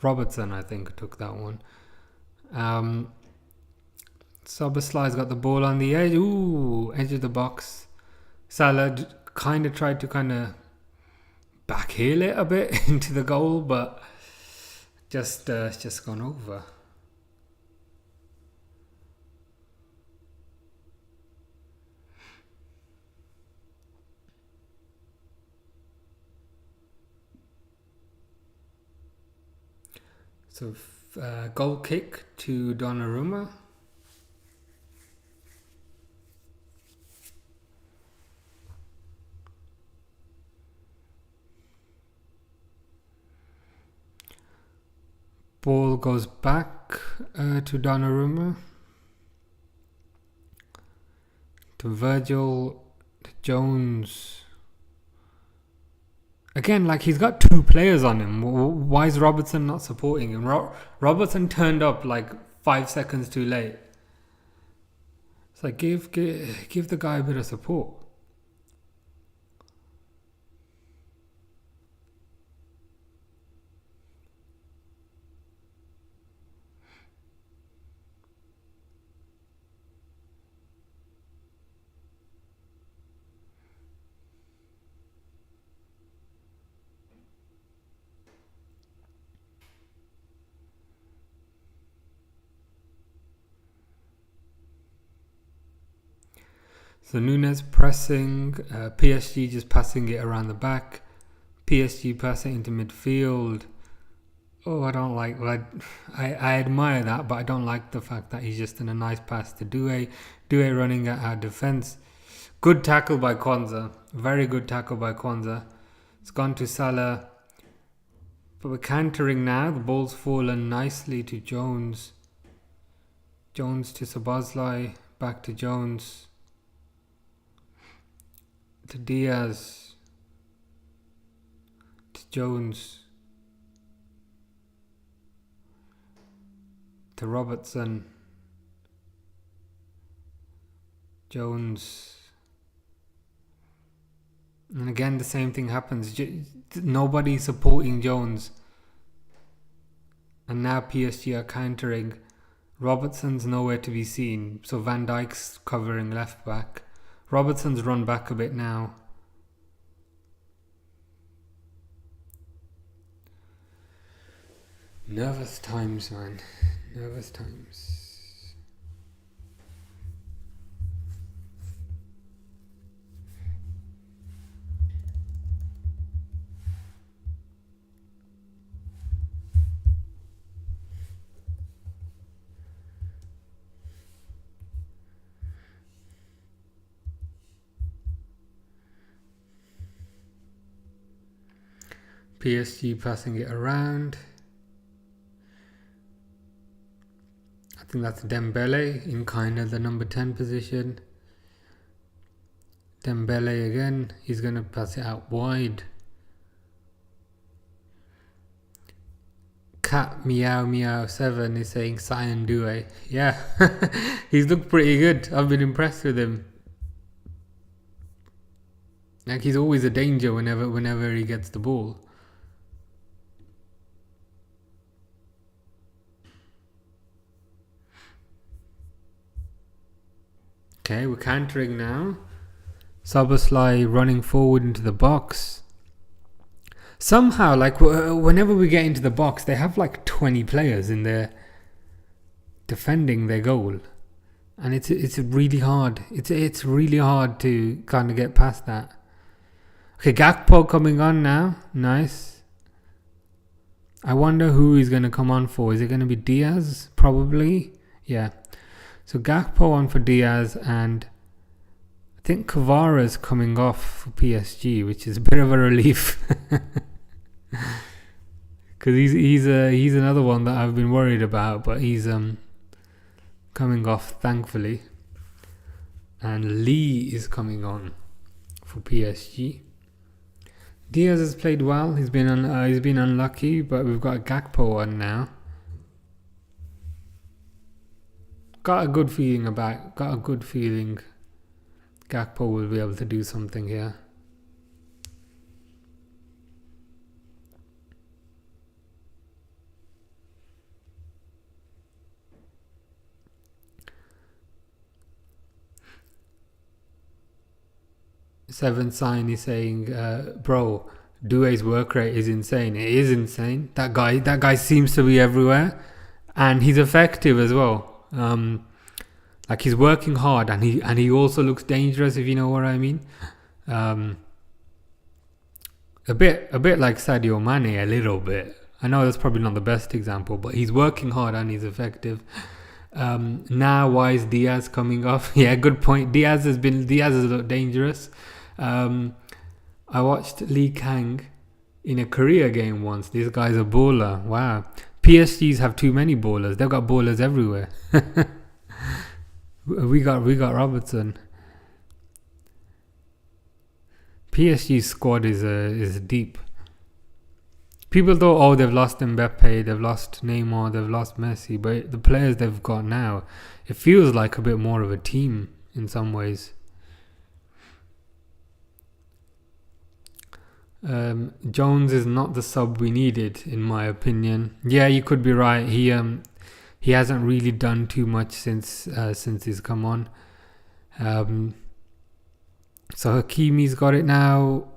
Robertson, I think, took that one. Szoboszlai's got the ball on the edge. Ooh, edge of the box. Salah kind of tried to backheel it a bit into the goal, but just gone over. So goal kick to Donnarumma. Ball goes back to Donnarumma. To Virgil, to Jones. Again, like he's got two players on him. Why is Robertson not supporting him? Robertson turned up like 5 seconds too late. It's like give the guy a bit of support. So Nunes pressing, PSG just passing it around the back, PSG passing into midfield. Oh, I don't like. I admire that, but I don't like the fact that he's just in a nice pass to Doué. Doué running at our defense. Good tackle by Kwanzaa. Very good tackle by Kwanzaa. It's gone to Salah, but we're countering now. The ball's fallen nicely to Jones. Jones to Szoboszlai. Back to Jones. To Diaz. To Jones. To Robertson. Jones. And again, the same thing happens. Nobody supporting Jones. And now PSG are countering. Robertson's nowhere to be seen. So Van Dijk's covering left back. Robertson's run back a bit now. Nervous times, man. Nervous times. PSG passing it around. I think that's Dembele in kind of the number 10 position. Dembele again. He's going to pass it out wide. Cat Meow Meow 7 is saying Cyan Doué. Yeah, he's looked pretty good. I've been impressed with him. Like, he's always a danger whenever he gets the ball. Okay, we're countering now. Szoboszlai running forward into the box. Somehow, like, whenever we get into the box, they have like 20 players in there defending their goal, and it's really hard. It's really hard to kind of get past that. Okay, Gakpo coming on now. Nice. I wonder who he's going to come on for. Is it going to be Diaz? Probably. Yeah. So Gakpo on for Diaz, and I think Kvara's coming off for PSG, which is a bit of a relief. Because he's another one that I've been worried about, but he's coming off, thankfully. And Lee is coming on for PSG. Diaz has played well. He's been unlucky, but we've got Gakpo on now. Got a good feeling Gakpo will be able to do something here. Seven Sign is saying, bro, Doué's work rate is insane. It is insane. That guy seems to be everywhere, and he's effective as well. Like, he's working hard, and he also looks dangerous, if you know what I mean. A bit like Sadio Mane, a little bit. I know that's probably not the best example, but he's working hard and he's effective. Now, why is Diaz coming off? Yeah, good point. Diaz has looked dangerous. I watched Lee Kang in a Korea game once. This guy's a baller. Wow. PSGs have too many ballers. They've got ballers everywhere. we got Robertson. PSG's squad is deep. People thought, oh, they've lost Mbappe, they've lost Neymar, they've lost Messi, but the players they've got now, it feels like a bit more of a team in some ways. Jones is not the sub we needed, in my opinion. Yeah, you could be right. He hasn't really done too much since he's come on. So Hakimi's got it now.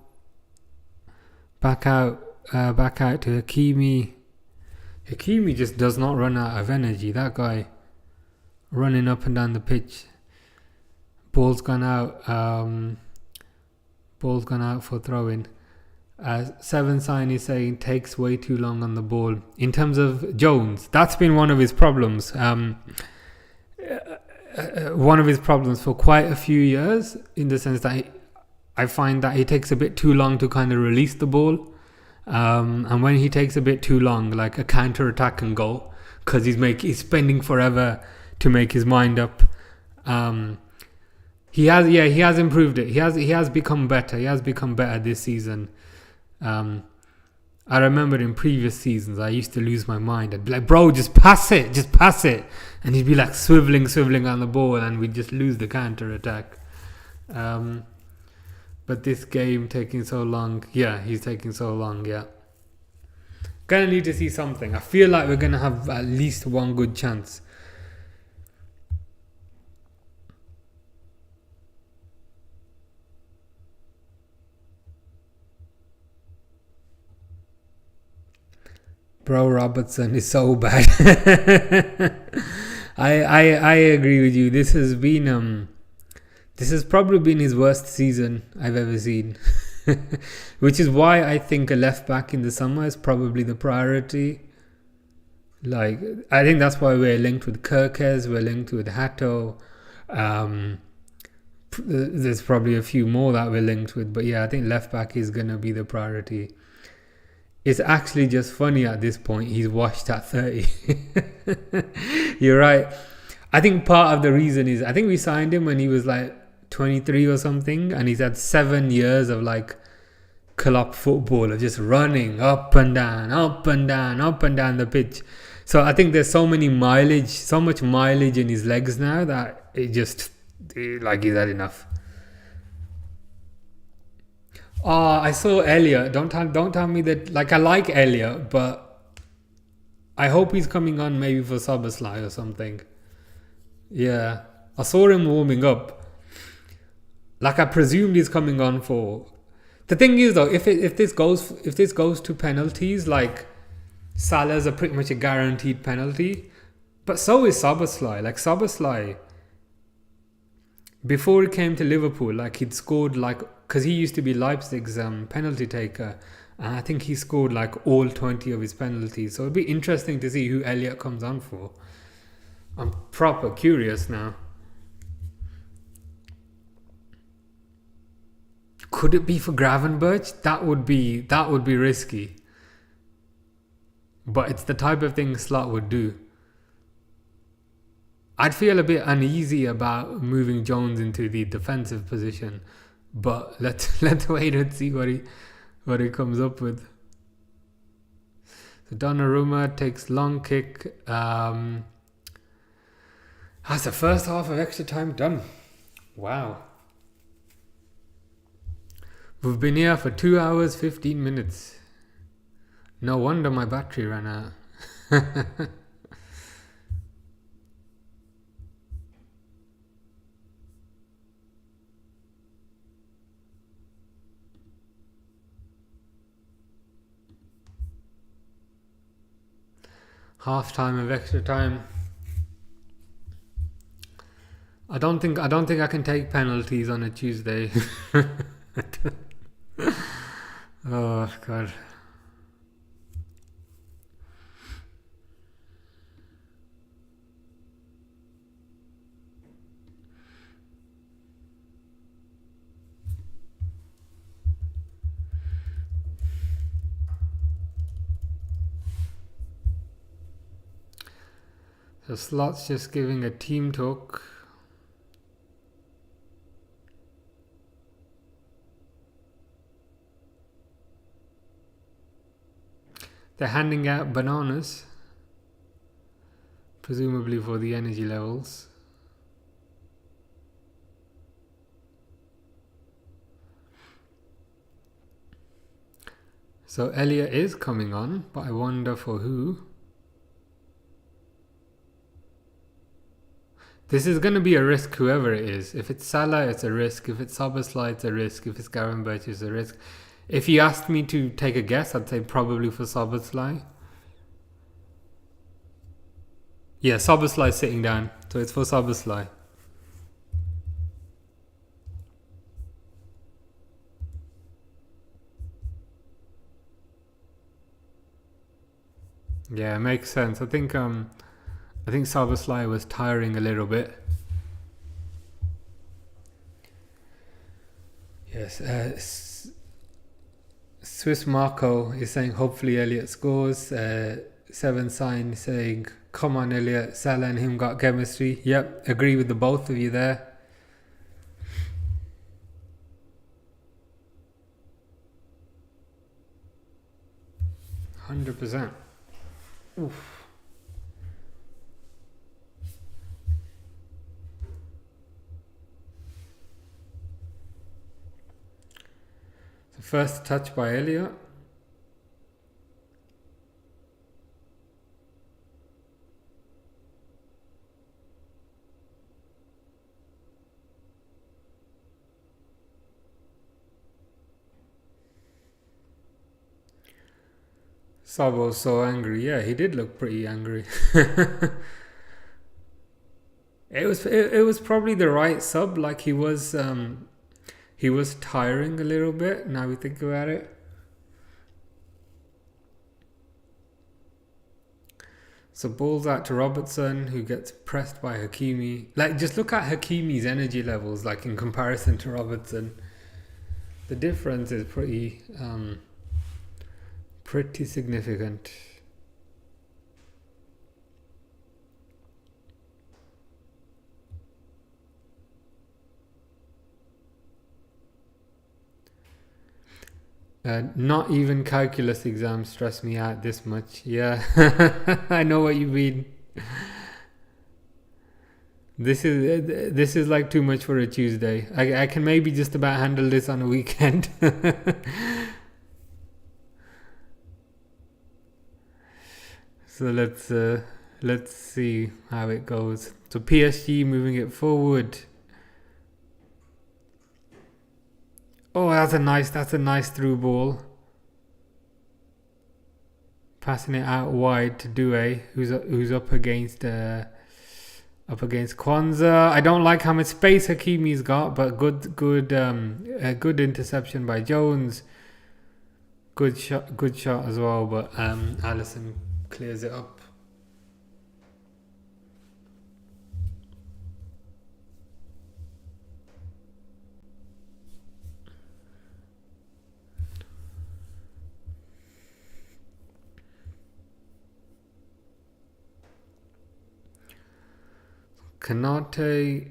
Back out to Hakimi. Hakimi just does not run out of energy. That guy running up and down the pitch. Ball's gone out. Ball's gone out for throwing. Seven Sign is saying takes way too long on the ball. In terms of Jones, that's been one of his problems. One of his problems for quite a few years, in the sense that I find that he takes a bit too long to kind of release the ball. And when he takes a bit too long, like a counter attack can go, because he's spending forever to make his mind up. He has improved it. He has become better. He has become better this season. I remember in previous seasons I used to lose my mind. I'd be like, bro, just pass it, and he'd be like swiveling on the ball, and we'd just lose the counter attack. But this game taking so long, he's taking so long. Gonna need to see something. I feel like we're gonna have at least one good chance. Bro, Robertson is so bad. I agree with you. This has probably been his worst season I've ever seen. Which is why I think a left back in the summer is probably the priority. Like, I think that's why we're linked with Kirkes, we're linked with Hato. There's probably a few more that we're linked with, but I think left back is gonna be the priority. It's actually just funny at this point. He's washed at 30. You're right. I think part of the reason is I think we signed him when he was like 23 or something, and he's had 7 years of like club football of just running up and down the pitch. So I think there's so much mileage in his legs now that he's had enough. Oh, I saw Elliot. Don't tell me that. Like, I like Elliot, but I hope he's coming on maybe for Szoboszlai or something. Yeah, I saw him warming up. Like, I presumed he's coming on for. The thing is though, if this goes to penalties, like Salah's are pretty much a guaranteed penalty, but so is Szoboszlai. Like Szoboszlai, before he came to Liverpool, like he'd scored because he used to be Leipzig's penalty taker, and I think he scored like all 20 of his penalties. So it'd be interesting to see who Elliot comes on for. I'm proper curious now. Could it be for Gravenberch? That would be risky. But it's the type of thing Slot would do. I'd feel a bit uneasy about moving Jones into the defensive position, but let's wait and see what he comes up with. So Donnarumma takes long kick. That's the first half of extra time done. Wow. We've been here for 2 hours 15 minutes. No wonder my battery ran out. Half time of extra time. I don't think I can take penalties on a Tuesday. Oh God. So Slot's just giving a team talk. They're handing out bananas, presumably for the energy levels. So Elliot is coming on, but I wonder for who. This is going to be a risk, whoever it is. If it's Salah, it's a risk. If it's Szoboszlai, it's a risk. If it's Gravenberch, it's a risk. If you asked me to take a guess, I'd say probably for Szoboszlai. Yeah, Szoboszlai is sitting down, so it's for Szoboszlai. Yeah, makes sense. I think Szoboszlai was tiring a little bit. Yes, Swiss Marco is saying hopefully Elliot scores. Seven Sign saying come on Elliot, Salah and him got chemistry. Yep, agree with the both of you there. 100%. Oof. The first touch by Elliot. Sabo's so angry. Yeah, he did look pretty angry. It was probably the right sub. Like he was tiring a little bit. Now we think about it. So ball's out to Robertson, who gets pressed by Hakimi. Like, just look at Hakimi's energy levels, like in comparison to Robertson. The difference is pretty significant. Not even calculus exams stress me out this much. Yeah, I know what you mean. This is like too much for a Tuesday. I can maybe just about handle this on a weekend. So let's see how it goes. So PSG moving it forward. Oh, that's a nice through ball. Passing it out wide to Doué, who's up against Kwanzaa. I don't like how much space Hakimi's got, but good interception by Jones. Good shot as well, but Alisson clears it up. Kanate,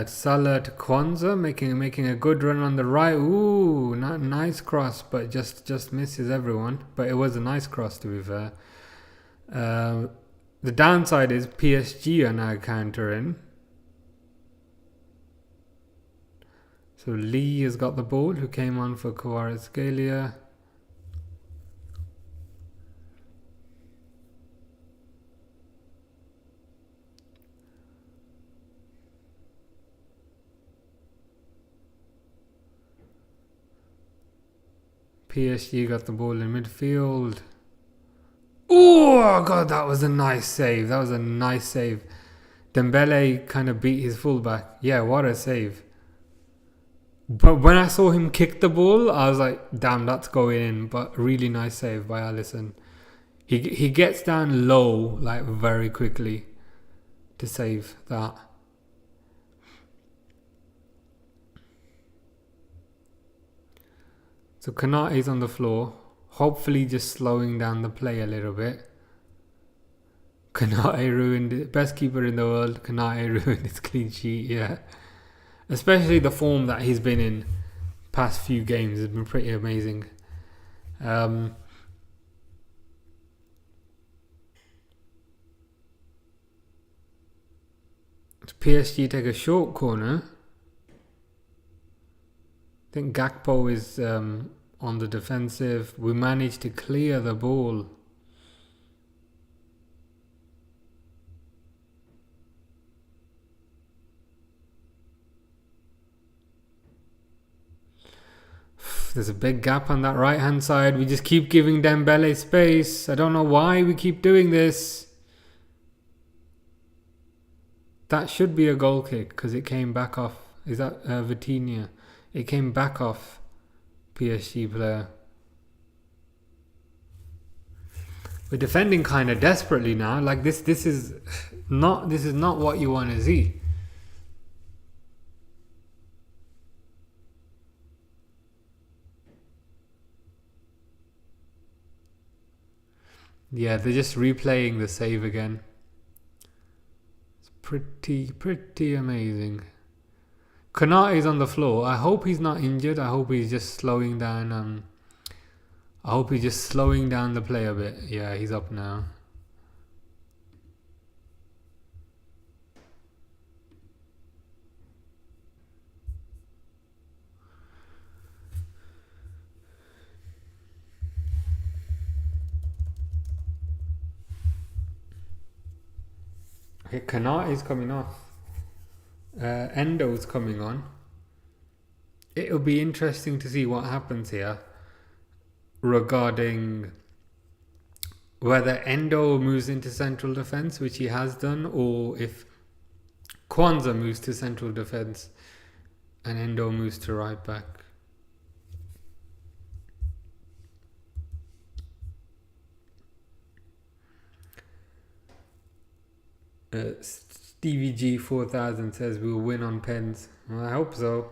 Salah to Kwanzaa, making a good run on the right. Ooh, not nice cross, but just misses everyone. But it was a nice cross, to be fair. The downside is PSG are now countering. So Lee has got the ball, who came on for Kvaratskhelia. PSG got the ball in midfield. Oh god, that was a nice save. Dembele kind of beat his fullback. Yeah, what a save. But when I saw him kick the ball, I was like, damn, that's going in. But really nice save by Alisson. He gets down low, like, very quickly to save that. So Konate's on the floor, hopefully just slowing down the play a little bit. Konate ruined it. Best keeper in the world. Konate ruined his clean sheet, yeah. Especially the form that he's been in past few games has been pretty amazing. PSG take a short corner. I think Gakpo is on the defensive. We managed to clear the ball. There's a big gap on that right hand side. We just keep giving Dembele space. I don't know why we keep doing this. That should be a goal kick because it came back off. Is that Vitinha? It came back off PSG player. We're defending kind of desperately now. Like this is not what you want to see. Yeah, they're just replaying the save again. It's pretty amazing. Konate is on the floor. I hope he's not injured. I hope he's just slowing down. I hope he's just slowing down the play a bit. Yeah, he's up now. Okay, Konate is coming off. Endo's coming on. It'll be interesting to see what happens here regarding whether Endo moves into central defence, which he has done, or if Kwanzaa moves to central defence and Endo moves to right back. Stevie G 4000 says we'll win on pens. Well, I hope so.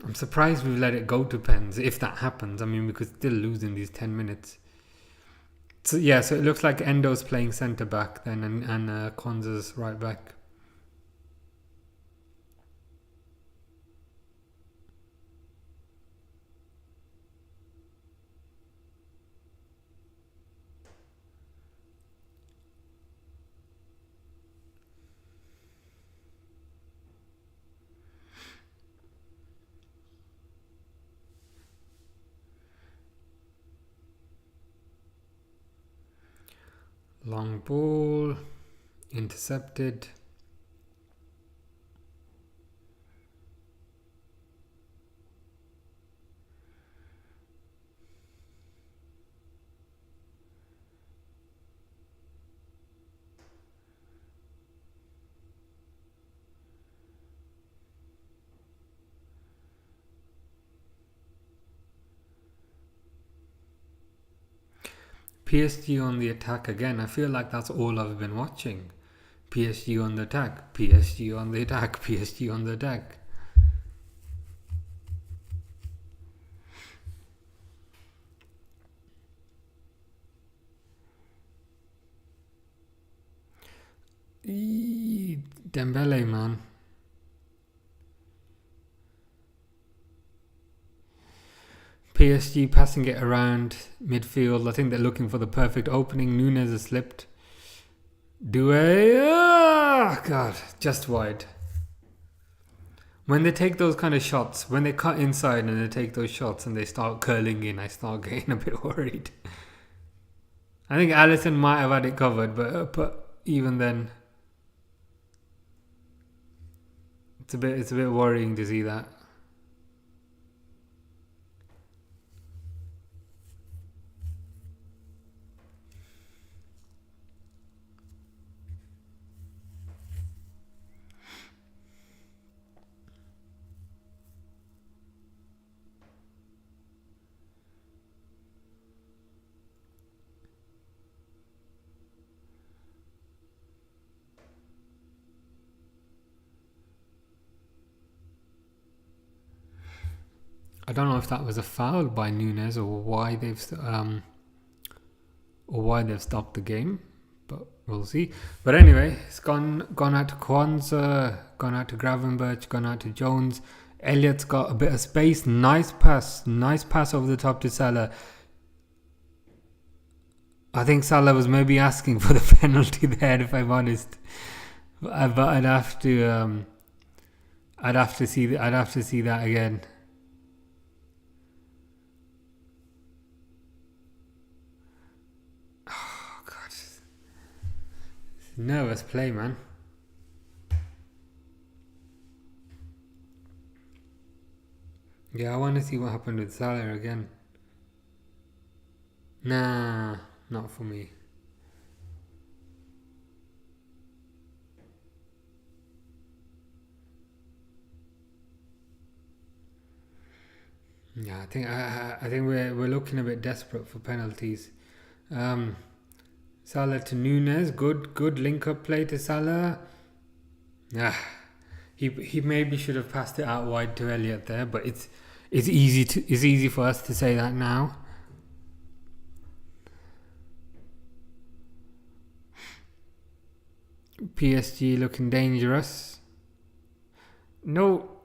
I'm surprised we've let it go to pens. If that happens, I mean, we could still lose in these 10 minutes. So yeah, so it looks like Endo's playing centre back then, and Kwanzaa's right back. Long ball, intercepted. PSG on the attack again. I feel like that's all I've been watching. PSG on the attack, PSG on the attack, PSG on the attack. Dembele, man. PSG passing it around midfield. I think they're looking for the perfect opening. Nunes has slipped. God, just wide. When they take those kind of shots, when they cut inside and they take those shots and they start curling in, I start getting a bit worried. I think Alisson might have had it covered, but even then, it's a bit worrying to see that. I don't know if that was a foul by Nunes or why they've stopped the game, but we'll see. But anyway, it's gone out to Kwanzaa, gone out to Gravenberch, gone out to Jones. Elliott's got a bit of space. Nice pass over the top to Salah. I think Salah was maybe asking for the penalty there, if I'm honest. But I'd have to see that again. Nervous play, man. Yeah, I want to see what happened with Salah again. Nah, not for me. Yeah, I think we're looking a bit desperate for penalties. Um, Salah to Nunes, good link up play to Salah. Ah, he maybe should have passed it out wide to Elliott there, but it's easy for us to say that now. PSG looking dangerous. No.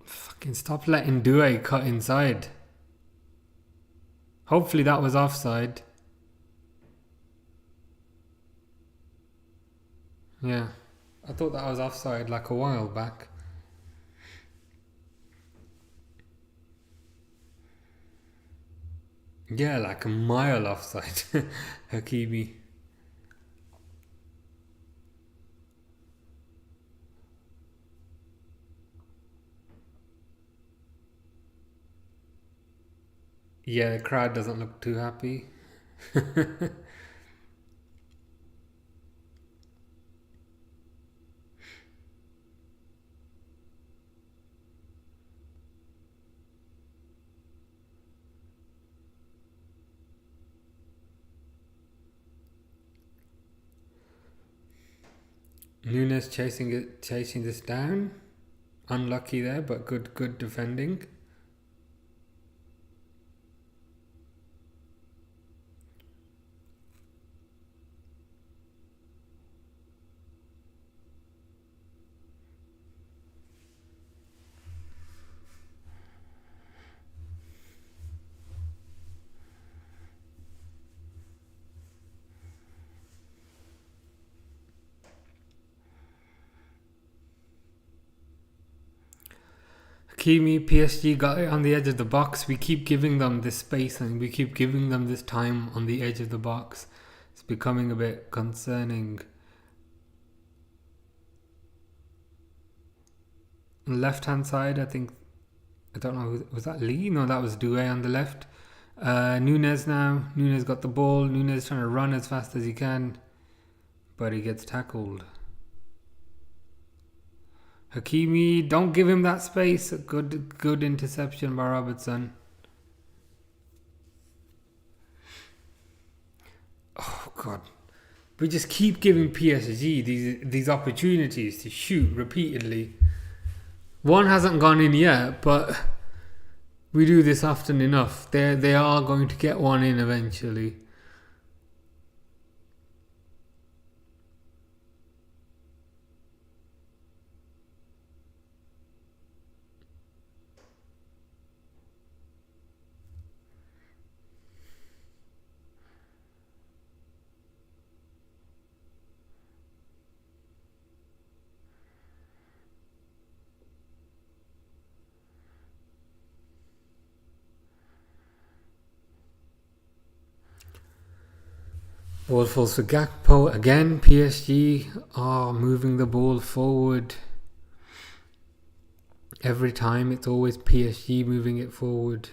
Fucking stop letting Doué cut inside. Hopefully that was offside. Yeah. I thought that was offside like a while back. Yeah, like a mile offside. Hakimi. Yeah, the crowd doesn't look too happy. Nunes chasing this down. Unlucky there, but good defending. Hakimi, PSG got it on the edge of the box. We keep giving them this space and we keep giving them this time on the edge of the box. It's becoming a bit concerning. Left hand side, I think. I don't know. Was that Lee? No, that was Doué on the left. Nunes now. Nunes got the ball. Nunes trying to run as fast as he can, but he gets tackled. Hakimi, don't give him that space. Good interception by Robertson. Oh God, we just keep giving PSG these opportunities to shoot repeatedly. One hasn't gone in yet, but we do this often enough. They are going to get one in eventually. Ball falls for Gakpo again. PSG are moving the ball forward. Every time it's always PSG moving it forward.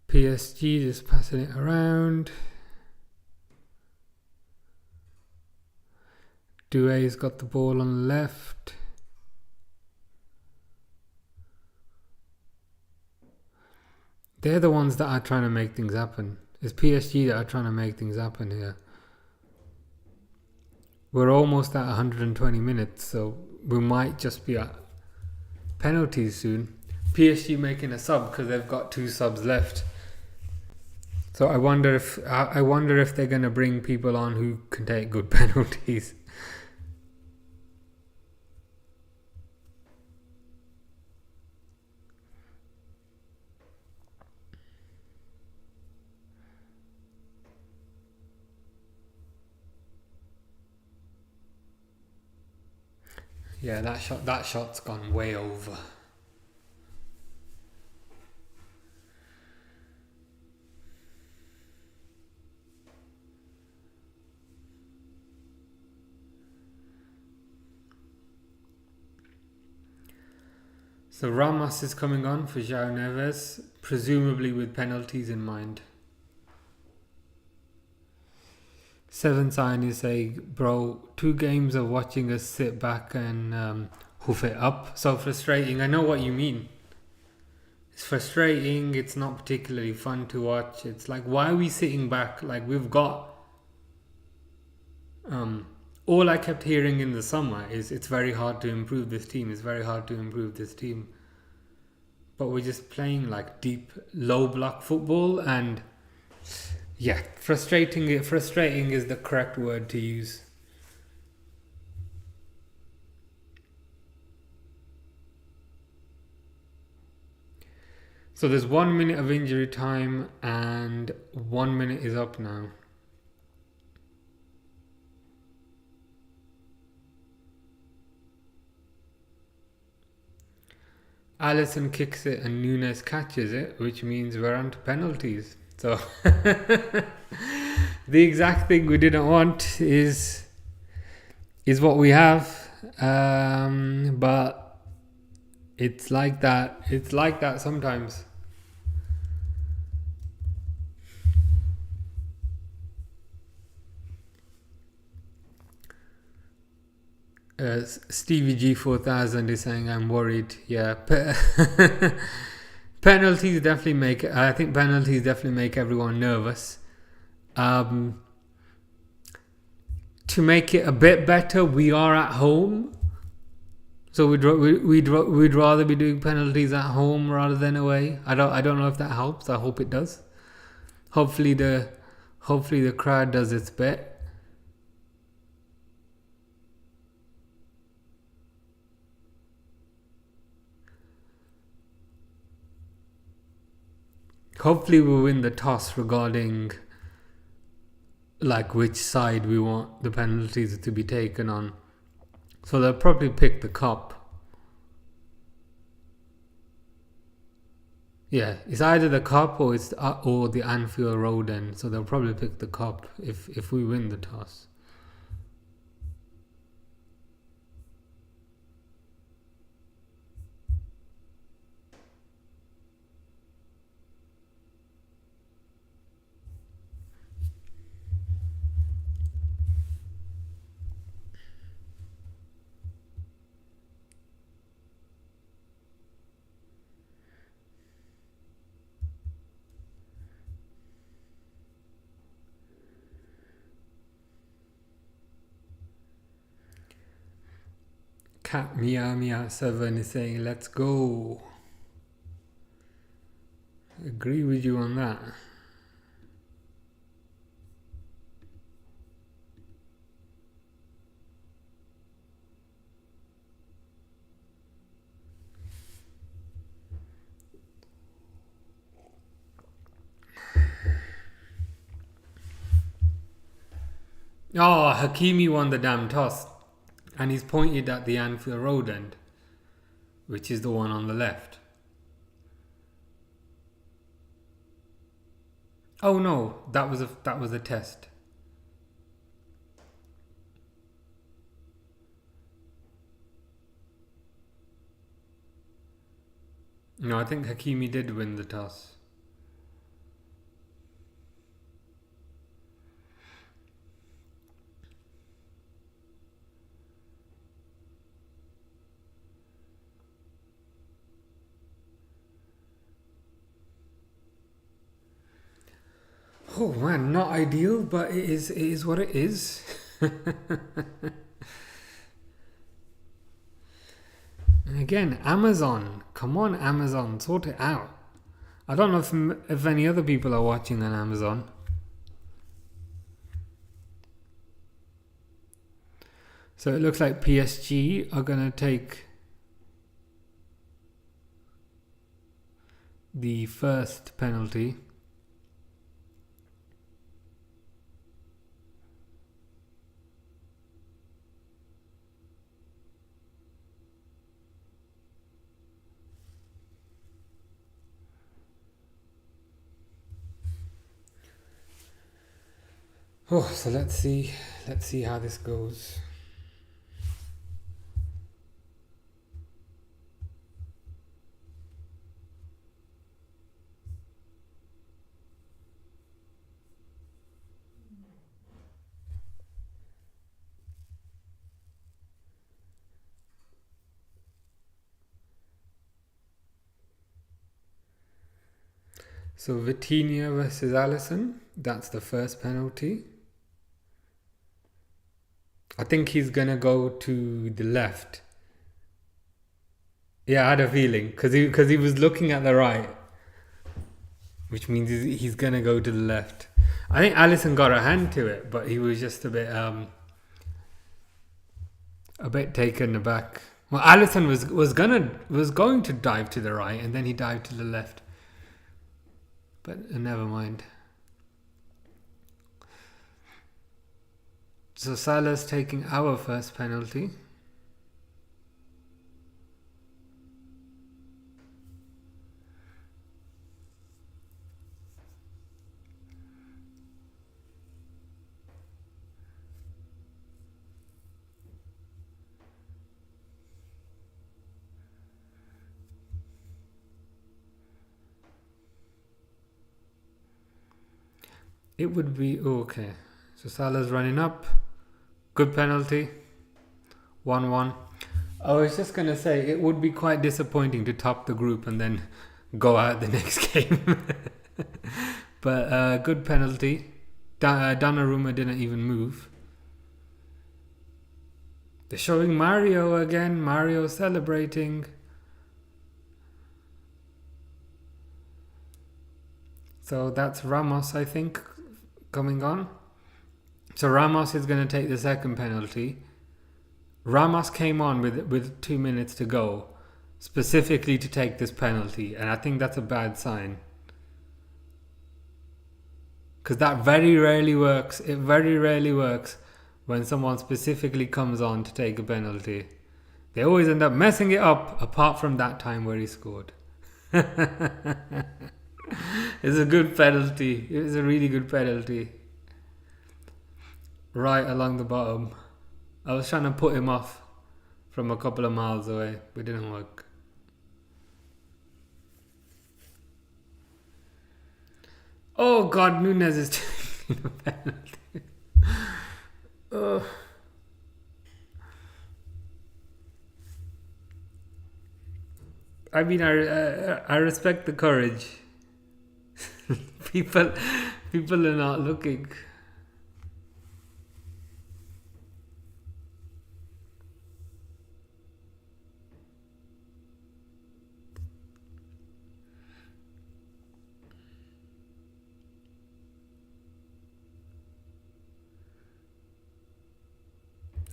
PSG just passing it around. Doué's got the ball on the left. They're the ones that are trying to make things happen. It's PSG that are trying to make things happen here. We're almost at 120 minutes, so we might just be at penalties soon. PSG making a sub because they've got 2 subs left. So I wonder if they're going to bring people on who can take good penalties. Yeah, that shot's gone way over. So Ramos is coming on for João Neves, presumably with penalties in mind. Seven Sign is saying, bro, 2 games of watching us sit back and hoof it up. So frustrating. I know what you mean. It's frustrating. It's not particularly fun to watch. It's like, why are we sitting back? Like, we've got... all I kept hearing in the summer is it's very hard to improve this team. It's very hard to improve this team. But we're just playing like deep, low block football, and yeah, frustrating. Frustrating is the correct word to use. So there's 1 minute of injury time, and 1 minute is up now. Allison kicks it and Nunes catches it, which means we're on to penalties. So the exact thing we didn't want is what we have, but it's like that. It's like that sometimes. Stevie G4000 is saying I'm worried. Yeah, penalties definitely make. I think penalties definitely make everyone nervous. To make it a bit better, we are at home, so we'd rather be doing penalties at home rather than away. I don't know if that helps. I hope it does. Hopefully the crowd does its bit. Hopefully we'll win the toss regarding like which side we want the penalties to be taken on. So they'll probably pick the Cup. Yeah, it's either the Cup or the Anfield Road end. So they'll probably pick the Cup if we win the toss. Cat Mia 7 is saying let's go. Agree with you on that. Oh, Hakimi won the damn toss. And he's pointed at the Anfield Road end, which is the one on the left. Oh no, that was a test. No, I think Hakimi did win the toss. Oh man, not ideal, but it is what it is. And again, Amazon. Come on, Amazon, sort it out. I don't know if any other people are watching on Amazon. So it looks like PSG are going to take the first penalty. Oh, so let's see how this goes. So Vitinha versus Allison, that's the first penalty. I think he's gonna go to the left. Yeah, I had a feeling because he was looking at the right, which means he's gonna go to the left. I think Allison got a hand to it, but he was just a bit taken aback. Well, Allison was going to dive to the right, and then he dived to the left. But never mind. So Salah's taking our first penalty. It would be okay. So Salah's running up. Good penalty. 1-1. I was just going to say, it would be quite disappointing to top the group and then go out the next game. But good penalty. Donnarumma didn't even move. They're showing Mario again. Mario celebrating. So that's Ramos, I think, coming on. So Ramos is going to take the second penalty. Ramos came on with 2 minutes to go, specifically to take this penalty, and I think that's a bad sign. Because that very rarely works. It very rarely works when someone specifically comes on to take a penalty. They always end up messing it up, apart from that time where he scored. It's a good penalty. It was a really good penalty. Right along the bottom. I was trying to put him off from a couple of miles away, but it didn't work. Oh God, Nunes is taking the penalty. Oh. I mean, I respect the courage. people are not looking.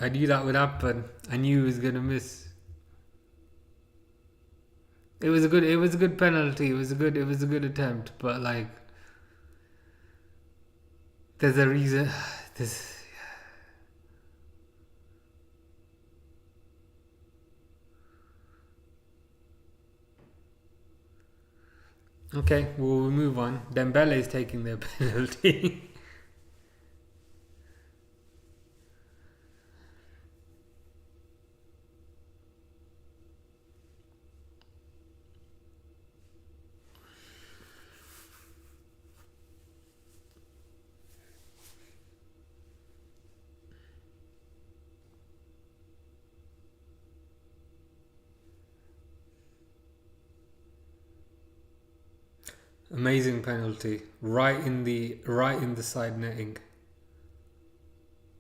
I knew that would happen. I knew he was gonna miss. It was a good penalty. It was a good attempt, but like there's a reason this okay, well, we'll move on. Dembele is taking their penalty. Amazing penalty. Right in the side netting.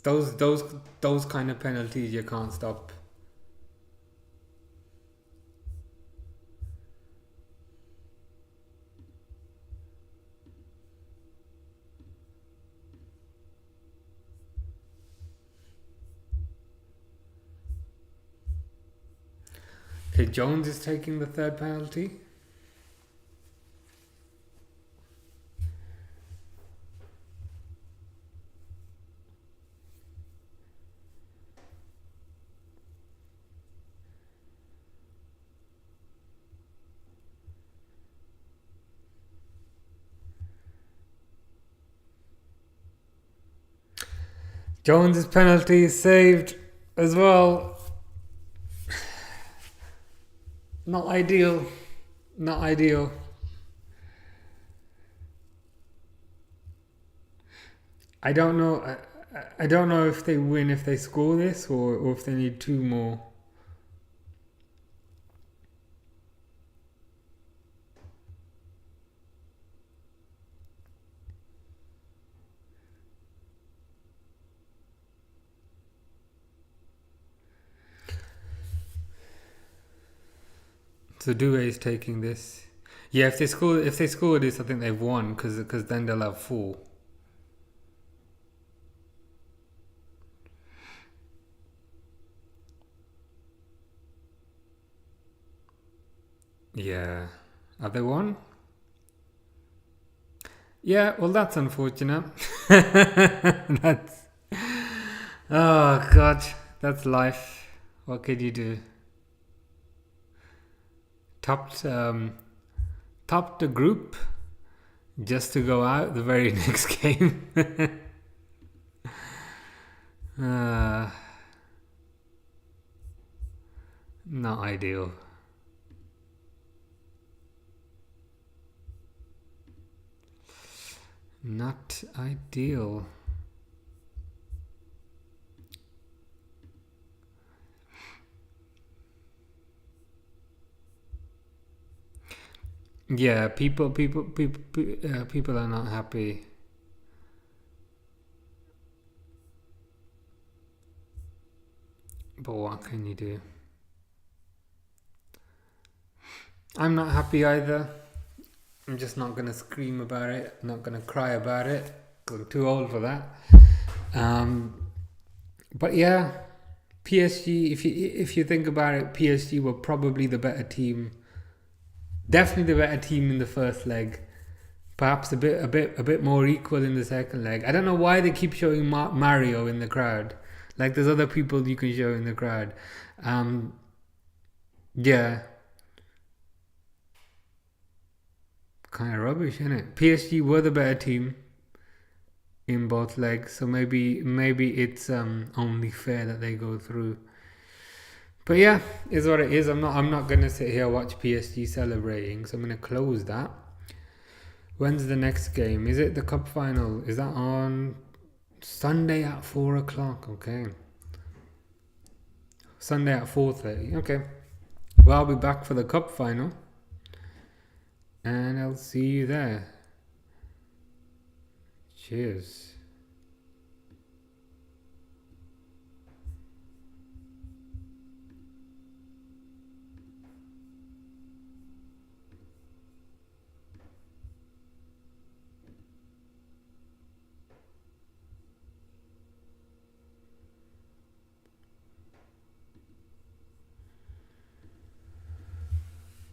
Those kind of penalties you can't stop. Okay, Jones is taking the third penalty. Jones's penalty saved as well. Not ideal. Not ideal. I don't know. I don't know if they win if they score this or if they need two more. So Due is taking this. Yeah, if they score this, I think they've won because then they'll have four. Yeah, have they won? Yeah, well that's unfortunate. That's oh god, that's life. What could you do? Topped topped the group just to go out the very next game. uh, Not ideal. Not ideal. Yeah, people are not happy. But what can you do? I'm not happy either. I'm just not gonna scream about it. I'm not gonna cry about it. I'm too old for that. But yeah, PSG. If you think about it, PSG were probably the better team. Definitely the better team in the first leg. Perhaps a bit more equal in the second leg. I don't know why they keep showing Mario in the crowd. Like there's other people you can show in the crowd. Yeah, kind of rubbish, isn't it? PSG were the better team in both legs, so maybe it's only fair that they go through. But yeah, is what it is. I'm not gonna sit here and watch PSG celebrating, so I'm gonna close that. When's the next game? Is it the cup final? Is that on Sunday at 4:00? Okay. Sunday at 4:30. Okay. Well, I'll be back for the cup final. And I'll see you there. Cheers.